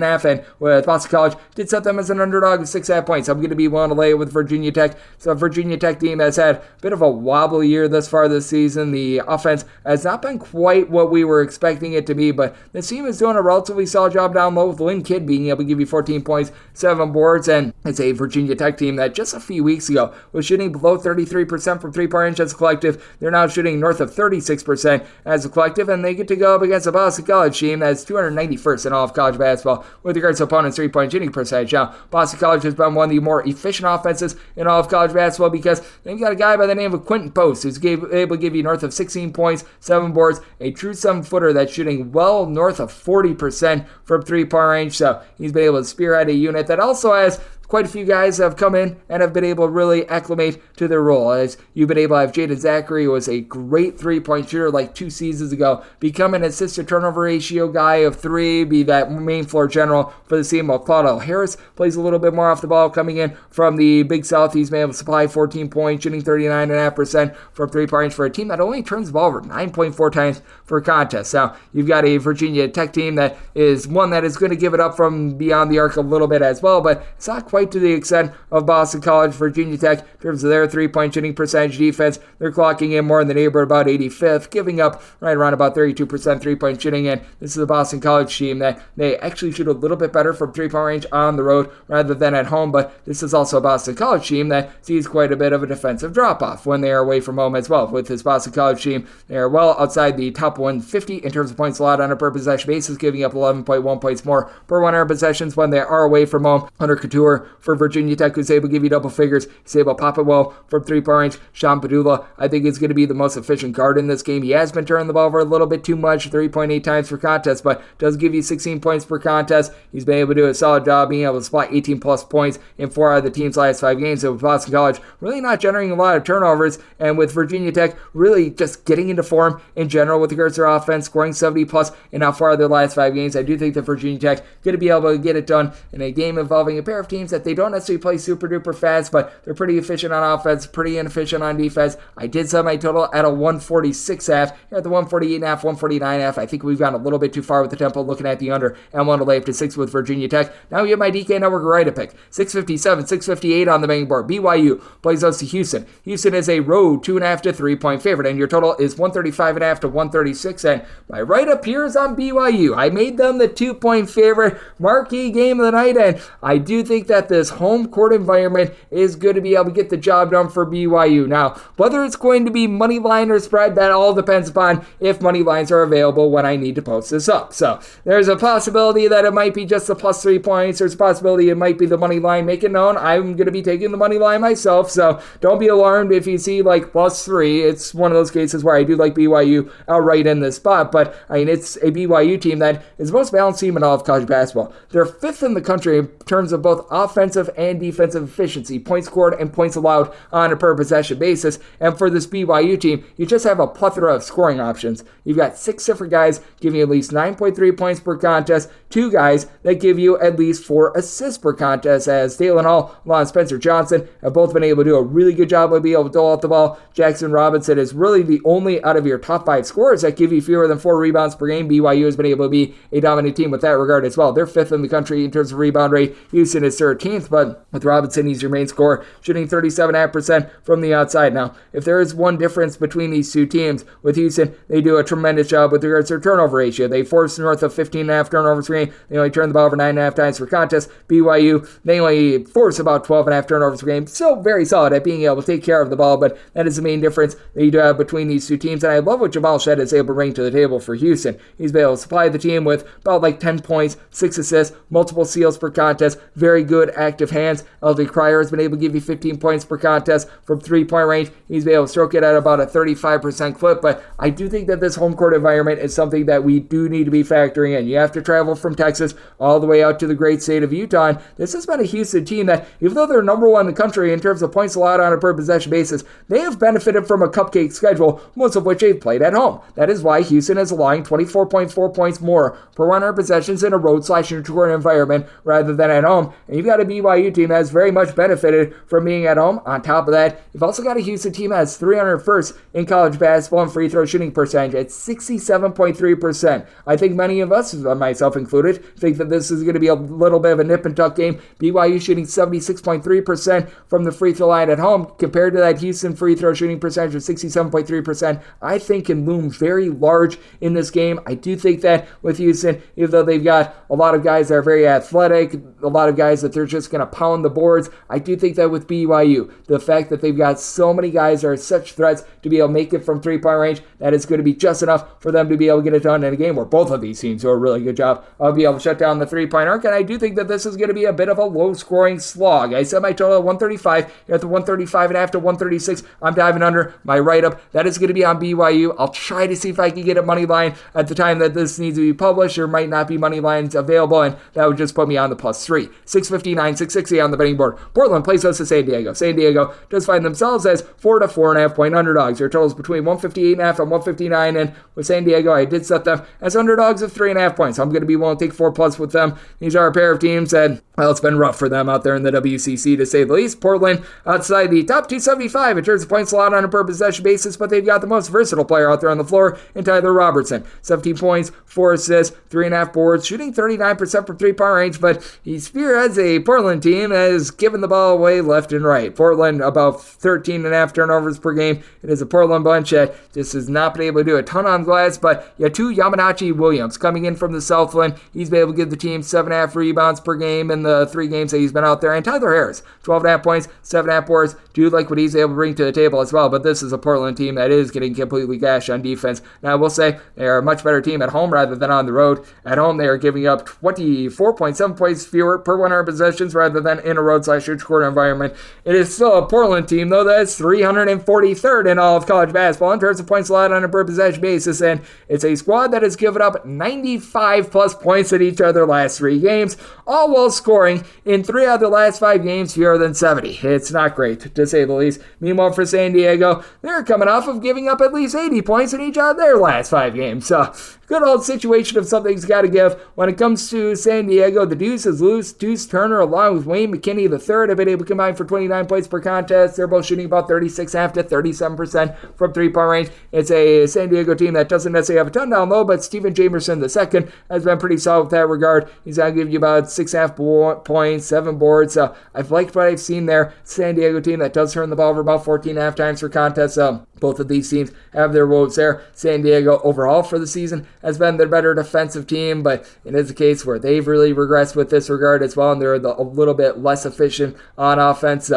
149.5, and with Boston College did set them as an underdog of 6.5 points. I'm going to be willing to lay it with Virginia Tech. So Virginia Tech team has had a bit of a wobbly year thus far this season. The offense has not been quite what we were expecting it to be, but this team is doing a relatively solid job down low, with Lynn Kidd being able to give you 14 points, 7 boards, and it's a Virginia Tech team that just a few weeks ago was shooting below 33% from 3-point range as a collective. They're now shooting north of 36% as a collective, and they get to go up against a Boston Boston College team that's 291st in all of college basketball with regards to opponents' three-point shooting percentage. Now, Boston College has been one of the more efficient offenses in all of college basketball because they've got a guy by the name of Quentin Post who's able to give you north of 16 points, 7 boards, a true 7-footer that's shooting well north of 40% from three-point range. So he's been able to spearhead a unit that also has quite a few guys have come in and have been able to really acclimate to their role. As you've been able to have Jaden Zachary, who was a great three-point shooter like 2 seasons ago, become an assist-to-turnover ratio guy of 3, be that main floor general for the team. While Claudio Harris plays a little bit more off the ball, coming in from the Big South. He's been able to supply 14 points, shooting 39.5% from three-point range for a team that only turns the ball over 9.4 times per contest. Now, you've got a Virginia Tech team that is one that is going to give it up from beyond the arc a little bit as well, but it's not quite to the extent of Boston College. Virginia Tech, in terms of their three-point shooting percentage defense, they're clocking in more in the neighborhood about 85th, giving up right around about 32% three-point shooting, and this is a Boston College team that they actually shoot a little bit better from three-point range on the road rather than at home, but this is also a Boston College team that sees quite a bit of a defensive drop-off when they are away from home as well. With this Boston College team, they are well outside the top 150 in terms of points allowed on a per possession basis, giving up 11.1 points more per 100 possessions when they are away from home. Hunter Couture for Virginia Tech, who's able to give you double figures. He's able to pop it well from three-point range. Sean Padula, I think, is going to be the most efficient guard in this game. He has been turning the ball over a little bit too much, 3.8 times per contest, but does give you 16 points per contest. He's been able to do a solid job being able to supply 18-plus points in 4 out of the team's last 5 games. So with Boston College really not generating a lot of turnovers, and with Virginia Tech really just getting into form in general with regards to their offense, scoring 70-plus in how far their last 5 games, I do think that Virginia Tech going to be able to get it done in a game involving a pair of teams that they don't necessarily play super duper fast, but they're pretty efficient on offense, pretty inefficient on defense. I did set my total at a 146.5. Here at the 148.5, 149.5. I think we've gone a little bit too far with the tempo looking at the under and want to lay up to 6 with Virginia Tech. Now we have my DK Network right to pick. 657, 658 on the betting board. BYU plays us to Houston. Houston is a road 2.5 to 3-point favorite, and your total is 135.5 to 136. And my write up here is on BYU. I made them the 2-point favorite, marquee game of the night, and I do think that this home court environment is going to be able to get the job done for BYU. Now, whether it's going to be money line or spread, that all depends upon if money lines are available when I need to post this up. So there's a possibility that it might be just the plus 3 points. There's a possibility it might be the money line. Make it known, I'm going to be taking the money line myself, so don't be alarmed if you see like plus 3. It's one of those cases where I do like BYU outright in this spot, but I mean, it's a BYU team that is the most balanced team in all of college basketball. They're 5th in the country in terms of both offensive and defensive efficiency, points scored and points allowed on a per possession basis. And for this BYU team, you just have a plethora of scoring options. You've got 6 different guys giving you at least 9.3 points per contest, 2 guys that give you at least 4 assists per contest, as Dalen Hall and Spencer Johnson have both been able to do a really good job of being able to dole out the ball. Jackson Robinson is really the only out of your top 5 scorers that give you fewer than 4 rebounds per game. BYU has been able to be a dominant team with that regard as well. They're 5th in the country in terms of rebound rate. Houston is 13th, but with Robinson, he's your main scorer, shooting 37.5% from the outside. Now, if there is one difference between these two teams, with Houston, they do a tremendous job with regards to their turnover ratio. They force north of 15.5 turnovers per game. They only turn the ball over 9.5 times per contest. BYU, they only force about 12.5 turnovers per game. Still very solid at being able to take care of the ball, but that is the main difference that you do have between these two teams. And I love what Jamal Shed is able to bring to the table for Houston. He's been able to supply the team with about like 10 points, 6 assists, multiple steals per contest, very good active hands. LJ Cryer has been able to give you 15 points per contest from 3-point range. He's been able to stroke it at about a 35% clip, but I do think that this home court environment is something that we do need to be factoring in. You have to travel from Texas all the way out to the great state of Utah, and this has been a Houston team that, even though they're number 1 in the country in terms of points allowed on a per possession basis, they have benefited from a cupcake schedule, most of which they've played at home. That is why Houston is allowing 24.4 points more per 100 possessions in a road/neutral environment rather than at home. And you've got a BYU team that has very much benefited from being at home. On top of that, you've also got a Houston team that has 301st in college basketball and free throw shooting percentage at 67.3%. I think many of us, myself included, think that this is going to be a little bit of a nip and tuck game. BYU shooting 76.3% from the free throw line at home compared to that Houston free throw shooting percentage of 67.3%. I think can loom very large in this game. I do think that with Houston, even though they've got a lot of guys that are very athletic, a lot of guys that they're just going to pound the boards. I do think that with BYU, the fact that they've got so many guys that are such threats to be able to make it from three-point range, that is going to be just enough for them to be able to get it done in a game where both of these teams do a really good job of being able to shut down the three-point arc. And I do think that this is going to be a bit of a low-scoring slog. I said my total at 135. You're at the 135.5 to 136. I'm diving under my write-up. That is going to be on BYU. I'll try to see if I can get a money line at the time that this needs to be published. There might not be money lines available, and that would just put me on the +3. 659, 660 on the betting board. Portland plays us to San Diego. San Diego does find themselves as 4 to 4.5 point underdogs. Their totals between 158.5 and 159, and with San Diego, I did set them as underdogs of 3.5 points. I'm going to be willing to take 4+ with them. These are a pair of teams that, well, it's been rough for them out there in the WCC, to say the least. Portland outside the top 275 in terms of points allowed on a per possession basis, but they've got the most versatile player out there on the floor in Tyler Robertson. 17 points, 4 assists, 3.5 boards, shooting 39% from three-point range, but he spearheads a Portland team that has given the ball away left and right. Portland about 13.5 turnovers per game. It is a Portland bunch that just has not been able to do a ton on glass, but you have two Yamanachi Williams coming in from the Southland. He's been able to give the team 7.5 rebounds per game in the 3 games that he's been out there. And Tyler Harris, 12.5 points, 7.5 boards. Do like what he's able to bring to the table as well, but this is a Portland team that is getting completely gashed on defense. Now, I will say they are a much better team at home rather than on the road. At home, they are giving up 24.7 points fewer per 100 possessions rather than in a road/shooting court environment. It is still a Portland team, though, that's 343rd in all of college basketball in terms of points allowed on a per possession basis, and it's a squad that has given up 95+ points in each of their last 3 games, all while scoring in 3 out of the last 5 games fewer than 70. It's not great, to say the least. Meanwhile, for San Diego, they're coming off of giving up at least 80 points in each of their last 5 games. So, good old situation of something's got to give. When it comes to San Diego, the deuce is loose. Deuce Turner, along with Wayne McKinney III, have been able to combine for 29 points per contest. They're both shooting about 36.5 to 37% from three-point range. It's a San Diego team that doesn't necessarily have a ton down low, but Stephen Jamerson II has been pretty solid with that regard. He's going to give you about 6.5 points, 7 boards. So I've liked what I've seen there. San Diego team that does turn the ball over about 14.5 times per contest. Both of these teams have their woes there. San Diego overall for the season has been their better defensive team, but it is a case where they've really regressed with this regard as well, and they're a little bit less efficient on offense.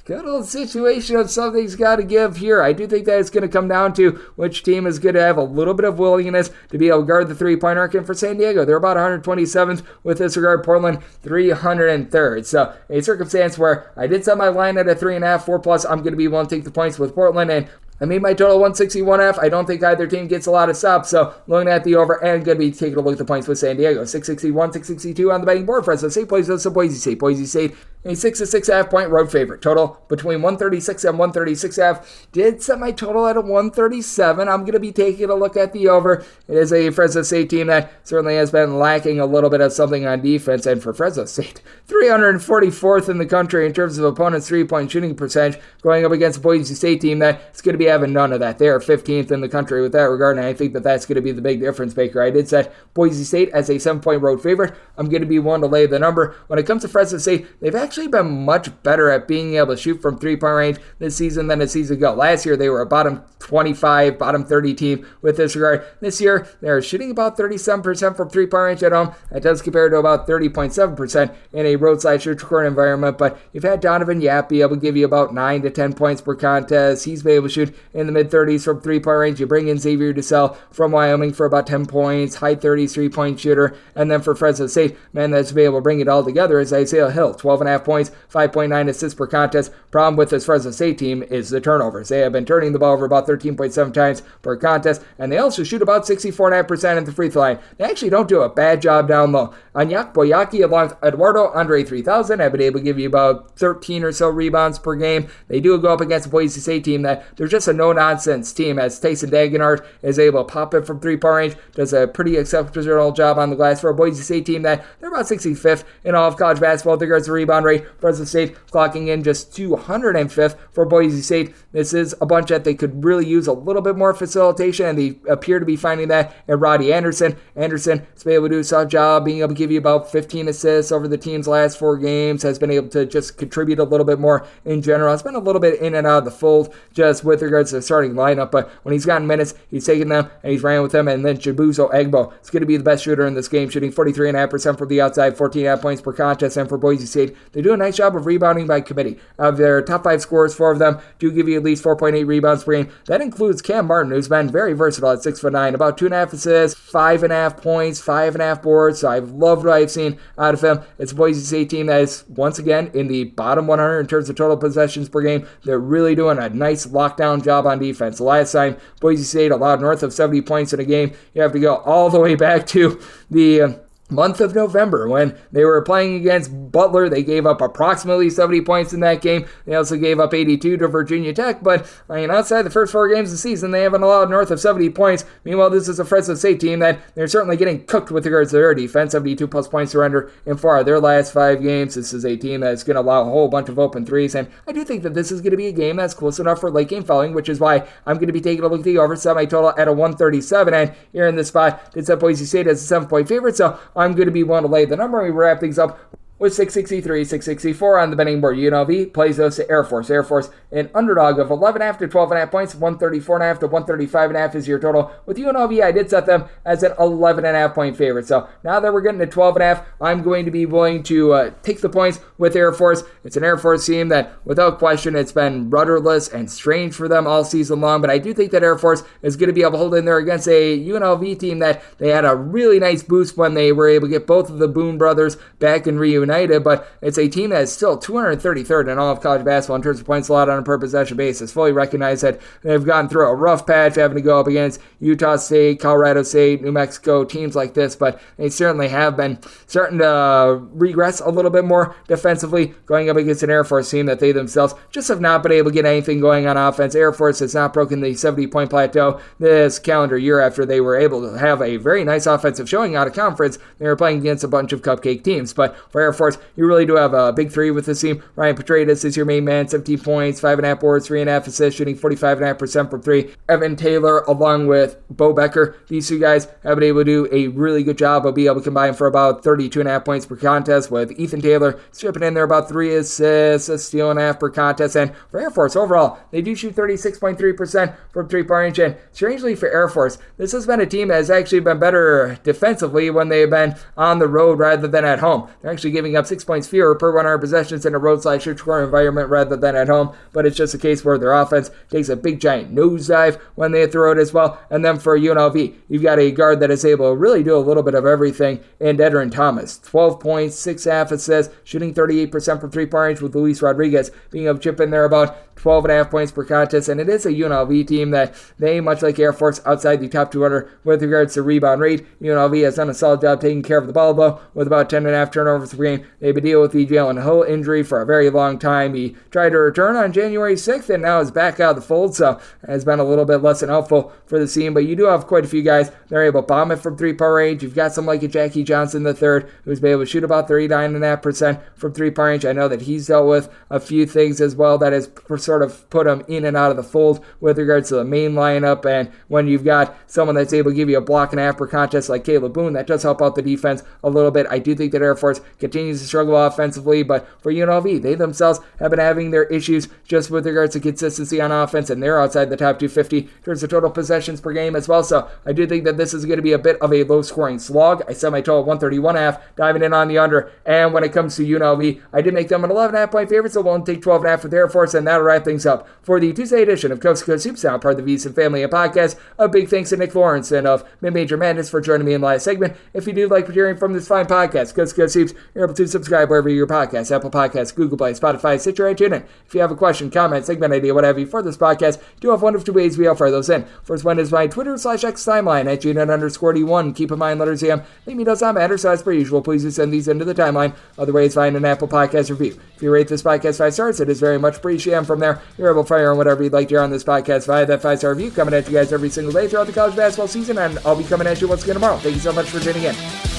Good old situation of something's got to give here. I do think that it's going to come down to which team is going to have a little bit of willingness to be able to guard the three-point arc. And for San Diego, they're about 127th with this regard. Portland, 303rd. So a circumstance where I did set my line at a 3.5, 4+. I'm going to be willing to take the points with Portland, and I made my total 161.5. I don't think either team gets a lot of stops, so looking at the over and going to be taking a look at the points with San Diego. 661, 662 on the betting board. Fresno State plays us to Boise State. Boise State, a 6 to 6.5 point road favorite. Total between 136 and 136.5. Did set my total at a 137. I'm going to be taking a look at the over. It is a Fresno State team that certainly has been lacking a little bit of something on defense, and for Fresno State, 344th in the country in terms of opponents' three-point shooting percentage, going up against a Boise State team that is going to be having none of that. They are 15th in the country with that regard, and I think that that's going to be the big difference maker. I did set Boise State as a 7-point road favorite. I'm going to be one to lay the number. When it comes to Fresno State, they've actually been much better at being able to shoot from three-point range this season than a season ago. Last year, they were a bottom 25, bottom 30 team with this regard. This year, they're shooting about 37% from three-point range at home. That does compare to about 30.7% in a roadside-shooting court environment, but you've had Donovan Yap be able to give you about 9 to 10 points per contest. He's been able to shoot in the mid-30s from three-point range. You bring in Xavier Salle from Wyoming for about 10 points, high 30s three-point shooter, and then for Fresno State, man, that's been able to bring it all together is Isaiah Hill, 12.5 points, 5.9 assists per contest. Problem with this Fresno State team is the turnovers. They have been turning the ball over about 13.7 times per contest, and they also shoot about 64.5% at the free throw line. They actually don't do a bad job down low. Anyak Boyaki along with Eduardo Andre 3000 have been able to give you about 13 or so rebounds per game. They do go up against a Boise State team that they're just a no-nonsense team, as Tyson Dagenhart is able to pop it from three-point range, does a pretty exceptional job on the glass for a Boise State team that they're about 65th in all of college basketball with regards to rebound rate. Fresno State clocking in just 205th for Boise State. This is a bunch that they could really use a little bit more facilitation, and they appear to be finding that in Roddy Anderson. Anderson has been able to do a solid job, being able to give you about 15 assists over the team's last 4 games, has been able to just contribute a little bit more in general. It's been a little bit in and out of the fold just with regards to the starting lineup, but when he's gotten minutes, he's taken them and he's ran with them. And then Chibuzo Egbo is going to be the best shooter in this game, shooting 43.5% from the outside, 14.5 points per contest. And for Boise State, they they do a nice job of rebounding by committee. Of their top 5 scorers, 4 of them do give you at least 4.8 rebounds per game. That includes Cam Martin, who's been very versatile at 6'9", about 2.5 assists, 5.5 points, 5.5 boards. So I've loved what I've seen out of him. It's a Boise State team that is once again in the bottom 100 in terms of total possessions per game. They're really doing a nice lockdown job on defense. The last time Boise State allowed north of 70 points in a game, you have to go all the way back to the month of November when they were playing against Butler. They gave up approximately 70 points in that game. They also gave up 82 to Virginia Tech, but outside the first 4 games of the season, they haven't allowed north of 70 points. Meanwhile, this is a Fresno State team that they're certainly getting cooked with regards to their defense. 72 plus points surrender in 4 of their last 5 games. This is a team that's going to allow a whole bunch of open threes, and I do think that this is going to be a game that's close enough for late game fouling, which is why I'm going to be taking a look at the over semi-total at a 137, and here in this spot, it's at Boise State as a 7-point favorite, so I'm going to be willing to lay the number. We wrap things up with 663, 664 on the betting board. UNLV plays those to Air Force. Air Force, an underdog of 11.5 to 12.5 points, 134.5 to 135.5 is your total. With UNLV, I did set them as an 11.5 point favorite. So now that we're getting to 12.5, I'm going to be willing to take the points with Air Force. It's an Air Force team that, without question, it's been rudderless and strange for them all season long, but I do think that Air Force is going to be able to hold in there against a UNLV team that they had a really nice boost when they were able to get both of the Boone brothers back and reunited, but it's a team that is still 233rd in all of college basketball in terms of points allowed on a per possession basis. Fully recognize that they've gone through a rough patch having to go up against Utah State, Colorado State, New Mexico, teams like this, but they certainly have been starting to regress a little bit more defensively, going up against an Air Force team that they themselves just have not been able to get anything going on offense. Air Force has not broken the 70-point plateau this calendar year after they were able to have a very nice offensive showing out of conference. They were playing against a bunch of cupcake teams, but for Air Force, you really do have a big 3 with this team. Ryan Petraeus is your main man, 17 points, 5.5 boards, 3.5 assists, shooting 45.5% from 3. Evan Taylor, along with Bo Becker, these 2 guys have been able to do a really good job of being able to combine for about 32.5 points per contest, with Ethan Taylor stripping in there about 3 assists, a steal and a half per contest. And for Air Force overall, they do shoot 36.3% from 3-point range. And strangely for Air Force, this has been a team that has actually been better defensively when they've been on the road rather than at home. They're actually giving up 6 points fewer per 100 possessions in a road/score environment rather than at home, but it's just a case where their offense takes a big giant nosedive when they hit the road as well. And then for UNLV, you've got a guard that is able to really do a little bit of everything in Edrin Thomas. 12 points, 6.5 assists, shooting 38% from 3-point range, with Luis Rodriguez being able to chip in there about 12.5 points per contest. And it is a UNLV team that they, much like Air Force, outside the top 200 with regards to rebound rate. UNLV has done a solid job taking care of the ball, though, with about 10.5 turnovers per game. They've been dealing with the Jalen Hill injury for a very long time. He tried to return on January 6th and now is back out of the fold, so has been a little bit less than helpful for the team. But you do have quite a few guys that are able to bomb it from 3-point range. You've got some like a Jackie Johnson III, who's been able to shoot about 39.5% from 3-point range. I know that he's dealt with a few things as well that has sort of put him in and out of the fold with regards to the main lineup. And when you've got someone that's able to give you a block and a half per contest like Caleb Boone, that does help out the defense a little bit. I do think that Air Force continues to struggle offensively, but for UNLV, they themselves have been having their issues just with regards to consistency on offense, and they're outside the top 250 in terms of total possessions per game as well. So I do think that this is going to be a bit of a low-scoring slog. I set my total 131.5, diving in on the under. And when it comes to UNLV, I did make them an 11.5 point favorite, so we'll take 12.5 with Air Force, and that'll wrap things up for the Tuesday edition of Coast to Coast Hoops, now part of the VSiN Family Podcast. A big thanks to Nick Lorensen of Mid-Major Madness for joining me in the last segment. If you do like what you're hearing from this fine podcast, Coast to Coast Hoops, you're able to subscribe wherever you your podcast, Apple Podcasts, Google Play, Spotify, Stitcher, and TuneIn. If you have a question, comment, segment idea, what have you for this podcast, do have one of 2 ways we all fire those in. First one is my Twitter/X timeline at @GNet_D1. Keep in mind, letters AM. Leave me does not matter, so as per usual, please do send these into the timeline. Other ways, find an Apple Podcast review. If you rate this podcast 5 stars, it is very much appreciated. From there, you're able to fire on whatever you'd like to hear on this podcast via that 5-star review, coming at you guys every single day throughout the college basketball season, and I'll be coming at you once again tomorrow. Thank you so much for tuning in.